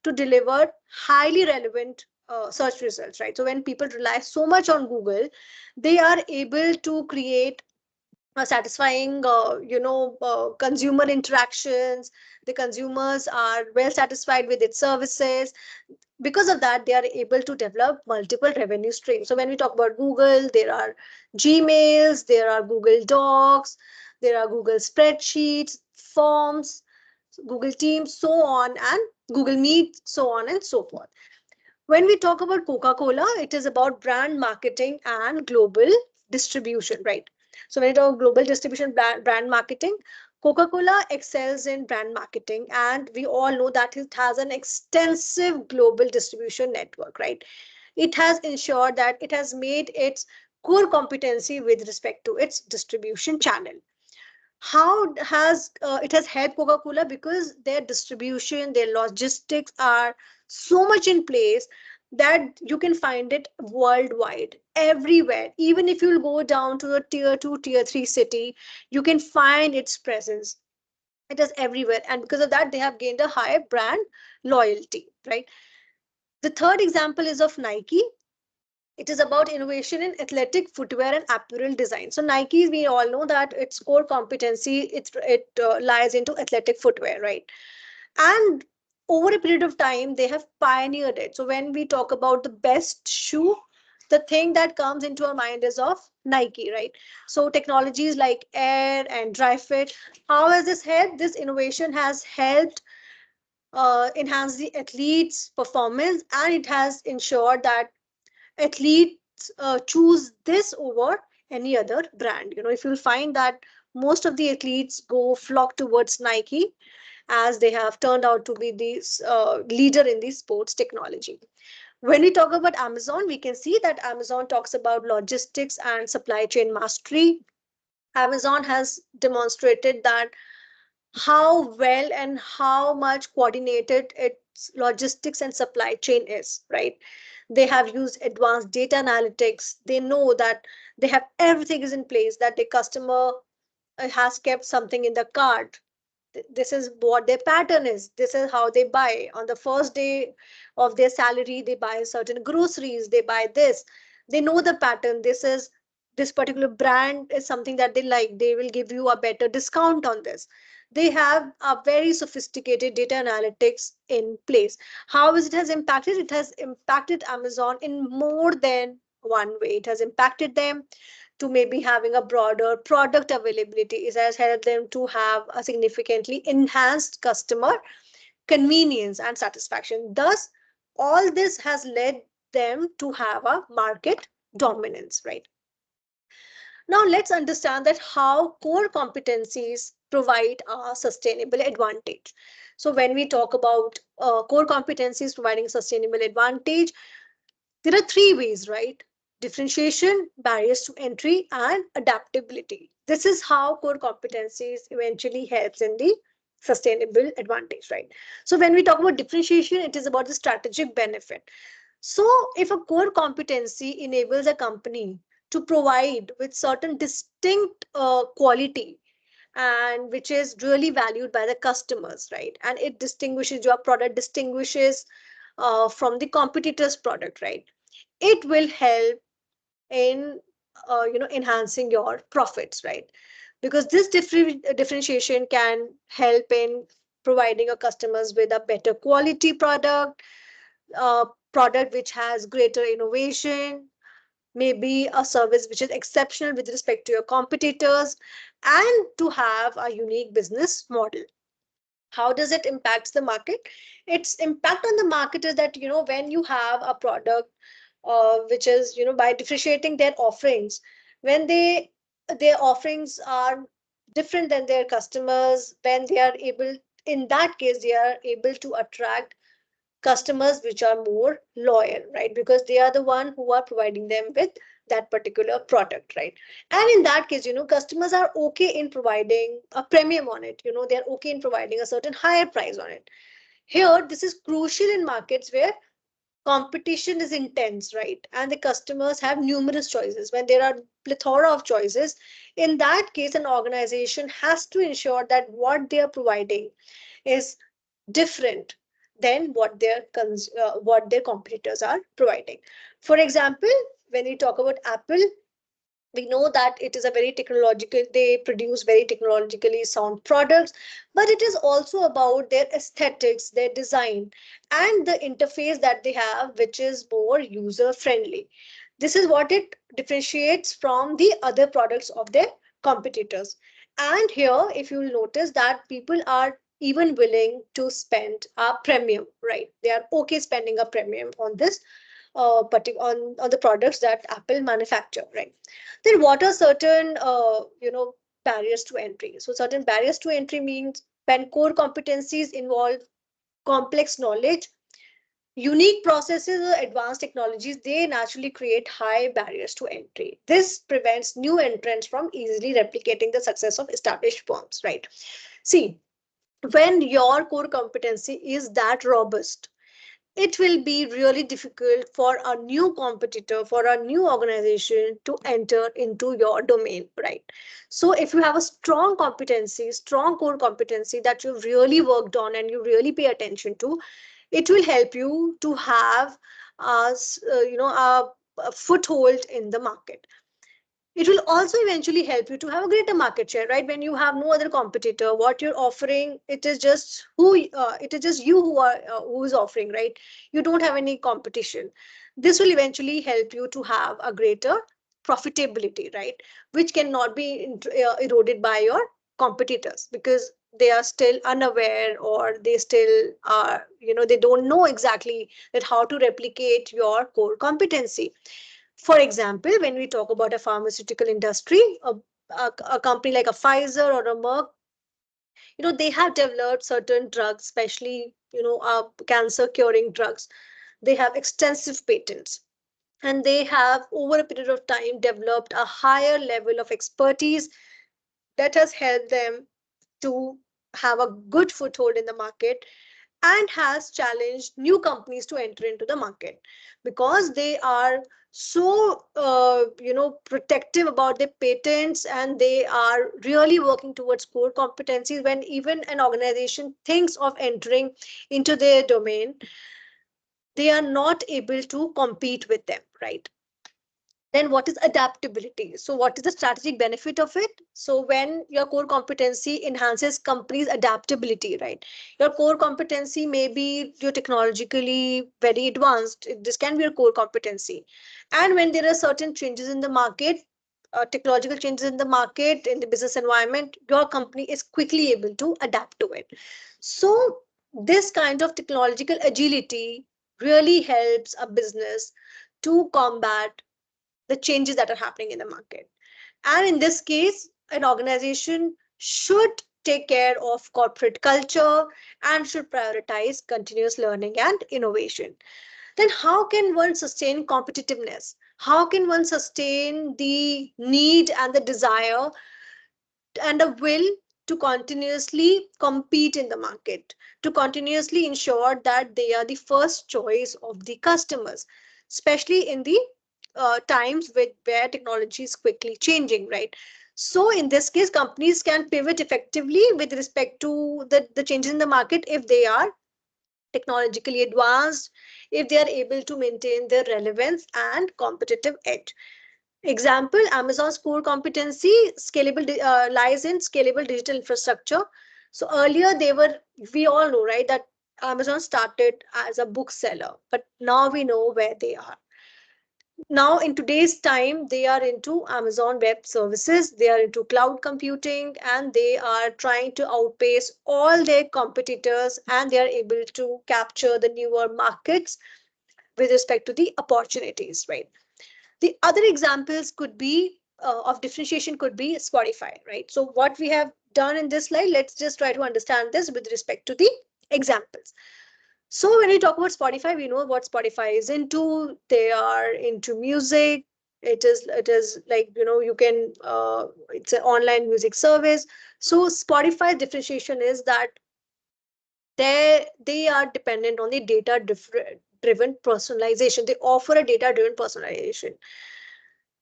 to deliver highly relevant search results, right? So when people rely so much on Google, they are able to create satisfying consumer interactions. The consumers are well satisfied with its services. Because of that, they are able to develop multiple revenue streams. So when we talk about Google, there are Gmails, there are Google Docs, there are Google spreadsheets, forms, Google Teams, so on, and Google Meet, so on and so forth. When we talk about Coca-Cola, it is about brand marketing and global distribution, right? So when we talk global distribution, brand marketing, Coca-Cola excels in brand marketing, and we all know that it has an extensive global distribution network, right? It has ensured that it has made its core competency with respect to its distribution channel. How has it has helped Coca-Cola? Because their distribution, their logistics are so much in place that you can find it worldwide, everywhere. Even if you'll go down to a tier 2, tier 3 city, you can find its presence. It is everywhere, and because of that, they have gained a high brand loyalty, right? The third example is of Nike. It is about innovation in athletic footwear and apparel design. So Nike, we all know that its core competency, it lies into athletic footwear, right? And over a period of time, they have pioneered it. So when we talk about the best shoe, the thing that comes into our mind is of Nike, right? So technologies like air and dry fit, how has this helped? This innovation has helped enhance the athletes' performance, and it has ensured that athletes choose this over any other brand. If you'll find that most of the athletes go flock towards Nike, as they have turned out to be the leader in the sports technology. When we talk about Amazon, we can see that Amazon talks about logistics and supply chain mastery. Amazon has demonstrated that how well and how much coordinated its logistics and supply chain is, right? They have used advanced data analytics. They know that they have everything is in place, that the customer has kept something in the cart. This is what their pattern is. This is how they buy. On the first day of their salary, they buy certain groceries, they buy this. They know the pattern. This particular brand is something that they like. They will give you a better discount on this. They have a very sophisticated data analytics in place. How is it has impacted? It has impacted Amazon in more than one way. It has impacted them to maybe having a broader product availability. It has helped them to have a significantly enhanced customer convenience and satisfaction. Thus, all this has led them to have a market dominance, right? Now, let's understand that how core competencies provide a sustainable advantage. So, when we talk about core competencies providing sustainable advantage, there are three ways, right? Differentiation, barriers to entry, and adaptability. This is how core competencies eventually helps in the sustainable advantage, right? So when we talk about differentiation, it is about the strategic benefit. So if a core competency enables a company to provide with certain distinct quality and which is really valued by the customers, right? And it distinguishes your product, distinguishes from the competitor's product, right? It will help in enhancing your profits, right? Because this differentiation can help in providing your customers with a better quality uh, product which has greater innovation, maybe a service which is exceptional with respect to your competitors, and to have a unique business model. How does it impact the market? Its impact on the market is that, when you have a product which is, by differentiating their offerings, when their offerings are different than their customers, when they are able, in that case they are able to attract customers which are more loyal, right? Because they are the one who are providing them with that particular product, right? And in that case, customers are okay in providing a premium on it. They're okay in providing a certain higher price on it. Here, this is crucial in markets where competition is intense, right? And the customers have numerous choices. When there are plethora of choices, in that case, an organization has to ensure that what they are providing is different than what their competitors are providing. For example, when we talk about Apple, we know that it is a very technological, they produce very technologically sound products, but it is also about their aesthetics, their design, and the interface that they have, which is more user friendly. This is what it differentiates from the other products of their competitors. And here, if you'll notice that people are even willing to spend a premium, right? They are okay spending a premium on this on the products that Apple manufacture, right? Then what are certain barriers to entry? So certain barriers to entry means when core competencies involve complex knowledge, unique processes, or advanced technologies, they naturally create high barriers to entry. This prevents new entrants from easily replicating the success of established firms, right? See, when your core competency is that robust, it will be really difficult for a new competitor, for a new organization to enter into your domain, right? So if you have a strong competency, strong core competency that you've really worked on and you really pay attention to, it will help you to have a foothold in the market. It will also eventually help you to have a greater market share, right? When you have no other competitor, what you're offering, it is just you who is offering, right? You don't have any competition. This will eventually help you to have a greater profitability, right? Which cannot be eroded by your competitors, because they are still unaware, or they still are, they don't know exactly that how to replicate your core competency. For example, when we talk about a pharmaceutical industry, a company like a Pfizer or a Merck, they have developed certain drugs, especially, cancer curing drugs. They have extensive patents, and they have, over a period of time, developed a higher level of expertise that has helped them to have a good foothold in the market. and has challenged new companies to enter into the market because they are so protective about their patents, and they are really working towards core competencies. When even an organization thinks of entering into their domain, they are not able to compete with them, right? Then what is adaptability? So what is the strategic benefit of it? So when your core competency enhances companies adaptability, right? Your core competency may be you're technologically very advanced, this can be your core competency. And when there are certain changes in the market, technological changes in the market, in the business environment, your company is quickly able to adapt to it. So this kind of technological agility really helps a business to combat the changes that are happening in the market. And in this case, an organization should take care of corporate culture and should prioritize continuous learning and innovation. Then, how can one sustain competitiveness? How can one sustain the need and the desire and a will to continuously compete in the market, to continuously ensure that they are the first choice of the customers, especially in the times where technology is quickly changing, right? So in this case, companies can pivot effectively with respect to the changes in the market if they are technologically advanced, if they are able to maintain their relevance and competitive edge. Example, Amazon's core competency lies in scalable digital infrastructure. So earlier we all know, right, that Amazon started as a bookseller, but now we know where they are. Now, in today's time, they are into Amazon Web Services, they are into cloud computing, and they are trying to outpace all their competitors, and they are able to capture the newer markets with respect to the opportunities, right? The other examples could be of differentiation could be Spotify, right? So what we have done in this slide, let's just try to understand this with respect to the examples. So when we talk about Spotify, we know what Spotify is into. They are into music. It is like, you can it's an online music service. So Spotify differentiation is that they are dependent on the data driven personalization. They offer a data driven personalization.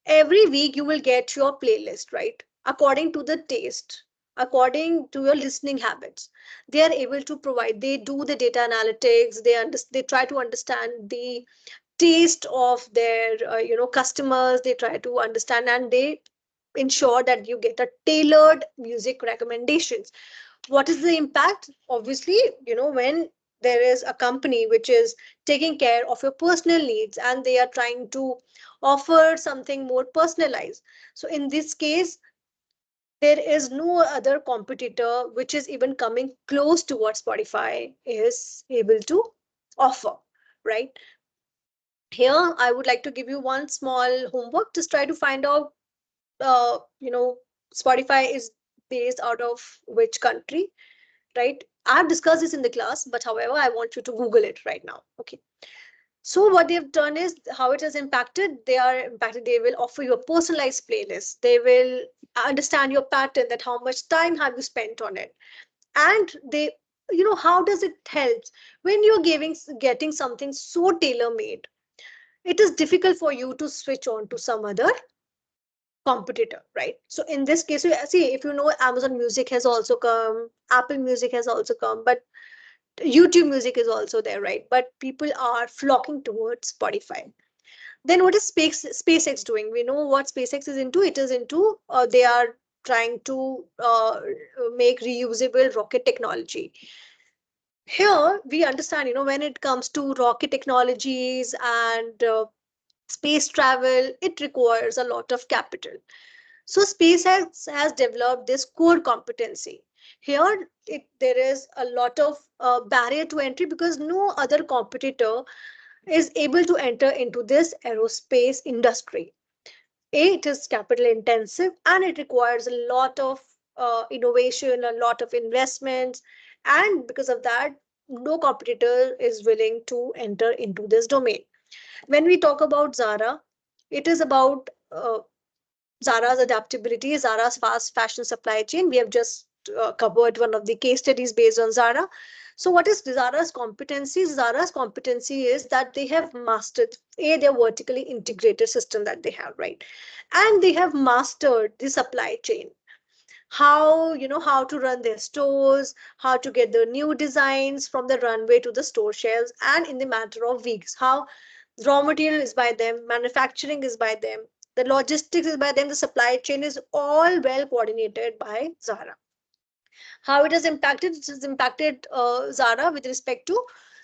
Every week you will get your playlist, right, according to the taste, according to your listening habits. They are able to provide, they do the data analytics, they try to understand the taste of their customers. They try to understand, and they ensure that you get a tailored music recommendations. What is the impact? Obviously, when there is a company which is taking care of your personal needs and they are trying to offer something more personalized, so in this case there is no other competitor which is even coming close to what Spotify is able to offer, right? Here I would like to give you one small homework. Just try to find out, uh, you know Spotify is based out of which country, right? I've discussed this in the class, but however, I want you to Google it right now. Okay. So what they've done is how it has impacted. They will offer you a personalized playlist. They will understand your pattern, that how much time have you spent on it. And how does it help when you're getting something so tailor made? It is difficult for you to switch on to some other competitor, right? So in this case, see, if you know, Amazon Music has also come, Apple Music has also come, but YouTube Music is also there, right? But people are flocking towards Spotify. Then what is SpaceX doing? We know what SpaceX is into. It is into they are trying to make reusable rocket technology. Here we understand, when it comes to rocket technologies and space travel, it requires a lot of capital. So SpaceX has developed this core competency. Here, there is a lot of barrier to entry because no other competitor is able to enter into this aerospace industry. It is capital intensive and it requires a lot of innovation, a lot of investments, and because of that, no competitor is willing to enter into this domain. When we talk about Zara, it is about Zara's adaptability, Zara's fast fashion supply chain. We have just covered one of the case studies based on Zara. So what is Zara's competency? Zara's competency is that they have mastered their vertically integrated system that they have, right? And they have mastered the supply chain, how, how to run their stores, how to get the new designs from the runway to the store shelves, and in the matter of weeks, how raw material is by them, manufacturing is by them, the logistics is by them, the supply chain is all well coordinated by Zara. How it has impacted? It has impacted Zara with respect to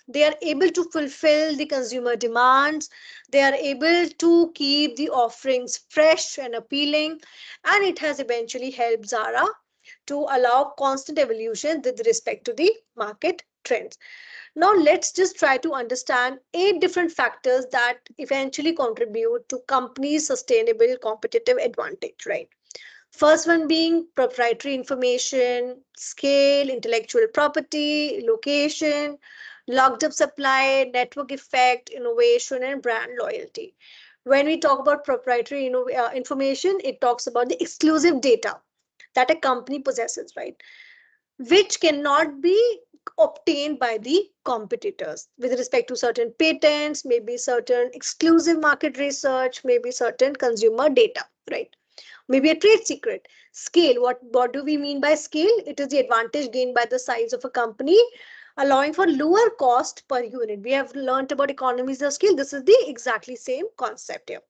they are able to fulfill the consumer demands, they are able to keep the offerings fresh and appealing, and it has eventually helped Zara to allow constant evolution with respect to the market trends. Now, let's just try to understand 8 different factors that eventually contribute to companies' sustainable competitive advantage, right? First one being proprietary information, scale, intellectual property, location, locked up supply, network effect, innovation, and brand loyalty. When we talk about proprietary information, it talks about the exclusive data that a company possesses, right? Which cannot be obtained by the competitors with respect to certain patents, maybe certain exclusive market research, maybe certain consumer data, right? Maybe a trade secret. Scale, what do we mean by scale? It is the advantage gained by the size of a company, allowing for lower cost per unit. We have learned about economies of scale. This is the exactly same concept here.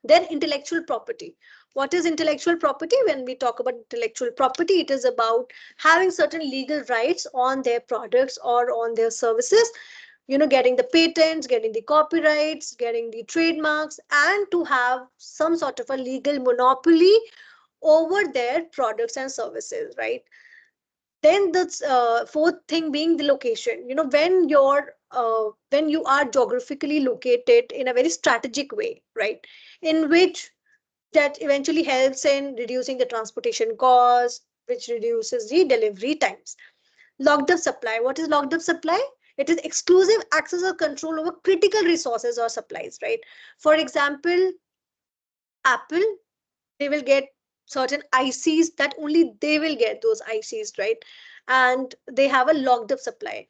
Then intellectual property. What is intellectual property? When we talk about intellectual property, it is about having certain legal rights on their products or on their services, getting the patents, getting the copyrights, getting the trademarks, and to have some sort of a legal monopoly over their products and services, right? Then the fourth thing being the location. When you are geographically located in a very strategic way, right, in which that eventually helps in reducing the transportation cost, which reduces the delivery times. Locked up supply. What is locked up supply? It is exclusive access or control over critical resources or supplies, right? For example, Apple, they will get certain ICs that only they will get those ICs, right? And they have a locked up supply.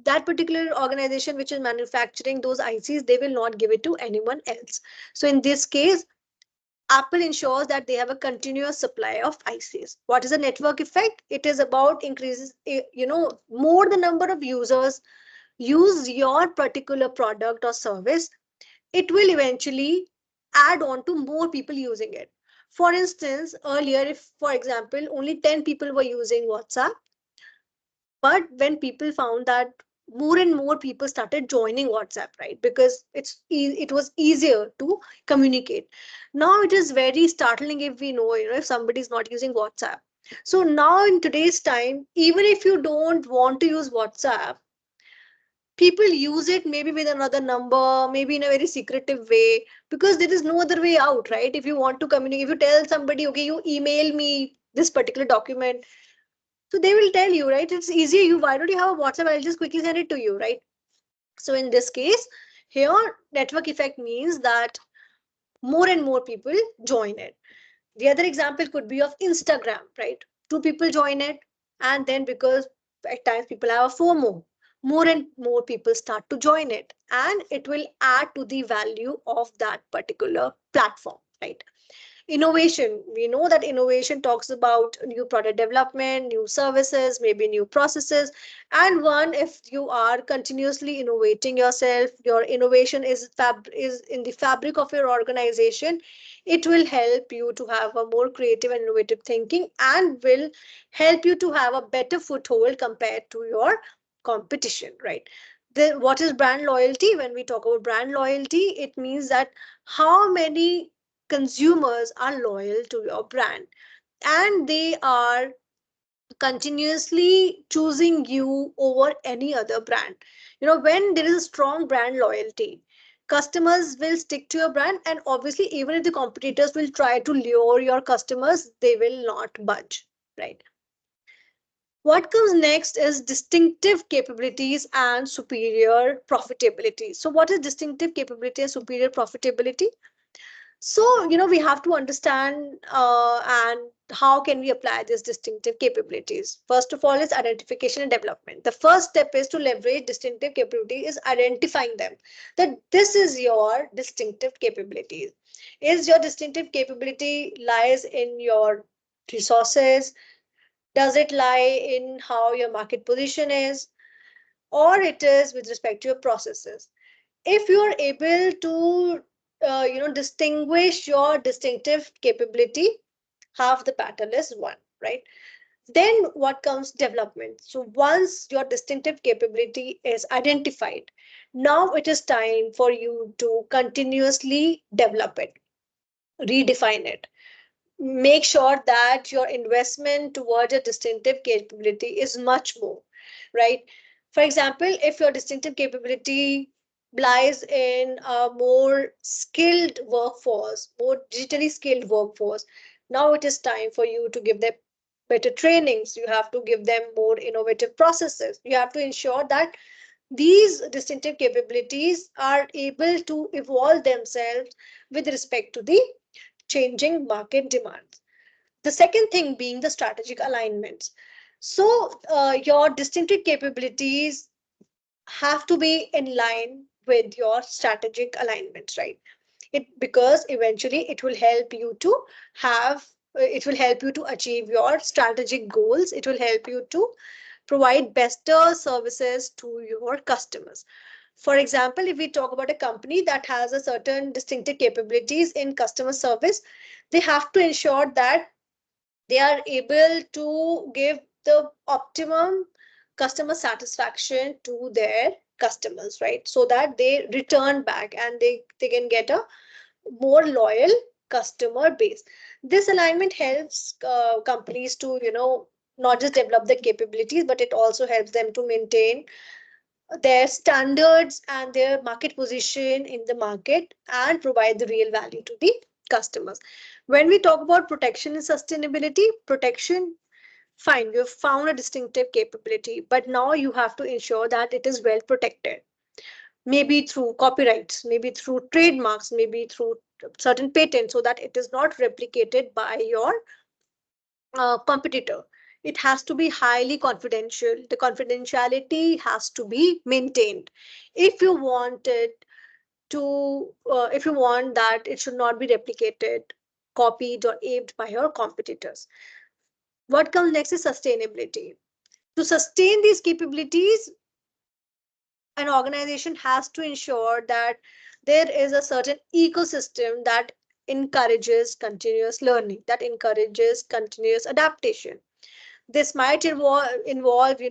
That particular organization which is manufacturing those ICs, they will not give it to anyone else. So in this case, Apple ensures that they have a continuous supply of ICs. What is the network effect? It is about increases, more the number of users use your particular product or service, it will eventually add on to more people using it. For instance, earlier, if, for example, only 10 people were using WhatsApp, but when people found that more and more people started joining WhatsApp, right? Because it was easier to communicate. Now it is very startling if we know, if somebody is not using WhatsApp. So now in today's time, even if you don't want to use WhatsApp, people use it maybe with another number, maybe in a very secretive way, because there is no other way out, right? If you want to communicate, if you tell somebody, okay, you email me this particular document, so they will tell you, right? It's easier. Why don't you have a WhatsApp? I'll just quickly send it to you, right? So in this case, here network effect means that more and more people join it. The other example could be of Instagram, right? Two people join it, and then because at times people have a FOMO, more and more people start to join it, and it will add to the value of that particular platform, right? Innovation, we know that innovation talks about new product development, new services, maybe new processes. And one, if you are continuously innovating yourself, your innovation is in the fabric of your organization, it will help you to have a more creative and innovative thinking, and will help you to have a better foothold compared to your competition, right? What is brand loyalty? When we talk about brand loyalty, it means that how many consumers are loyal to your brand, and they are continuously choosing you over any other brand. When there is a strong brand loyalty, customers will stick to your brand, and obviously even if the competitors will try to lure your customers, they will not budge, right? What comes next is distinctive capabilities and superior profitability. So what is distinctive capability and superior profitability? So, we have to understand and how can we apply these distinctive capabilities. First of all is identification and development. The first step is to leverage distinctive capability is identifying them. That this is your distinctive capabilities. Is your distinctive capability lies in your resources? Does it lie in how your market position is? Or it is with respect to your processes? If you are able to distinguish your distinctive capability, half the battle is won, right? Then what comes? Development. So once your distinctive capability is identified, now it is time for you to continuously develop it, redefine it, make sure that your investment towards a distinctive capability is much more, right? For example, if your distinctive capability lies in a more skilled workforce, more digitally skilled workforce, now it is time for you to give them better trainings. You have to give them more innovative processes. You have to ensure that these distinctive capabilities are able to evolve themselves with respect to the changing market demands. The second thing being the strategic alignments. So, your distinctive capabilities have to be in line with your strategic alignments, right? Because eventually have it will help you to achieve your strategic goals. It will help you to provide better services to your customers. For example, if we talk about a company that has a certain distinctive capabilities in customer service, they have to ensure that they are able to give the optimum customer satisfaction to their customers, right? So that they return back and they can get a more loyal customer base. This alignment helps companies to not just develop the capabilities, but it also helps them to maintain their standards and their market position in the market and provide the real value to the customers. When we talk about protection and sustainability, protection, fine, you've found a distinctive capability, but now you have to ensure that it is well protected. Maybe through copyrights, maybe through trademarks, maybe through certain patents, so that it is not replicated by your competitor. It has to be highly confidential. The confidentiality has to be maintained. If you want it if you want that it should not be replicated, copied, or aped by your competitors. What comes next is sustainability. To sustain these capabilities, an organization has to ensure that there is a certain ecosystem that encourages continuous learning, that encourages continuous adaptation. This might involve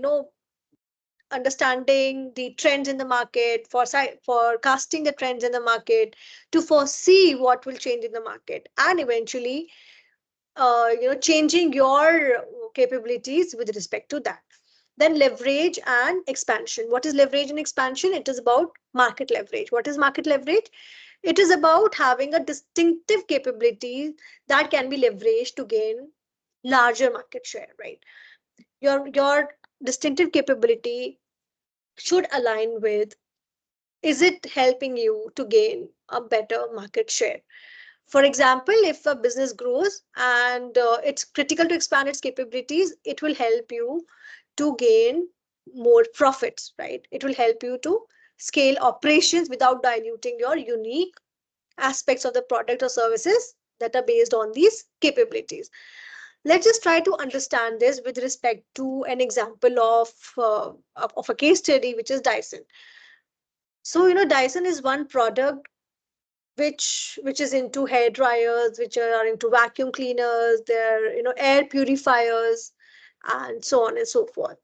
understanding the trends in the market, forecasting the trends in the market, to foresee what will change in the market, and eventually changing your capabilities with respect to that. Then leverage and expansion. What is leverage and expansion? It is about market leverage. What is market leverage? It is about having a distinctive capability that can be leveraged to gain larger market share, right? Your distinctive capability should align with, is it helping you to gain a better market share? For example, if a business grows and it's critical to expand its capabilities, it will help you to gain more profits, right? It will help you to scale operations without diluting your unique aspects of the product or services that are based on these capabilities. Let's just try to understand this with respect to an example of a case study, which is Dyson. So, Dyson is one product which is into hair dryers, which are into vacuum cleaners, they're air purifiers, and so on and so forth.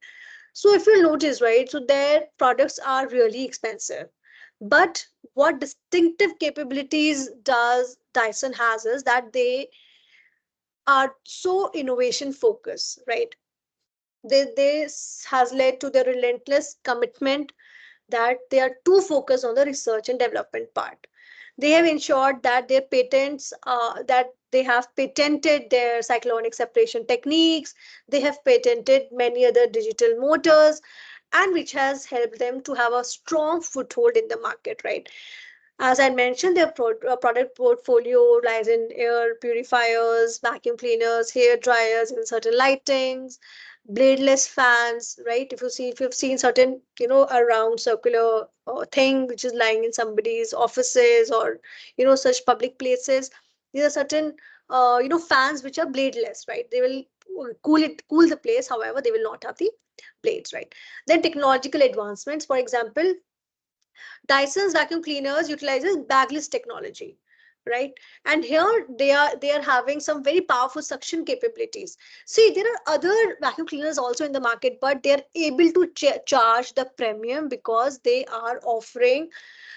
So if you notice, right, so their products are really expensive. But what distinctive capabilities does Dyson has is that they are so innovation focused, right? This has led to their relentless commitment that they are too focused on the research and development part. They have ensured that their patents, that they have patented their cyclonic separation techniques, they have patented many other digital motors, and which has helped them to have a strong foothold in the market, right? As I mentioned, their product portfolio lies in air purifiers, vacuum cleaners, hair dryers, and certain lightings, bladeless fans, right? If you've seen certain, a round circular thing which is lying in somebody's offices or, such public places, these are certain, fans which are bladeless, right? They will cool the place. However, they will not have the blades, right? Then technological advancements, for example, Dyson's vacuum cleaners utilizes bagless technology, right? And here they are having some very powerful suction capabilities. See, there are other vacuum cleaners also in the market, but they are able to charge the premium because they are offering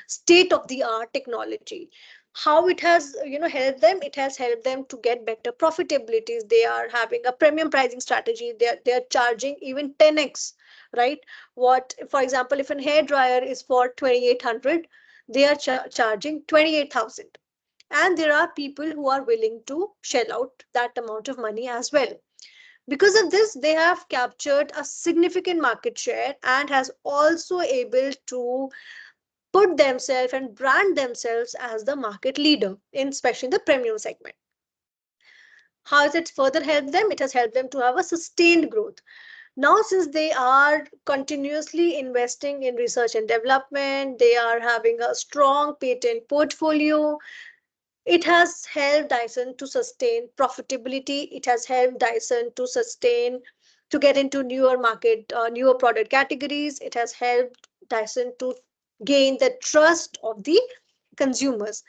state of the art technology. How it has, helped them, it has helped them to get better profitabilities. They are having a premium pricing strategy. They are charging even 10x, right? What, for example, if a hair dryer is for 2800, they are charging 28,000, and there are people who are willing to shell out that amount of money as well. Because of this, they have captured a significant market share and has also able to put themselves and brand themselves as the market leader in especially the premium segment. How has it further helped them? It has helped them to have a sustained growth. Now, since they are continuously investing in research and development, they are having a strong patent portfolio. It has helped Dyson to sustain profitability. It has helped Dyson to sustain, to get into newer product categories. It has helped Dyson to gain the trust of the consumers.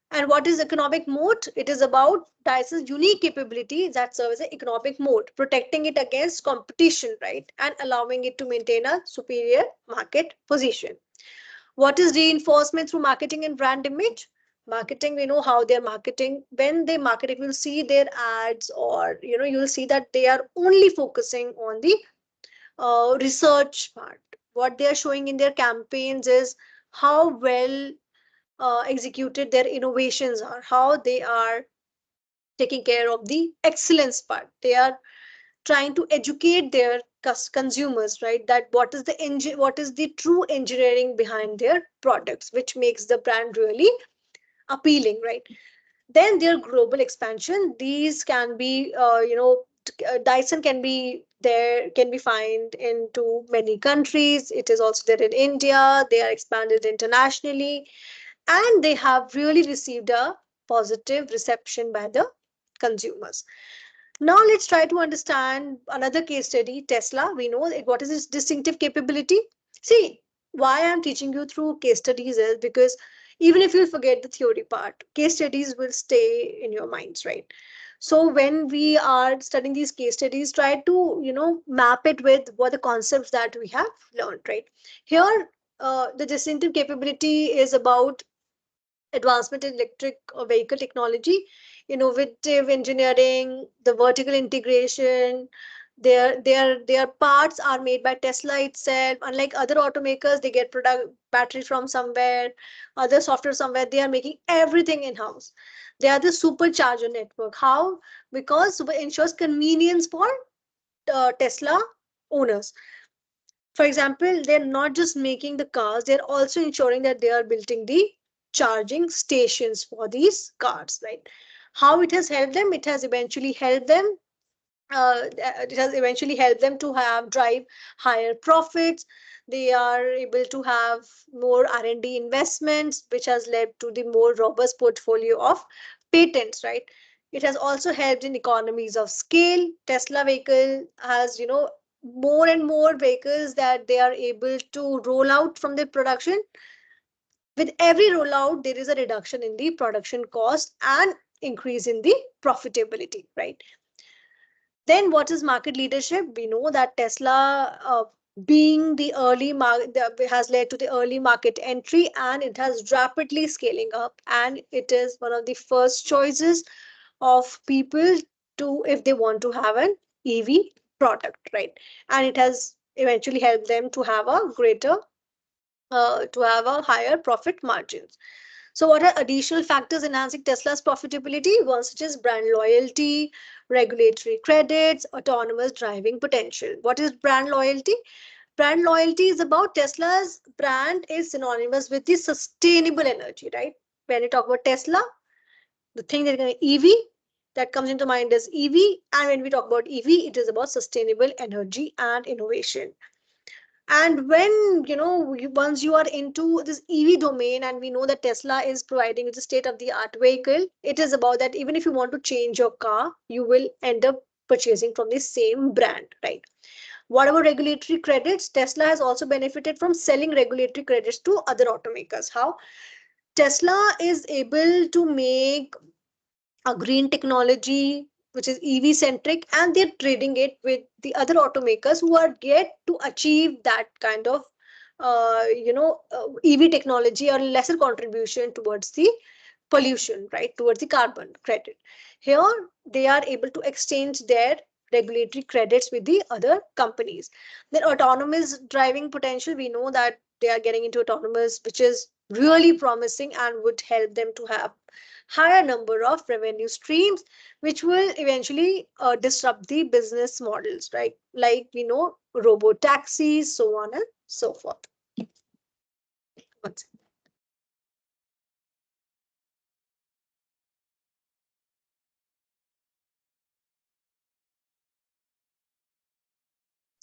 And what is economic moat? It is about Dyson's unique capability that serves as an economic moat, protecting it against competition, right? And allowing it to maintain a superior market position. What is reinforcement through marketing and brand image? Marketing, we know how they're marketing. When they market it, you'll see their ads, or you'll see that they are only focusing on the research part. What they are showing in their campaigns is how well executed their innovations are, how they are taking care of the excellence part. They are trying to educate their consumers, right? That what is the true engineering behind their products, which makes the brand really appealing, right? Then their global expansion. These can be, Dyson can be there, can be found into many countries. It is also there in India. They are expanded internationally, and they have really received a positive reception by the consumers. Now let's try to understand another case study, Tesla. We know what is its distinctive capability. See, why I'm teaching you through case studies is because even if you forget the theory part, case studies will stay in your minds, right? So when we are studying these case studies, try to, map it with what the concepts that we have learned, right? Here, the distinctive capability is about advancement in electric vehicle technology, innovative engineering, the vertical integration. Their parts are made by Tesla itself. Unlike other automakers, they get product battery from somewhere, other software somewhere. They are making everything in house. They are the supercharger network. How? Because super ensures convenience for Tesla owners. For example, they're not just making the cars, they're also ensuring that they are building the charging stations for these cars, right? How it has helped them? It has eventually helped them to have drive higher profits. They are able to have more R&D investments, which has led to the more robust portfolio of patents, right? It has also helped in economies of scale. Tesla vehicle has, more and more vehicles that they are able to roll out from their production. With every rollout, there is a reduction in the production cost and increase in the profitability, right? Then what is market leadership? We know that Tesla, being the early market, has led to the early market entry, and it has rapidly scaling up, and it is one of the first choices of people to, if they want to have an EV product, right? And it has eventually helped them to have a higher profit margins. So, what are additional factors enhancing Tesla's profitability? One such as brand loyalty, regulatory credits, autonomous driving potential. What is brand loyalty? Brand loyalty is about Tesla's brand is synonymous with the sustainable energy, right? When you talk about Tesla, the thing that EV that comes into mind is EV, and when we talk about EV, it is about sustainable energy and innovation. And when once you are into this EV domain, and we know that Tesla is providing the state of the art vehicle, it is about that even if you want to change your car, you will end up purchasing from the same brand, right? What about regulatory credits? Tesla has also benefited from selling regulatory credits to other automakers. How? Tesla is able to make a green technology which is EV centric, and they're trading it with the other automakers who are yet to achieve that kind of EV technology or lesser contribution towards the pollution, right, towards the carbon credit. Here they are able to exchange their regulatory credits with the other companies. Then autonomous driving potential, we know that they are getting into autonomous, which is really promising and would help them to have higher number of revenue streams, which will eventually disrupt the business models, right? Like we know, robo taxis, so on and so forth. One second.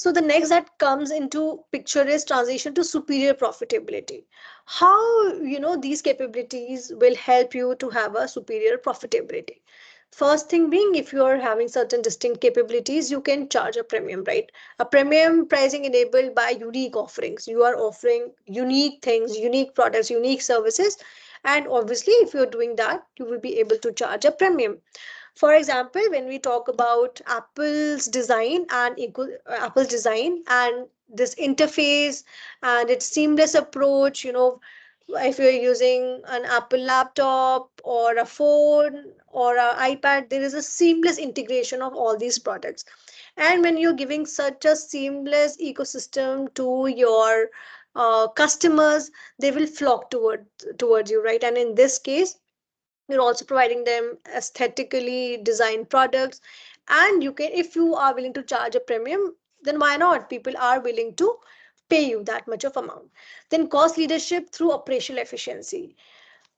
So the next that comes into picture is transition to superior profitability. How these capabilities will help you to have a superior profitability. First thing being, if you are having certain distinct capabilities, you can charge a premium, right? A premium pricing enabled by unique offerings. You are offering unique things, unique products, unique services. And obviously, if you're doing that, you will be able to charge a premium. For example, when we talk about Apple's design and this interface and its seamless approach, if you're using an Apple laptop or a phone or an iPad, there is a seamless integration of all these products. And when you're giving such a seamless ecosystem to your customers, they will flock towards you, right? And in this case, you're also providing them aesthetically designed products, and you can, if you are willing to charge a premium, then why not? People are willing to pay you that much of amount. Then cost leadership through operational efficiency.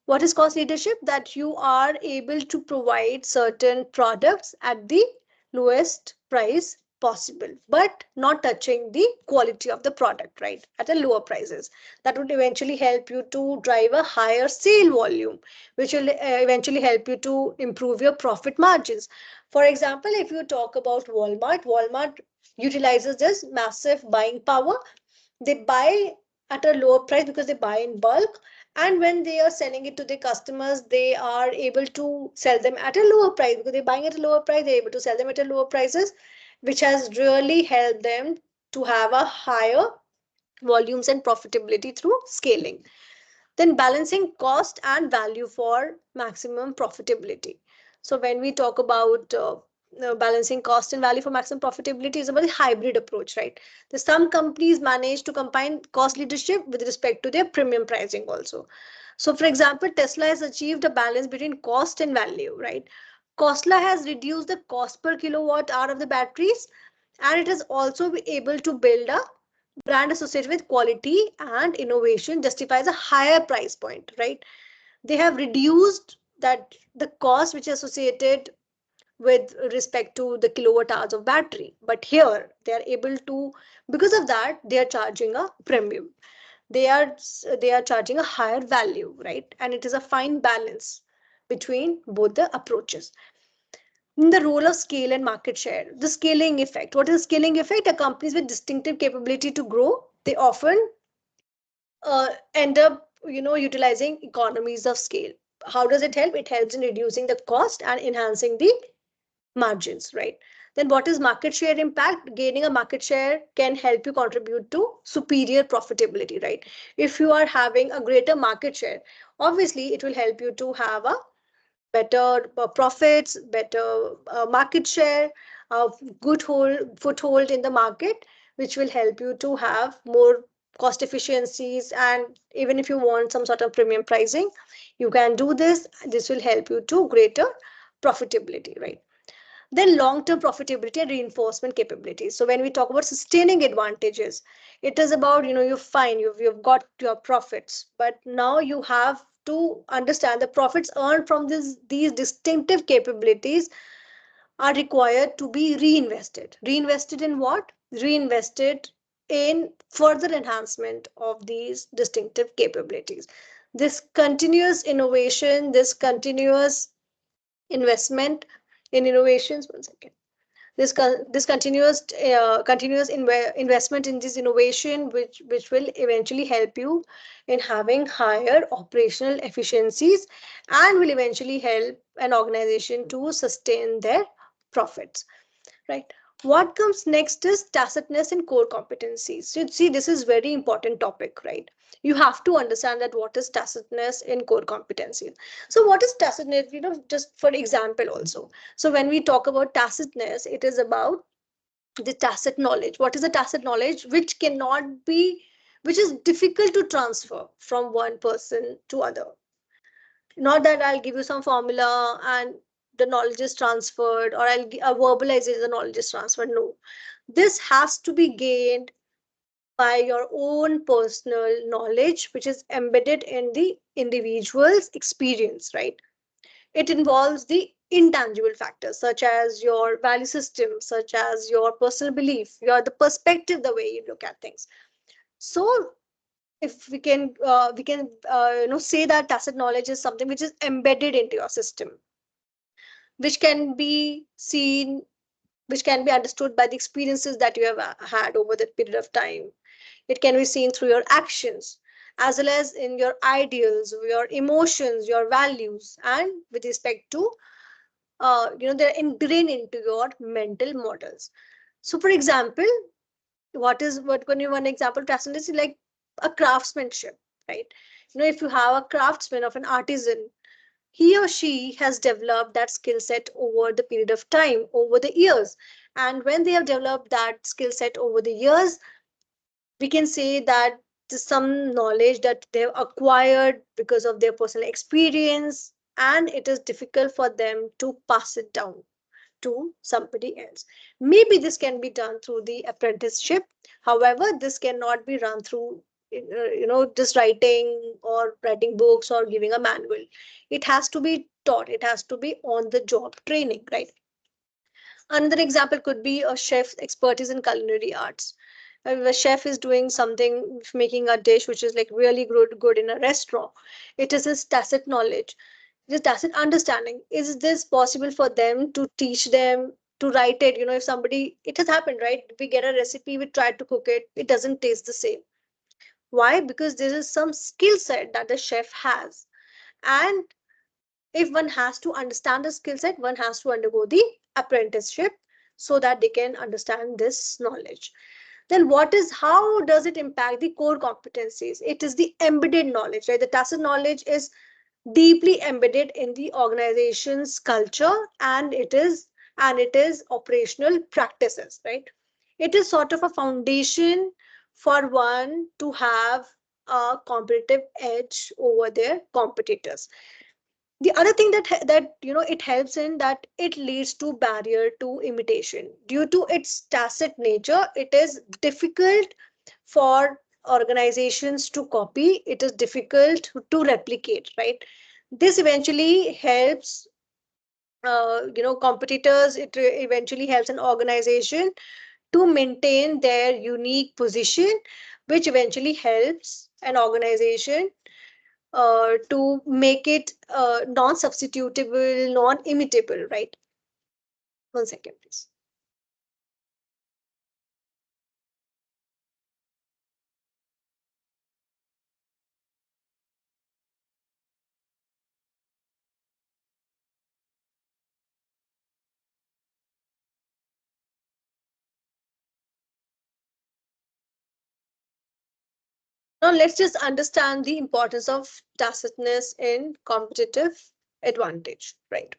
What is cost leadership? That you are able to provide certain products at the lowest price possible, but not touching the quality of the product, right, at a lower prices. That would eventually help you to drive a higher sale volume, which will eventually help you to improve your profit margins. For example, if you talk about Walmart utilizes this massive buying power. They buy at a lower price because they buy in bulk, and when they are selling it to their customers, they are able to sell them at a lower price because they're buying at a lower price. They're able to sell them at a lower prices, which has really helped them to have a higher volumes and profitability through scaling. Then balancing cost and value for maximum profitability. So when we talk about balancing cost and value for maximum profitability, is about the hybrid approach, right? Some companies manage to combine cost leadership with respect to their premium pricing also. So for example, Tesla has achieved a balance between cost and value, right? Tesla has reduced the cost per kilowatt hour of the batteries, and it has also been able to build a brand associated with quality and innovation justifies a higher price point, right? They have reduced that the cost which is associated with respect to the kilowatt hours of battery, but here they are able to, because of that, they are charging a premium. They are charging a higher value, right? And it is a fine balance between both the approaches. In the role of scale and market share, the scaling effect. What is the scaling effect? A companies with distinctive capability to grow, they often end up utilizing economies of scale. How does it help? It helps in reducing the cost and enhancing the margins, right? Then what is market share impact? Gaining a market share can help you contribute to superior profitability, right? If you are having a greater market share, obviously it will help you to have a better profits, better market share, good foothold in the market, which will help you to have more cost efficiencies. And even if you want some sort of premium pricing, you can do this. This will help you to greater profitability, right? Then long-term profitability and reinforcement capabilities. So when we talk about sustaining advantages, it is about, you're fine, you've got your profits, but now you have to understand the profits earned from these distinctive capabilities are required to be reinvested. Reinvested in what? Reinvested in further enhancement of these distinctive capabilities. This continuous innovation, this continuous investment in innovations, one second, this continuous investment in this innovation, which will eventually help you in having higher operational efficiencies and will eventually help an organization to sustain their profits, right? What comes next is tacitness and core competencies. So see, this is very important topic, right? You have to understand that what is tacitness in core competencies. So what is tacitness, just for example also. So when we talk about tacitness, it is about the tacit knowledge. What is the tacit knowledge which cannot be, which is difficult to transfer from one person to other? Not that I'll give you some formula and the knowledge is transferred, or I'll verbalize it, the knowledge is transferred. No, this has to be gained by your own personal knowledge, which is embedded in the individual's experience, right? It involves the intangible factors such as your value system, such as your personal belief, your the perspective, the way you look at things. So if we can say that tacit knowledge is something which is embedded into your system, which can be seen, which can be understood by the experiences that you have had over that period of time. It can be seen through your actions as well as in your ideals, your emotions, your values, and with respect to they're ingrained into your mental models. So for example, what can you one example to is like a craftsmanship, right? If you have a craftsman of an artisan, he or she has developed that skill set over the period of time, over the years. And when they have developed that skill set over the years, we can say that there's some knowledge that they've acquired because of their personal experience, and it is difficult for them to pass it down to somebody else. Maybe this can be done through the apprenticeship. However, this cannot be run through just writing books or giving a manual. It has to be taught. It has to be on the job training, right? Another example could be a chef's expertise in culinary arts. If a chef is doing something, making a dish which is like really good in a restaurant, it is his tacit knowledge, this tacit understanding. Is this possible for them to teach them to write it? If somebody, it has happened, right? We get a recipe, we try to cook it, it doesn't taste the same. Why? Because there is some skill set that the chef has. And if one has to understand the skill set, one has to undergo the apprenticeship so that they can understand this knowledge. Then how does it impact the core competencies? It is the embedded knowledge, right? The tacit knowledge is deeply embedded in the organization's culture, and it is operational practices, right? It is sort of a foundation for one to have a competitive edge over their competitors. The other thing that it helps in that it leads to barrier to imitation. Due to its tacit nature, it is difficult for organizations to copy. It is difficult to replicate, right? This eventually helps competitors. It eventually helps an organization to maintain their unique position, which eventually helps an organization to make it non-substitutable, non-imitable, right? One second, please. Now let's just understand the importance of tacitness in competitive advantage, right?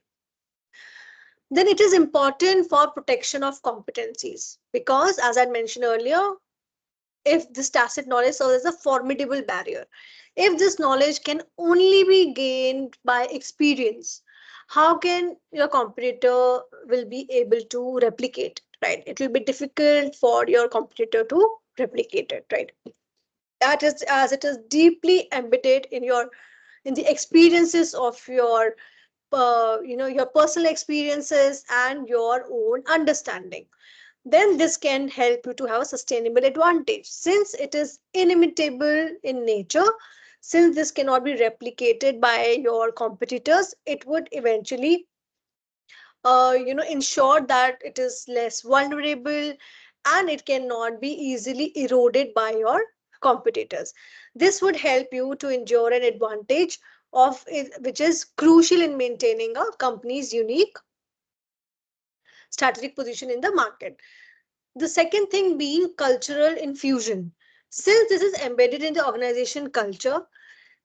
Then it is important for protection of competencies because, as I mentioned earlier, if this tacit knowledge serves as a formidable barrier, if this knowledge can only be gained by experience, how can your competitor will be able to replicate, right? It will be difficult for your competitor to replicate it, right? That is, as it is deeply embedded in your, in the experiences of your your personal experiences and your own understanding. Then this can help you to have a sustainable advantage since it is inimitable in nature. Since this cannot be replicated by your competitors, it would eventually ensure that it is less vulnerable and it cannot be easily eroded by your competitors. This would help you to endure an advantage of it, which is crucial in maintaining a company's unique strategic position in the market. The second thing being cultural infusion. Since this is embedded in the organization culture,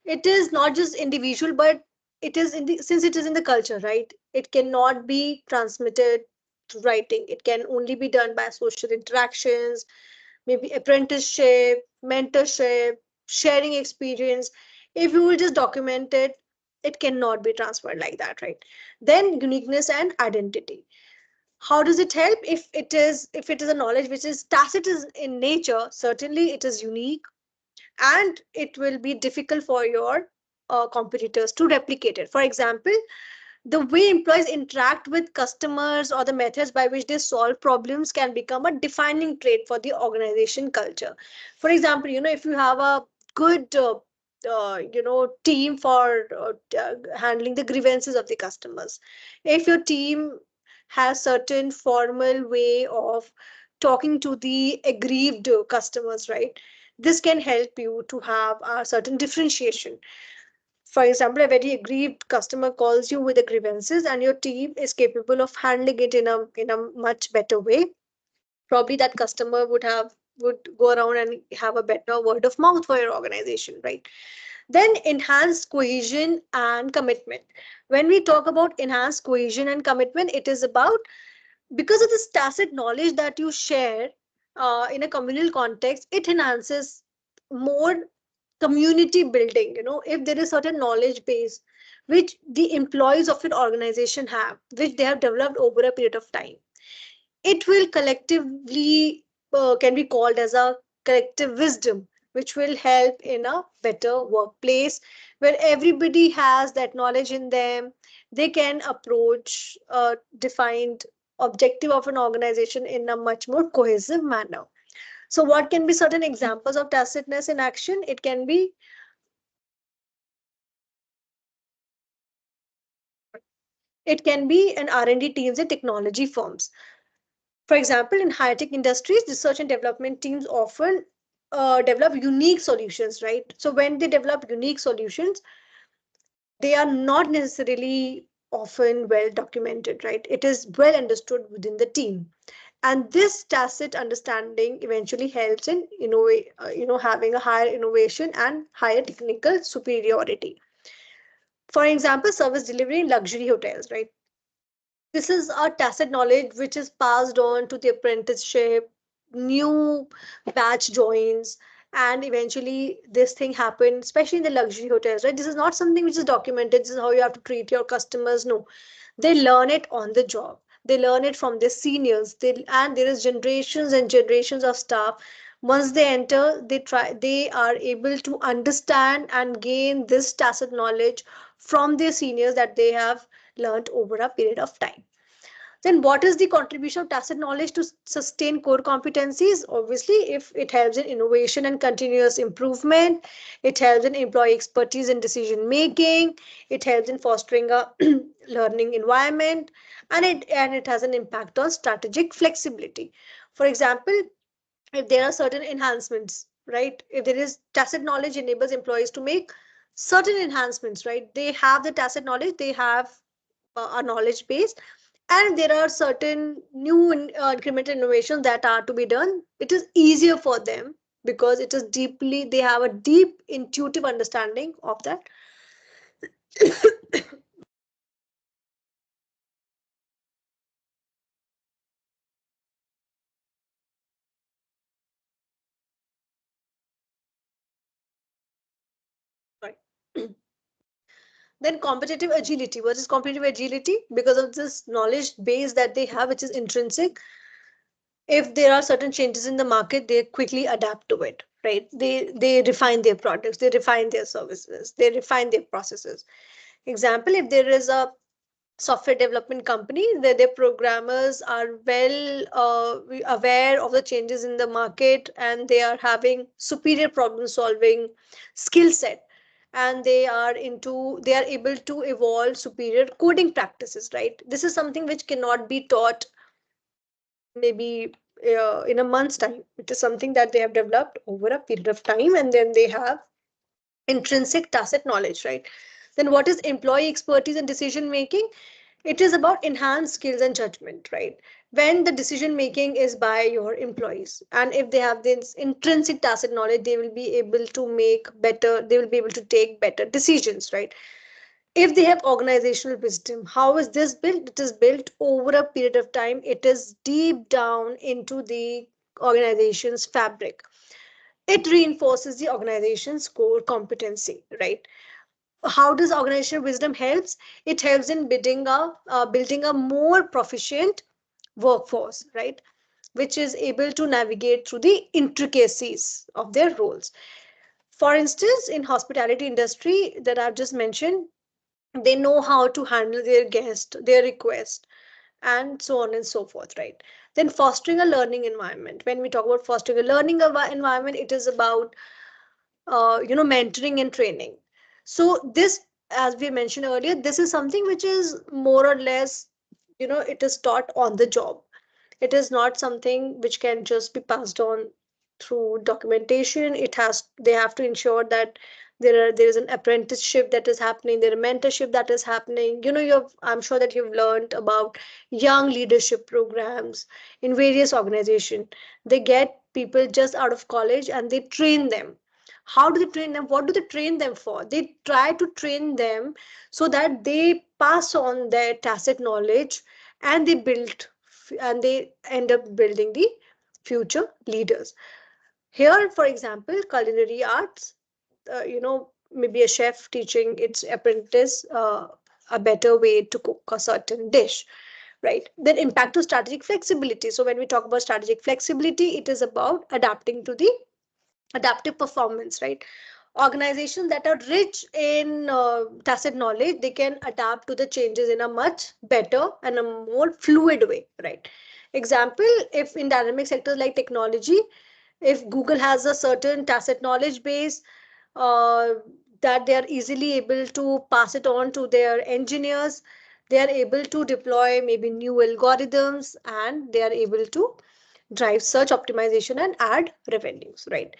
it is not just individual, but it is in the, since it is in the culture, right? It cannot be transmitted to writing. It can only be done by social interactions, maybe apprenticeship, mentorship, sharing experience. If you will just document it, it cannot be transferred like that, right? Then uniqueness and identity. How does it help? If it is a knowledge which is tacit is in nature, certainly it is unique and it will be difficult for your competitors to replicate it. For example, the way employees interact with customers or the methods by which they solve problems can become a defining trait for the organization culture. For example, if you have a good team for handling the grievances of the customers, if your team has certain formal way of talking to the aggrieved customers, right, this can help you to have a certain differentiation. For example, a very aggrieved customer calls you with the grievances and your team is capable of handling it in a much better way. Probably that customer would go around and have a better word of mouth for your organization, right? Then enhanced cohesion and commitment. When we talk about enhanced cohesion and commitment, it is about, because of this tacit knowledge that you share in a communal context, it enhances more community building. If there is certain knowledge base which the employees of an organization have, which they have developed over a period of time, it will collectively can be called as a collective wisdom, which will help in a better workplace where everybody has that knowledge in them. They can approach a defined objective of an organization in a much more cohesive manner. So what can be certain examples of tacitness in action? It can be an R&D teams in technology firms. For example, in high-tech industries, research and development teams often develop unique solutions, right? So when they develop unique solutions, they are not necessarily often well documented, right? It is well understood within the team. And this tacit understanding eventually helps in having a higher innovation and higher technical superiority. For example, service delivery in luxury hotels, right? This is a tacit knowledge which is passed on to the apprenticeship, new batch joins, and eventually this thing happened, especially in the luxury hotels, right? This is not something which is documented. This is how you have to treat your customers. No, they learn it on the job. They learn it from their seniors. And there is generations and generations of staff. Once they enter, they are able to understand and gain this tacit knowledge from their seniors that they have learned over a period of time. Then what is the contribution of tacit knowledge to sustain core competencies? Obviously, if it helps in innovation and continuous improvement, it helps in employee expertise and decision making, it helps in fostering a learning environment, and it has an impact on strategic flexibility. For example, if there are certain enhancements, right? If there is tacit knowledge enables employees to make certain enhancements, right? They have the tacit knowledge, they have a knowledge base, and there are certain new incremental innovations that are to be done. It is easier for them because it is deeply, they have a deep intuitive understanding of that. Right. Then competitive agility. What is competitive agility? Because of this knowledge base that they have, which is intrinsic, if there are certain changes in the market, they quickly adapt to it, right? They refine their products, they refine their services, they refine their processes. Example, if there is a software development company, their programmers are well aware of the changes in the market, and they are having superior problem solving skill set, and they are able to evolve superior coding practices, right? This is something which cannot be taught maybe in a month's time. It is something that they have developed over a period of time, and then they have intrinsic tacit knowledge, right? Then what is employee expertise and decision making? It is about enhanced skills and judgment, right? When the decision making is by your employees, and if they have this intrinsic tacit knowledge, they will be able to make better, they will be able to take better decisions, right? If they have organizational wisdom, how is this built? It is built over a period of time. It is deep down into the organization's fabric. It reinforces the organization's core competency, right? How does organizational wisdom helps? It helps in building a more proficient workforce, right, which is able to navigate through the intricacies of their roles. For instance, in hospitality industry that I've just mentioned, they know how to handle their guest, their request, and so on and so forth, right? Then fostering a learning environment. When we talk about fostering a learning environment, it is about mentoring and training. So this, as we mentioned earlier, this is something which is more or less, it is taught on the job. It is not something which can just be passed on through documentation. They have to ensure that there is an apprenticeship that is happening, there is mentorship that is happening. I'm sure that you've learned about young leadership programs in various organizations. They get people just out of college and they train them. How do they train them? What do they train them for? They try to train them so that they pass on their tacit knowledge, and they end up building the future leaders. Here, for example, culinary arts, maybe a chef teaching its apprentice a better way to cook a certain dish, right? Then impact to strategic flexibility. So when we talk about strategic flexibility, it is about adapting to the adaptive performance, right? Organizations that are rich in tacit knowledge, they can adapt to the changes in a much better and a more fluid way, right? Example, if in dynamic sectors like technology, if Google has a certain tacit knowledge base, uh, that they are easily able to pass it on to their engineers, they are able to deploy maybe new algorithms, and they are able to drive search optimization and add revenues, right?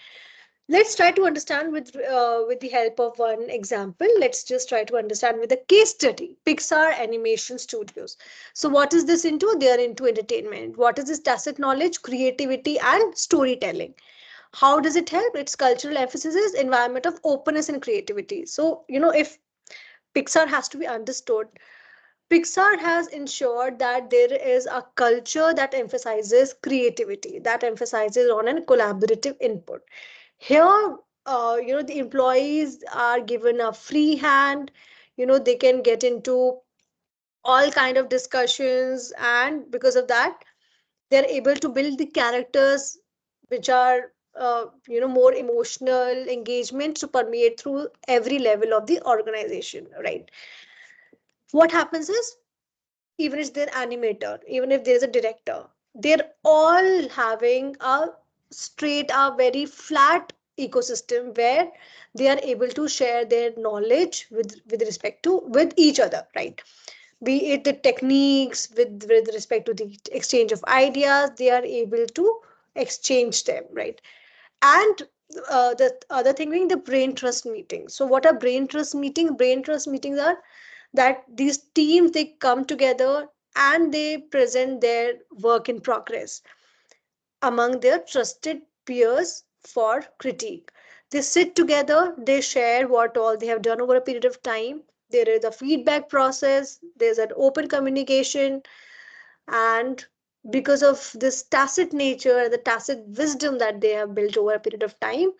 Let's try to understand with the help of one example. Let's just try to understand with a case study. Pixar Animation Studios. So what is this into? They are into entertainment. What is this tacit knowledge? Creativity and storytelling. How does it help? Its cultural emphasis is environment of openness and creativity. So, if Pixar has to be understood, Pixar has ensured that there is a culture that emphasizes creativity, that emphasizes on a collaborative input. Here, the employees are given a free hand. They can get into all kind of discussions, and because of that, they're able to build the characters which are more emotional engagement to permeate through every level of the organization, right? What happens is, even if they're animator, even if there's a director, they're all having a very flat ecosystem where they are able to share their knowledge with respect to with each other, right? Be it the techniques with respect to the exchange of ideas, they are able to exchange them, right? And the other thing being the brain trust meeting. So what are brain trust meeting? Brain trust meetings are that these teams, they come together and they present their work in progress among their trusted peers for critique. They sit together, they share what all they have done over a period of time. There is a feedback process, there's an open communication, and because of this tacit nature, the tacit wisdom that they have built over a period of time,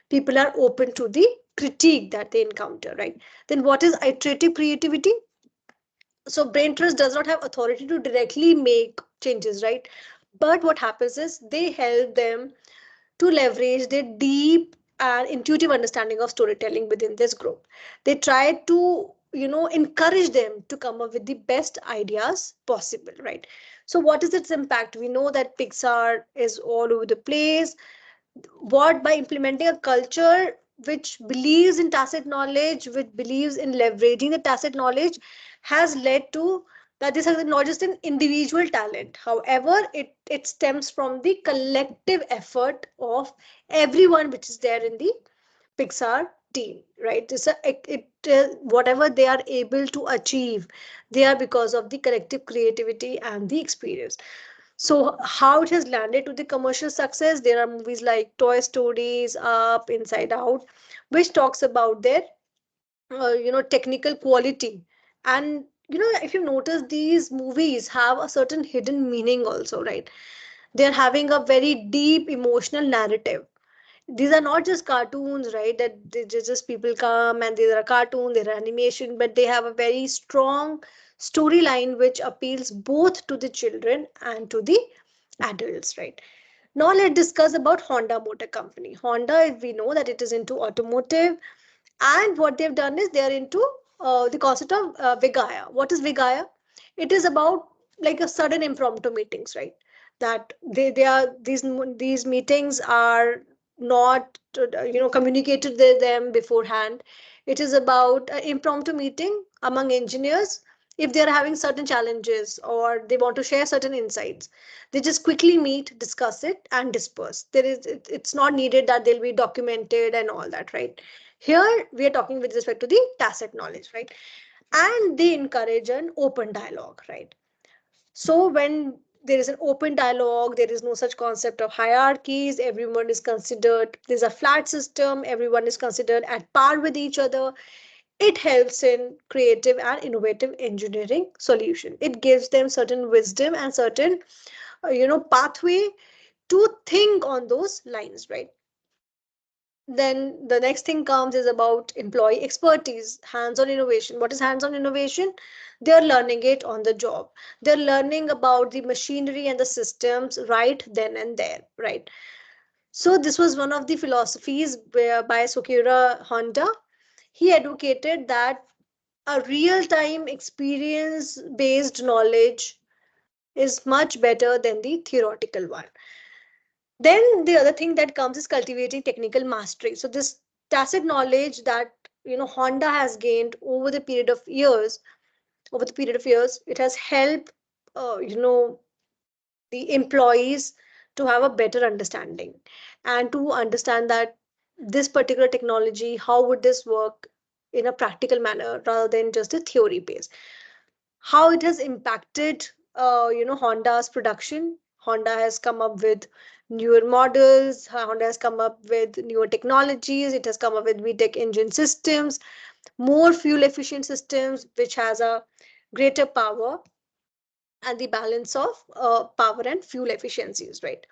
people are open to the critique that they encounter, right? Then what is iterative creativity? So brain trust does not have authority to directly make changes, right? But what happens is they help them to leverage their deep and intuitive understanding of storytelling within this group. They try to, encourage them to come up with the best ideas possible, right? So what is its impact? We know that Pixar is all over the place. What, by implementing a culture which believes in tacit knowledge, which believes in leveraging the tacit knowledge, has led to that this is not just an individual talent. However, it stems from the collective effort of everyone which is there in the Pixar team, right? Whatever they are able to achieve, they are because of the collective creativity and the experience. So how it has landed to the commercial success? There are movies like Toy Stories, Up, Inside Out, which talks about their technical quality. And if you notice, these movies have a certain hidden meaning also, right? They're having a very deep emotional narrative. These are not just cartoons, right? That just people come and these are cartoon, they're animation, but they have a very strong storyline which appeals both to the children and to the adults, right? Now let's discuss about Honda Motor Company. Honda, we know that it is into automotive, and what they've done is they are into the concept of Vigaya. What is Vigaya? It is about like a sudden impromptu meetings, right? That they are these meetings are not communicated to them beforehand. It is about an impromptu meeting among engineers. If they are having certain challenges or they want to share certain insights, they just quickly meet, discuss it, and disperse. It's not needed that they'll be documented and all that, right? Here we are talking with respect to the tacit knowledge, right? And they encourage an open dialogue, right? So when there is an open dialogue, there is no such concept of hierarchies. Everyone is considered, there's a flat system, everyone is considered at par with each other. It helps in creative and innovative engineering solution. It gives them certain wisdom and certain, pathway to think on those lines, right? Then the next thing comes is about employee expertise, hands-on innovation. What is hands-on innovation? They're learning it on the job. They're learning about the machinery and the systems right then and there, right? So this was one of the philosophies where by Sukira Honda. He advocated that a real-time experience-based knowledge is much better than the theoretical one. Then the other thing that comes is cultivating technical mastery. So this tacit knowledge that Honda has gained over the period of years, it has helped the employees to have a better understanding and to understand that this particular technology, how would this work in a practical manner rather than just a theory base. How it has impacted Honda's production. Honda has come up with newer models. Honda has come up with newer technologies. It has come up with VTEC engine systems, more fuel efficient systems, which has a greater power and the balance of power and fuel efficiencies, right?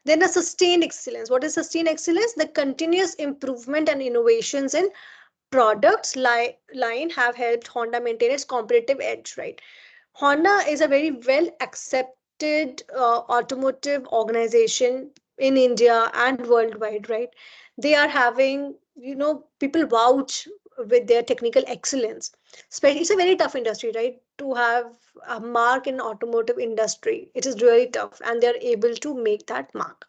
Then a sustained excellence. What is sustained excellence? The continuous improvement and innovations in products line have helped Honda maintain its competitive edge, right? Honda is a very well accepted automotive organization in India and worldwide, right? They are having, people vouch with their technical excellence. It's a very tough industry, right? To have a mark in automotive industry, it is really tough, and they're able to make that mark.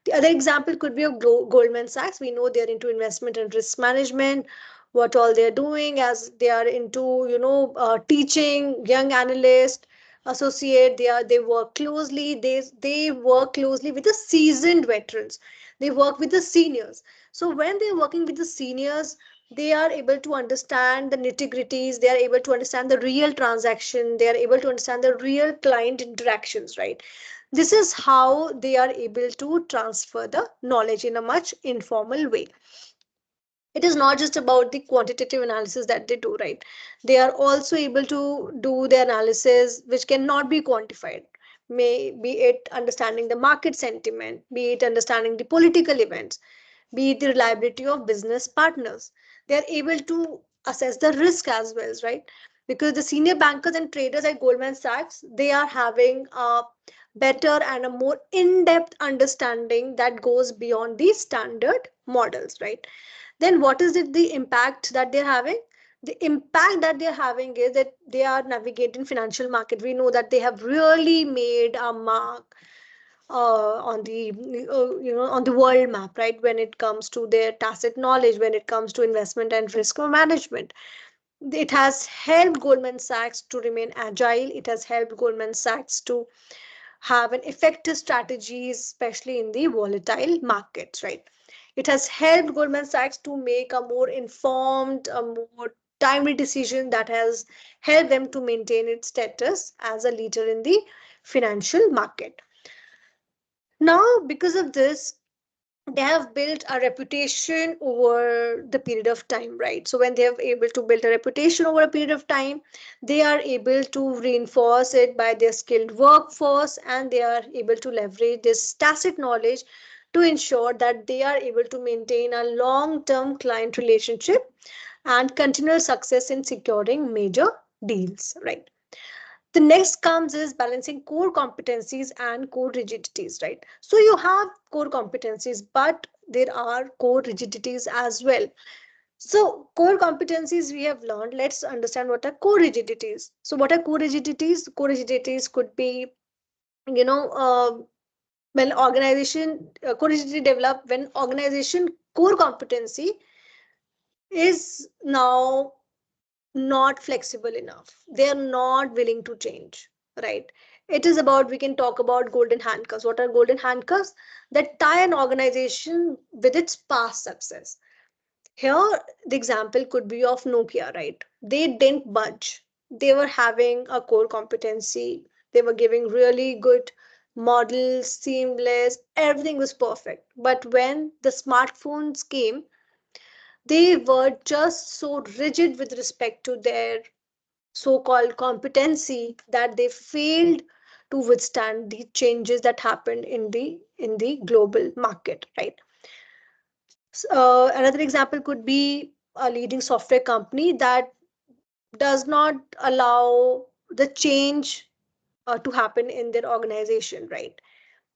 The other example could be of Goldman Sachs. We know they're into investment and risk management. What all they're doing as they are into, teaching young analysts, associate. They work closely. They work closely with the seasoned veterans. They work with the seniors. So when they're working with the seniors, they are able to understand the nitty gritties. They are able to understand the real transaction. They are able to understand the real client interactions, right? This is how they are able to transfer the knowledge in a much informal way. It is not just about the quantitative analysis that they do, right? They are also able to do the analysis which cannot be quantified. May be it understanding the market sentiment, be it understanding the political events, be it the reliability of business partners. They are able to assess the risk as well, right? Because the senior bankers and traders at Goldman Sachs, they are having a better and a more in-depth understanding that goes beyond the standard models, right? Then what is it, the impact that they're having? The impact that they're having is that they are navigating financial market. We know that they have really made a mark on the on the world map, right? When it comes to their tacit knowledge, when it comes to investment and risk management, it has helped Goldman Sachs to remain agile. It has helped Goldman Sachs to have an effective strategies, especially in the volatile markets, right? It has helped Goldman Sachs to make a more informed, a more timely decision that has helped them to maintain its status as a leader in the financial market. Now, because of this, they have built a reputation over the period of time, right? So when they have able to build a reputation over a period of time, they are able to reinforce it by their skilled workforce, and they are able to leverage this tacit knowledge to ensure that they are able to maintain a long term client relationship and continual success in securing major deals, right? The next comes is balancing core competencies and core rigidities, right? So you have core competencies, but there are core rigidities as well. So core competencies we have learned. Let's understand what are core rigidities. So what are core rigidities? Core rigidities could be, you know, when organization core rigidity develop when organization core competency is now not flexible enough. They are not willing to change, right? It is about, we can talk about golden handcuffs. What are golden handcuffs? That tie an organization with its past success. Here, the example could be of Nokia, right? They didn't budge. They were having a core competency. They were giving really good models, seamless, everything was perfect. But when the smartphones came, they were just so rigid with respect to their so-called competency that they failed to withstand the changes that happened in the global market, right? Another example could be a leading software company that does not allow the change to happen in their organization, right?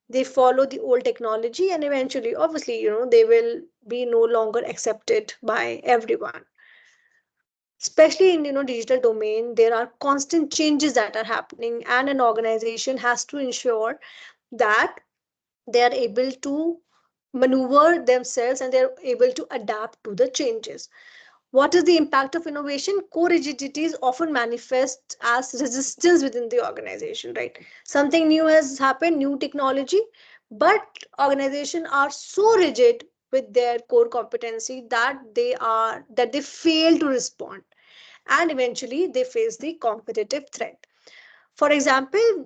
They follow the old technology, and eventually, obviously, they will be no longer accepted by everyone. Especially in digital domain, there are constant changes that are happening, and an organization has to ensure that they are able to maneuver themselves and they're able to adapt to the changes. What is the impact of innovation? Core rigidities often manifest as resistance within the organization, right? Something new has happened, new technology, but organizations are so rigid with their core competency that they fail to respond, and eventually they face the competitive threat. For example,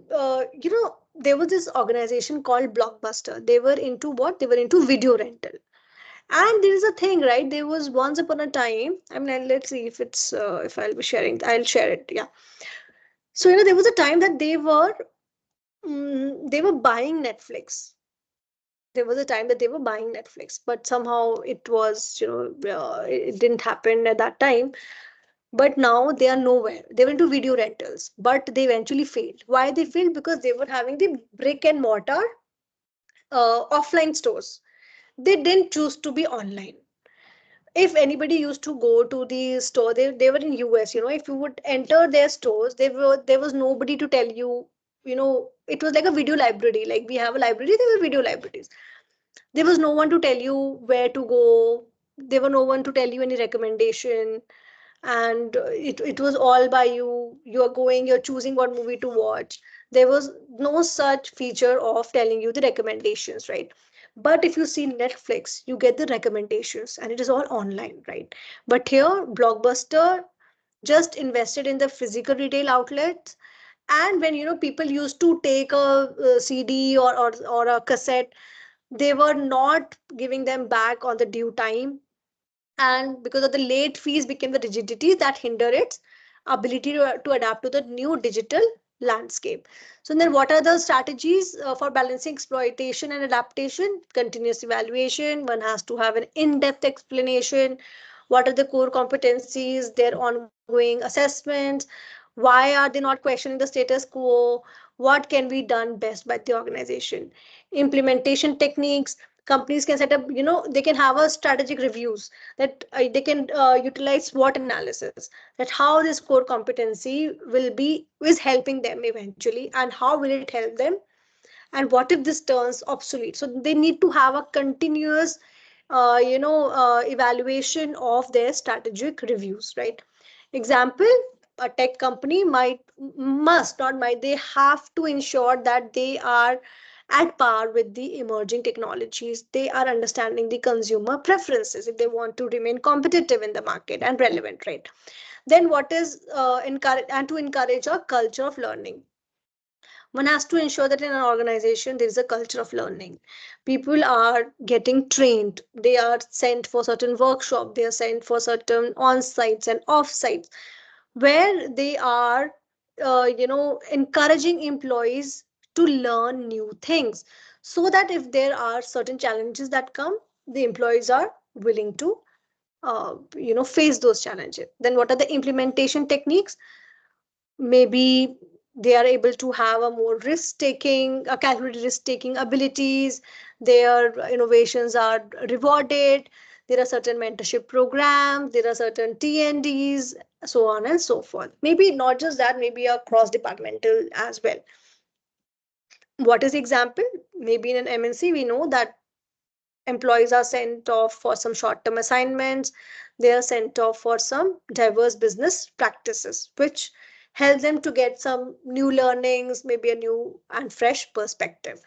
there was this organization called Blockbuster. They were into what? They were into video rental. And there is a thing, right? There was once upon a time. I mean, let's see if it's if I'll be sharing. I'll share it. Yeah. So there was a time that they were buying Netflix. There was a time that they were buying Netflix, but somehow it was it didn't happen at that time. But now they are nowhere. They went to video rentals, but they eventually failed. Why they failed? Because they were having the brick and mortar offline stores. They didn't choose to be online. If anybody used to go to the store, they were in US. If you would enter their stores, there was nobody to tell you. It was like a video library. Like we have a library, there were video libraries. There was no one to tell you where to go. There were no one to tell you any recommendation, and it was all by you. You're going, you're choosing what movie to watch. There was no such feature of telling you the recommendations, right? But if you see Netflix, you get the recommendations and it is all online, right? But here Blockbuster just invested in the physical retail outlets. And when people used to take a CD or a cassette, they were not giving them back on the due time, and because of the late fees became the rigidities that hinder its ability to adapt to the new digital landscape. So then what are the strategies for balancing exploitation and adaptation? Continuous evaluation, one has to have an in-depth explanation. What are the core competencies, their ongoing assessments, why are they not questioning the status quo, what can be done best by the organization. Implementation techniques, companies can set up, they can have a strategic reviews, that they can utilize SWOT analysis, that how this core competency will be is helping them eventually, and how will it help them, and what if this turns obsolete. So they need to have a continuous evaluation of their strategic reviews, right? Example, a tech company might must not might they have to ensure that they are at par with the emerging technologies, they are understanding the consumer preferences if they want to remain competitive in the market and relevant, right? Then what is encourage and to encourage a culture of learning, one has to ensure that in an organization there is a culture of learning. People are getting trained, they are sent for certain workshops, they are sent for certain on sites and off sites, where they are encouraging employees to learn new things, so that if there are certain challenges that come, the employees are willing to face those challenges. Then what are the implementation techniques? Maybe they are able to have a more risk taking, a calculated risk taking abilities, their innovations are rewarded, there are certain mentorship programs, there are certain TNDs, so on and so forth. Maybe not just that, maybe a cross departmental as well. What is the example? Maybe in an MNC we know that employees are sent off for some short term assignments, they are sent off for some diverse business practices, which help them to get some new learnings, maybe a new and fresh perspective.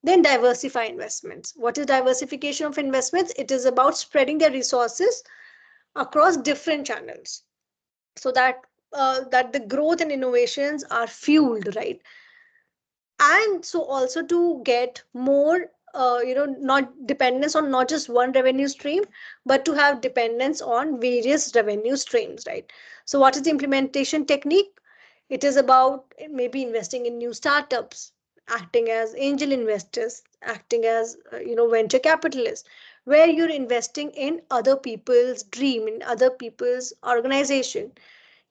Then diversify investments. What is diversification of investments? It is about spreading their resources across different channels, so that the growth and innovations are fueled, right? And so also to get more not dependence on not just one revenue stream, but to have dependence on various revenue streams, right? So what is the implementation technique? It is about maybe investing in new startups, acting as angel investors, acting as venture capitalists, where you're investing in other people's dream, in other people's organization.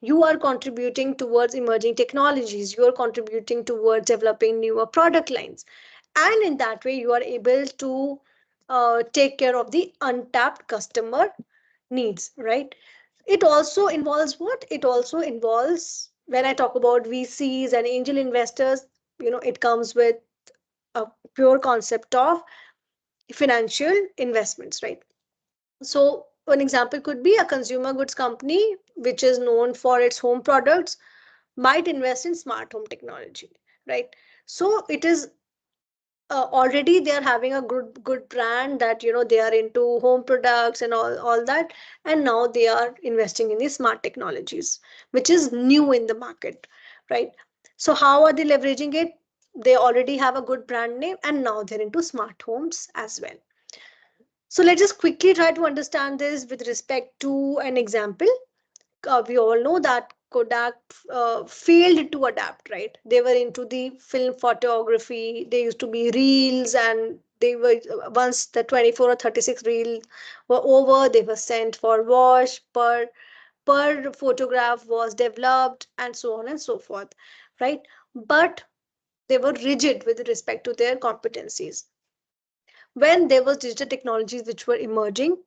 You are contributing towards emerging technologies, you are contributing towards developing newer product lines, and in that way you are able to take care of the untapped customer needs, right? It also involves what? It also involves, when I talk about VCs and angel investors, it comes with a pure concept of financial investments, right? So an example could be a consumer goods company which is known for its home products might invest in smart home technology, right? So it is already they are having a good brand, that they are into home products and all that, and now they are investing in these smart technologies, which is new in the market, right? So how are they leveraging it? They already have a good brand name, and now they're into smart homes as well. So let's just quickly try to understand this with respect to an example. We all know that Kodak failed to adapt, right? They were into the film photography. They used to be reels, and they were once the 24 or 36 reel were over, they were sent for wash. Per photograph was developed, and so on and so forth, right? But they were rigid with respect to their competencies. When there was digital technologies which were emerging,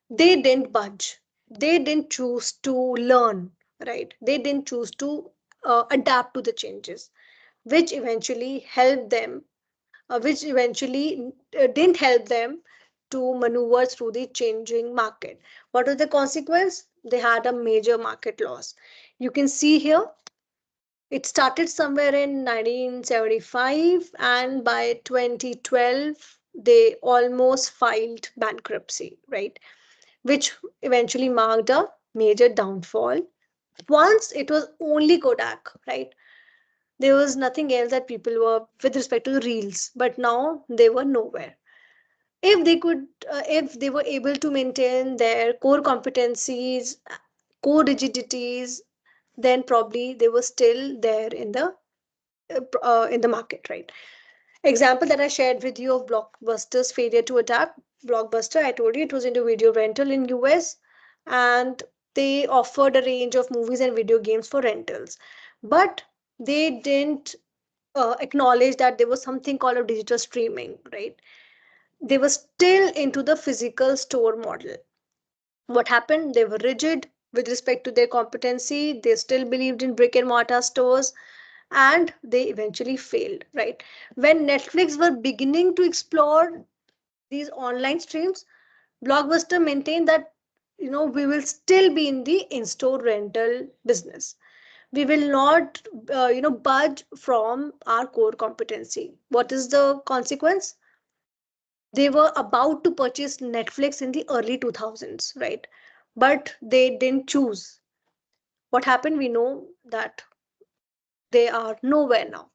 they didn't budge, they didn't choose to learn, right? They didn't choose to adapt to the changes, which eventually helped them, which eventually didn't help them to maneuver through the changing market. What was the consequence? They had a major market loss. You can see here, it started somewhere in 1975, and by 2012 they almost filed bankruptcy, right? Which eventually marked a major downfall. Once it was only Kodak, right? There was nothing else that people were with respect to the reels, but now they were nowhere. If they could, if they were able to maintain their core competencies, core rigidities, then probably they were still there in the market, right? Example that I shared with you of Blockbuster's failure to adapt. Blockbuster, I told you it was into video rental in US, and they offered a range of movies and video games for rentals. But they didn't acknowledge that there was something called a digital streaming, right? They were still into the physical store model. What happened? They were rigid with respect to their competency. They still believed in brick and mortar stores, and they eventually failed, right? When Netflix were beginning to explore these online streams, Blockbuster maintained that, we will still be in the in-store rental business. We will not budge from our core competency. What is the consequence? They were about to purchase Netflix in the early 2000s, right? But they didn't choose. What happened? We know that they are nowhere now.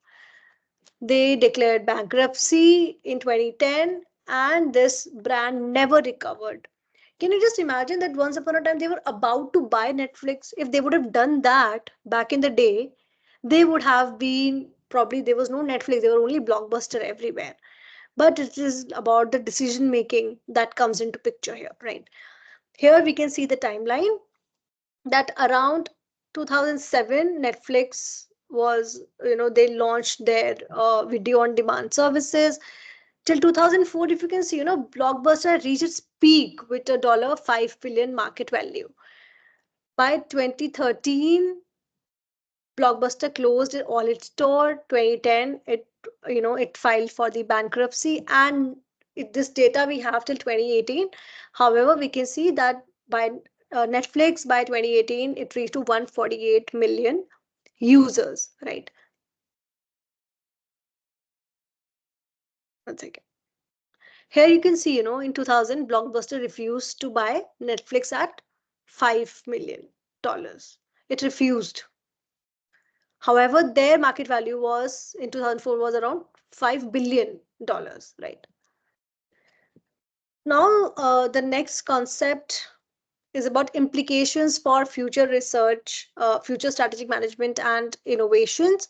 They declared bankruptcy in 2010, and this brand never recovered. Can you just imagine that once upon a time they were about to buy Netflix? If they would have done that back in the day, they would have been, probably there was no Netflix, there were only Blockbuster everywhere. But it is about the decision making that comes into picture here, right? Here we can see the timeline that around 2007 Netflix was, they launched their video on demand services. Till 2004, if you can see, Blockbuster reached its peak with a $5 billion market value. By 2013, Blockbuster closed all its store. 2010, it filed for the bankruptcy, and this data we have till 2018. However, we can see that by Netflix by 2018, it reached to 148 million users, right? One second. Here you can see, in 2000, Blockbuster refused to buy Netflix at $5 million. It refused. However, their market value was in 2004 was around $5 billion, right? Now, the next concept is about implications for future research, future strategic management, and innovations.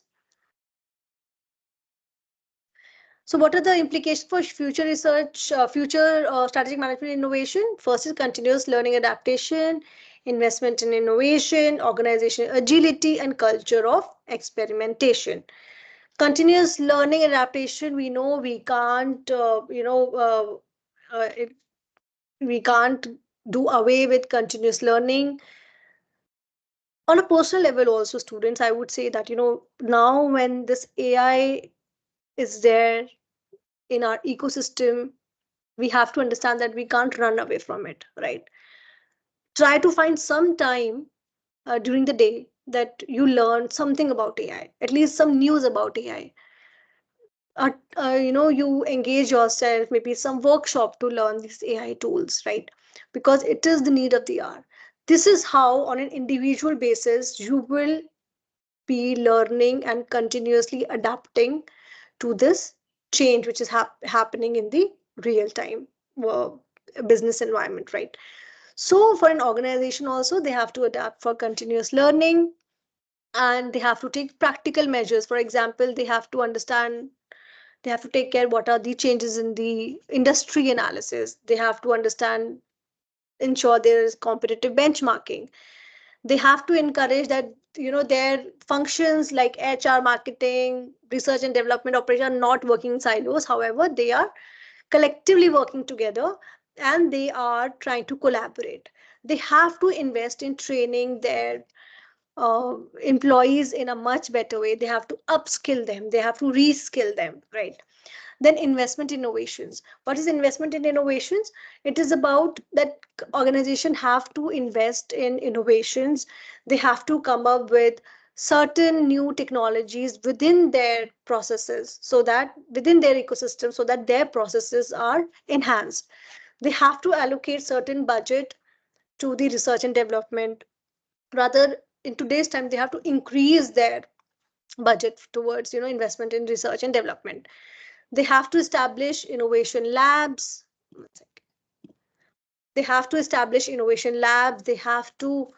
So, what are the implications for future research, future strategic management innovation? First is continuous learning adaptation, investment in innovation, organizational agility, and culture of experimentation. Continuous learning adaptation, we know we can't, we can't do away with continuous learning. On a personal level, also, students, I would say that, now when this AI is there in our ecosystem, we have to understand that we can't run away from it, right? Try to find some time during the day that you learn something about AI, at least some news about AI. You engage yourself, maybe some workshop to learn these AI tools, right? Because it is the need of the hour. This is how, on an individual basis, you will be learning and continuously adapting to this change which is happening in the real time uh, business environment, right? So for an organization also, they have to adapt for continuous learning, and they have to take practical measures. For example, they have to understand, they have to take care what are the changes in the industry analysis. They have to understand, ensure there is competitive benchmarking. They have to encourage that, their functions like HR, marketing, research and development, operation are not working in silos. However, they are collectively working together, and they are trying to collaborate. They have to invest in training their employees in a much better way. They have to upskill them, they have to reskill them, right? Then investment innovations. What is investment in innovations? It is about that organization have to invest in innovations. They have to come up with certain new technologies within their processes, so that within their ecosystem, so that their processes are enhanced. They have to allocate certain budget to the research and development. Rather, in today's time, they have to increase their budget towards, investment in research and development. They have to establish innovation labs. They have to establish innovation labs. They have to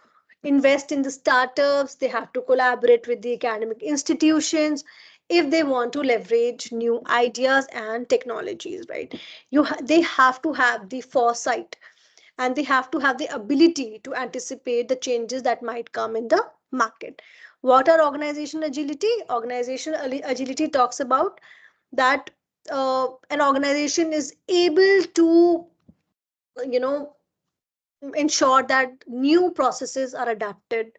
invest in the startups, they have to collaborate with the academic institutions if they want to leverage new ideas and technologies, right? They have to have the foresight, and they have to have the ability to anticipate the changes that might come in the market. What are organization agility? Organizational agility talks about that an organization is able to, you know, ensure that new processes are adapted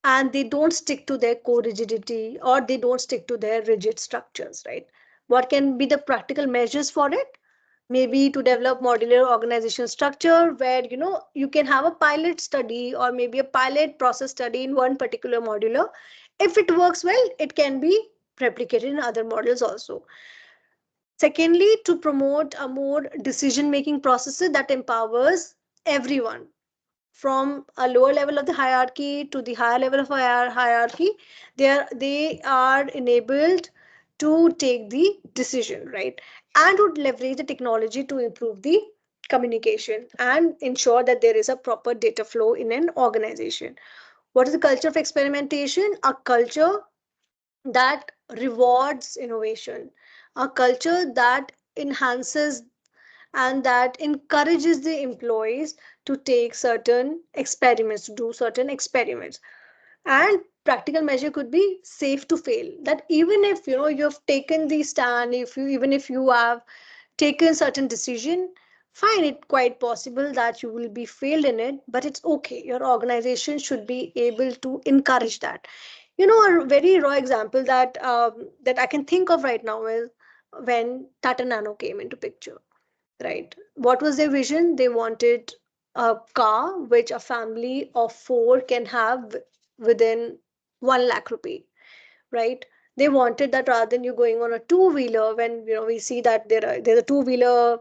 and they don't stick to their core rigidity, or they don't stick to their rigid structures, right? What can be the practical measures for it? Maybe to develop modular organization structure where, you can have a pilot study or maybe a pilot process study in one particular modular. If it works well, it can be replicated in other models also. Secondly, to promote a more decision making processes that empowers everyone from a lower level of the hierarchy to the higher level of hierarchy. They are enabled to take the decision, right? And would leverage the technology to improve the communication and ensure that there is a proper data flow in an organization. What is the culture of experimentation? A culture that rewards innovation, a culture that enhances and that encourages the employees to take certain experiments, to do certain experiments. And practical measure could be safe to fail, that even if you have taken the stand, if you even if you have taken certain decision, fine, it quite possible that you will be failed in it, but it's okay. Your organization should be able to encourage that. A very raw example that I can think of right now is when Tata Nano came into picture, right? What was their vision? They wanted a car which a family of four can have within 1 lakh rupee, right? They wanted that rather than you going on a two-wheeler, when we see that there's a two-wheeler,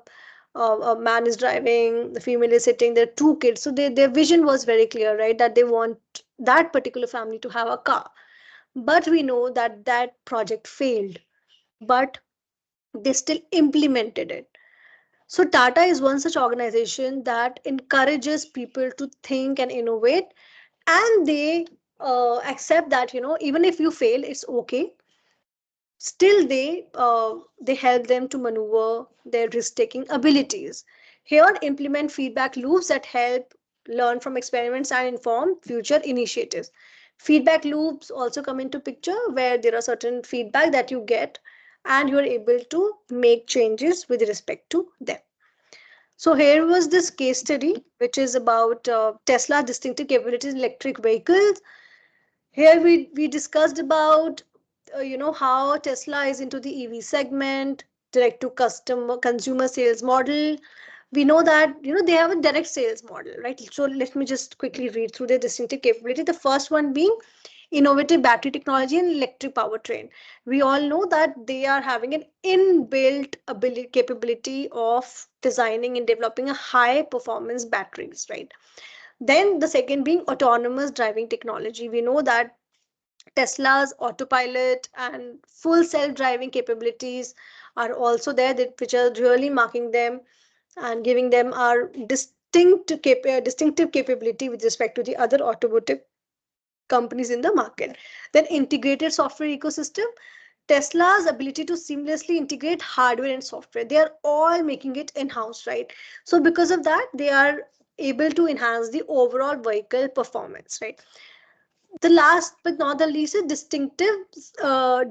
a man is driving, the female is sitting, there are two kids. So their vision was very clear, right? That they want that particular family to have a car. But we know that that project failed, but they still implemented it. So Tata is one such organization that encourages people to think and innovate, and they accept that even if you fail, it's okay. Still, they help them to maneuver their risk-taking abilities. Here, implement feedback loops that help learn from experiments and inform future initiatives. Feedback loops also come into picture where there are certain feedback that you get, and you are able to make changes with respect to them. So here was this case study, which is about Tesla distinctive capabilities in electric vehicles. Here we discussed about how Tesla is into the EV segment, direct to customer consumer sales model. We know that they have a direct sales model, right? So let me just quickly read through their distinctive capability. The first one being innovative battery technology and electric powertrain. We all know that they are having an inbuilt ability capability of designing and developing a high performance batteries, right? Then the second being autonomous driving technology. We know that Tesla's autopilot and full self-driving capabilities are also there, which are really marking them and giving them our distinctive capability with respect to the other automotive companies in the market. Then integrated software ecosystem. Tesla's ability to seamlessly integrate hardware and software. They are all making it in-house, right? So because of that, they are able to enhance the overall vehicle performance, right? The last but not the least is distinctive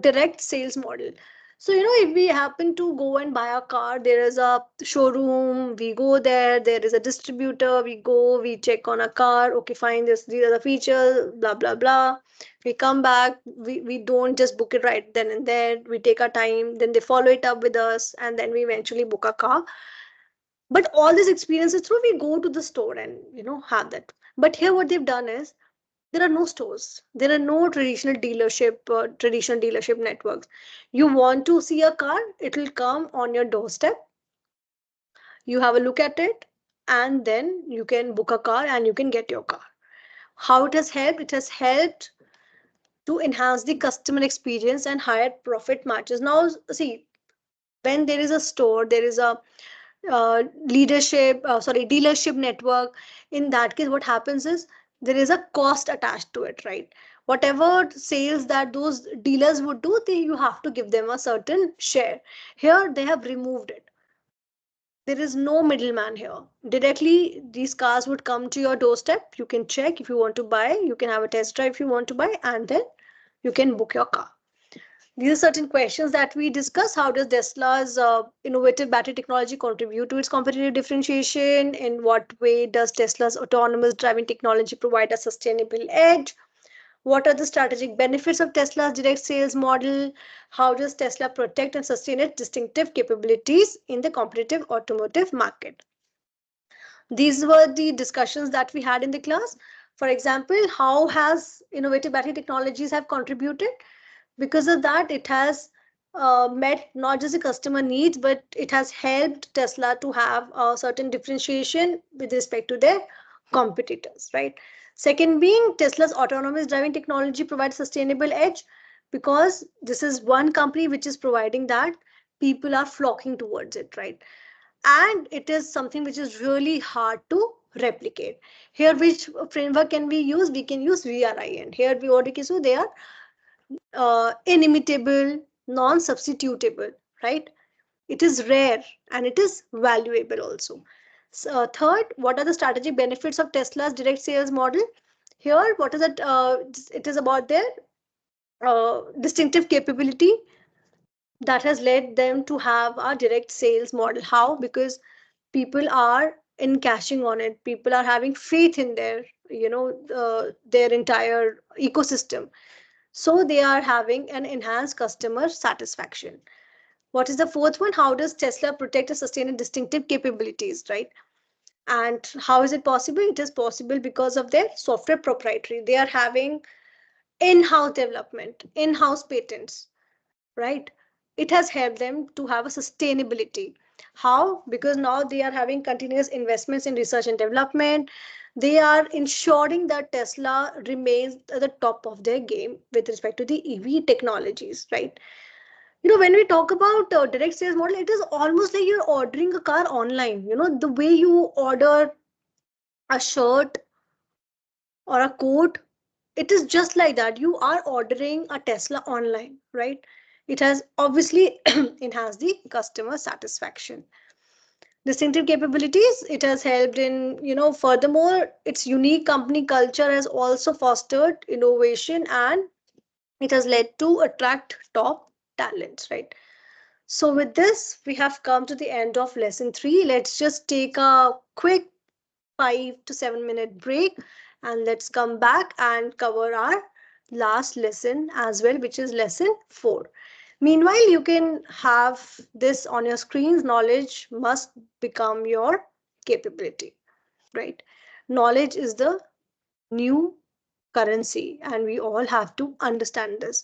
direct sales model. So if we happen to go and buy a car, there is a showroom, we go there is a distributor, we go, we check on a car, okay fine, these are the features, blah blah blah. We come back, we don't just book it right then and there, we take our time, then they follow it up with us, and then we eventually book a car. But all these experiences through, we go to the store and have that. But here what they've done is, there are no stores, there are no traditional dealership networks. You want to see a car, it will come on your doorstep, you have a look at it, and then you can book a car and you can get your car. How it has helped? It has helped to enhance the customer experience and higher profit margins. Now see, when there is a store, there is a dealership network. In that case, what happens is, there is a cost attached to it, right? Whatever sales that those dealers would do, you have to give them a certain share. Here they have removed it. There is no middleman here. Directly, these cars would come to your doorstep. You can check if you want to buy, you can have a test drive if you want to buy, and then you can book your car. These are certain questions that we discuss. How does Tesla's innovative battery technology contribute to its competitive differentiation? In what way does Tesla's autonomous driving technology provide a sustainable edge? What are the strategic benefits of Tesla's direct sales model? How does Tesla protect and sustain its distinctive capabilities in the competitive automotive market? These were the discussions that we had in the class. For example, how has innovative battery technologies have contributed? Because of that, it has met not just the customer needs, but it has helped Tesla to have a certain differentiation with respect to their competitors, right? Second being, Tesla's autonomous driving technology provides sustainable edge, because this is one company which is providing that. People are flocking towards it, right? And it is something which is really hard to replicate. Here, which framework can we use? We can use VRIN. Here, we what we can do, they are inimitable, non-substitutable, right? It is rare and it is valuable also. So, third, what are the strategic benefits of Tesla's direct sales model? Here, what is it? It is about their distinctive capability that has led them to have a direct sales model. How? Because people are in cashing on it. People are having faith in their, their entire ecosystem, so they are having an enhanced customer satisfaction. What is the fourth one? How does Tesla protect and sustain its distinctive capabilities, right? And how is it possible? It is possible because of their software proprietary. They are having in-house development, in-house patents, right? It has helped them to have a sustainability. How? Because now they are having continuous investments in research and development. They are ensuring that Tesla remains at the top of their game with respect to the EV technologies, right? When we talk about direct sales model, it is almost like you're ordering a car online. The way you order a shirt or a coat, it is just like that. You are ordering a Tesla online, right? It has obviously enhanced the customer satisfaction. Distinctive capabilities, it has helped in, furthermore, its unique company culture has also fostered innovation, and it has led to attract top talents, right? So with this, we have come to the end of lesson 3. Let's just take a quick 5 to 7 minute break, and let's come back and cover our last lesson as well, which is lesson 4. Meanwhile, you can have this on your screens. Knowledge must become your capability, right? Knowledge is the new currency, and we all have to understand this.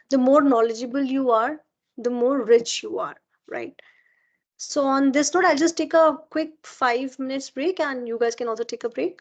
The more knowledgeable you are, the more rich you are, right? So on this note, I'll just take a quick 5 minutes break, and you guys can also take a break.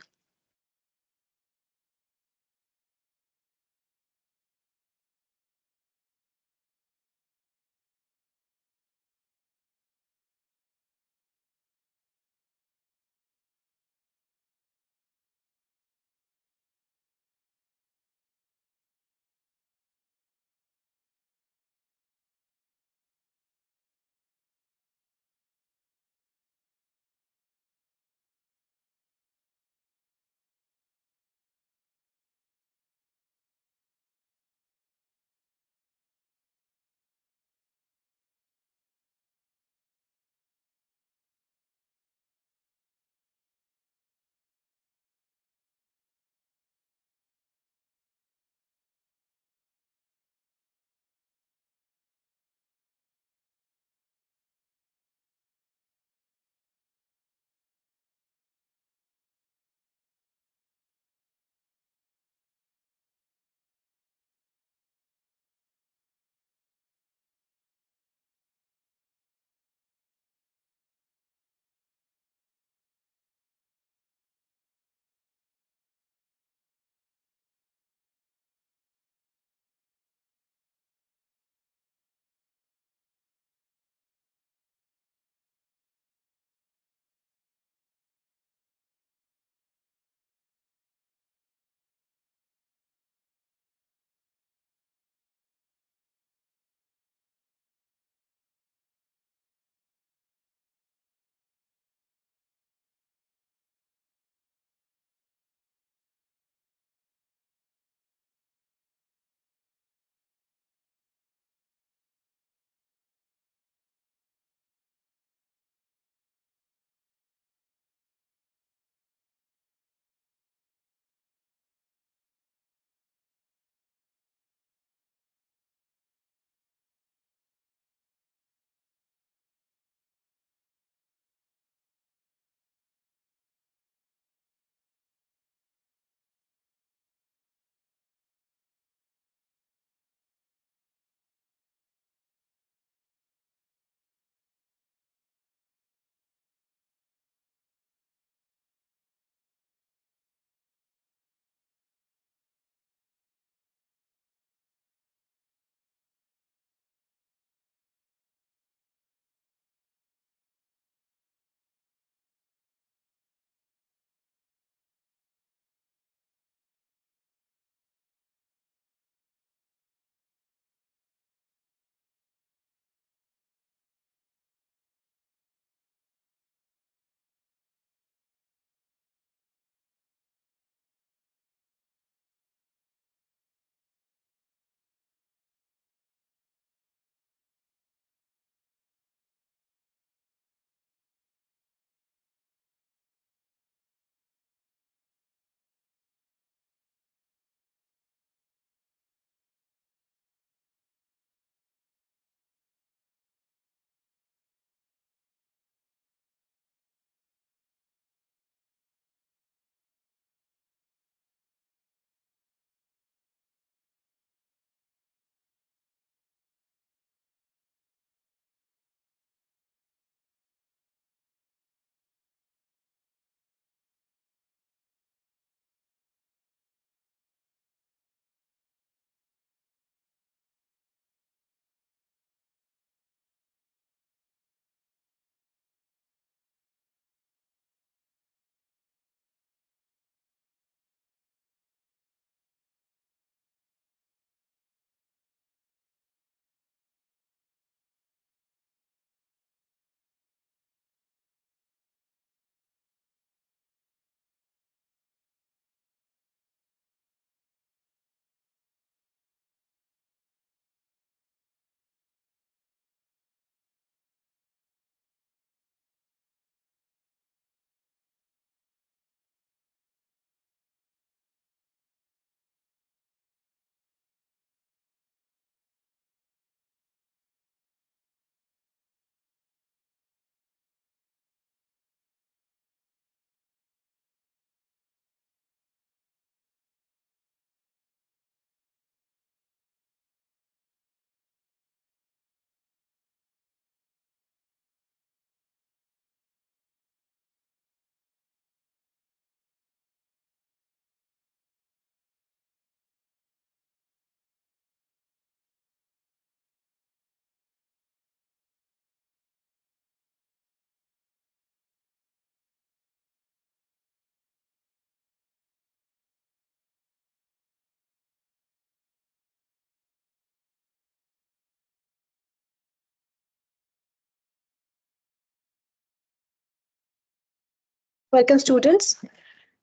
Welcome, students.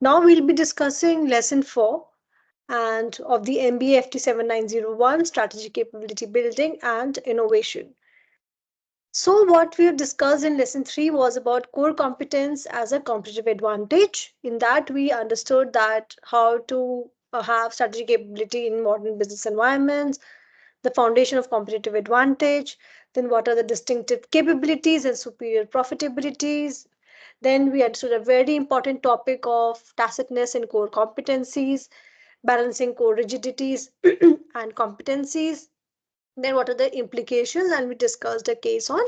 Now we'll be discussing lesson 4 and of the MBA FT 7901 strategy capability building and innovation. So, what we have discussed in lesson 3 was about core competence as a competitive advantage. In that, we understood that how to have strategy capability in modern business environments, the foundation of competitive advantage, then what are the distinctive capabilities and superior profitabilities. Then we understood a very important topic of tacitness and core competencies, balancing core rigidities and competencies. Then what are the implications? And we discussed a case on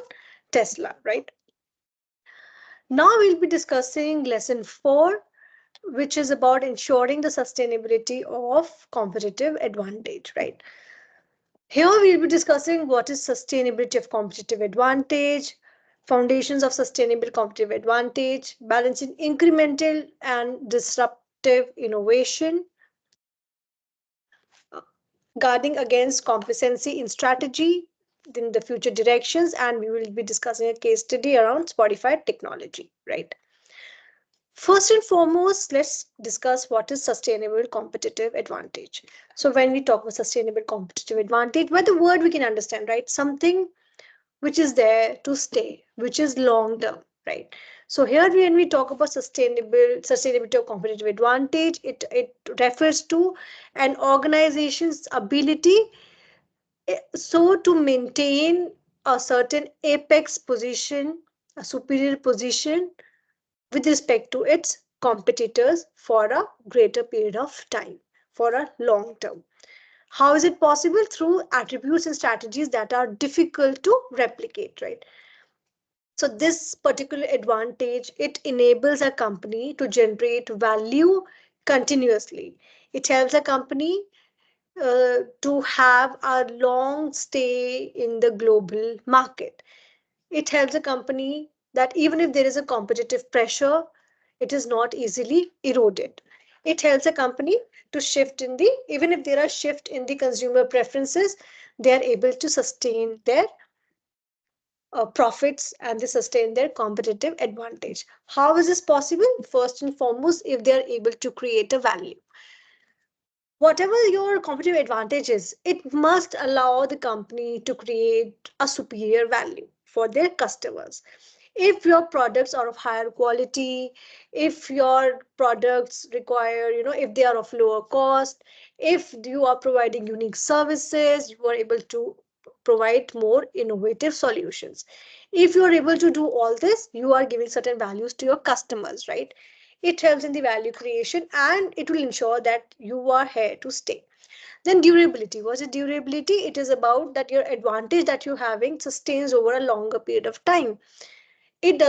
Tesla, right? Now we'll be discussing lesson 4, which is about ensuring the sustainability of competitive advantage, right? Here we'll be discussing what is sustainability of competitive advantage, foundations of sustainable competitive advantage, balancing incremental and disruptive innovation, guarding against complacency in strategy, in the future directions, and we will be discussing a case study around Spotify technology, right? First and foremost, let's discuss what is sustainable competitive advantage. So, when we talk about sustainable competitive advantage, by the word we can understand, right? Something which is there to stay, which is long term, right? So here when we talk about sustainability of competitive advantage, it refers to an organization's ability so to maintain a certain apex position, a superior position with respect to its competitors for a greater period of time, for a long term. How is it possible? Through attributes and strategies that are difficult to replicate, right? So this particular advantage, it enables a company to generate value continuously. It helps a company to have a long stay in the global market. It helps a company that even if there is a competitive pressure, it is not easily eroded. It helps a company to shift in the, even if there are shift in the consumer preferences, they are able to sustain their profits and they sustain their competitive advantage. How is this possible? First and foremost, if they are able to create a value. Whatever your competitive advantage is, it must allow the company to create a superior value for their customers. If your products are of higher quality, if your products require, if they are of lower cost, if you are providing unique services, you are able to provide more innovative solutions. If you are able to do all this, you are giving certain values to your customers, right? It helps in the value creation and it will ensure that you are here to stay. Then durability. What is durability? It is about that your advantage that you're having sustains over a longer period of time. It does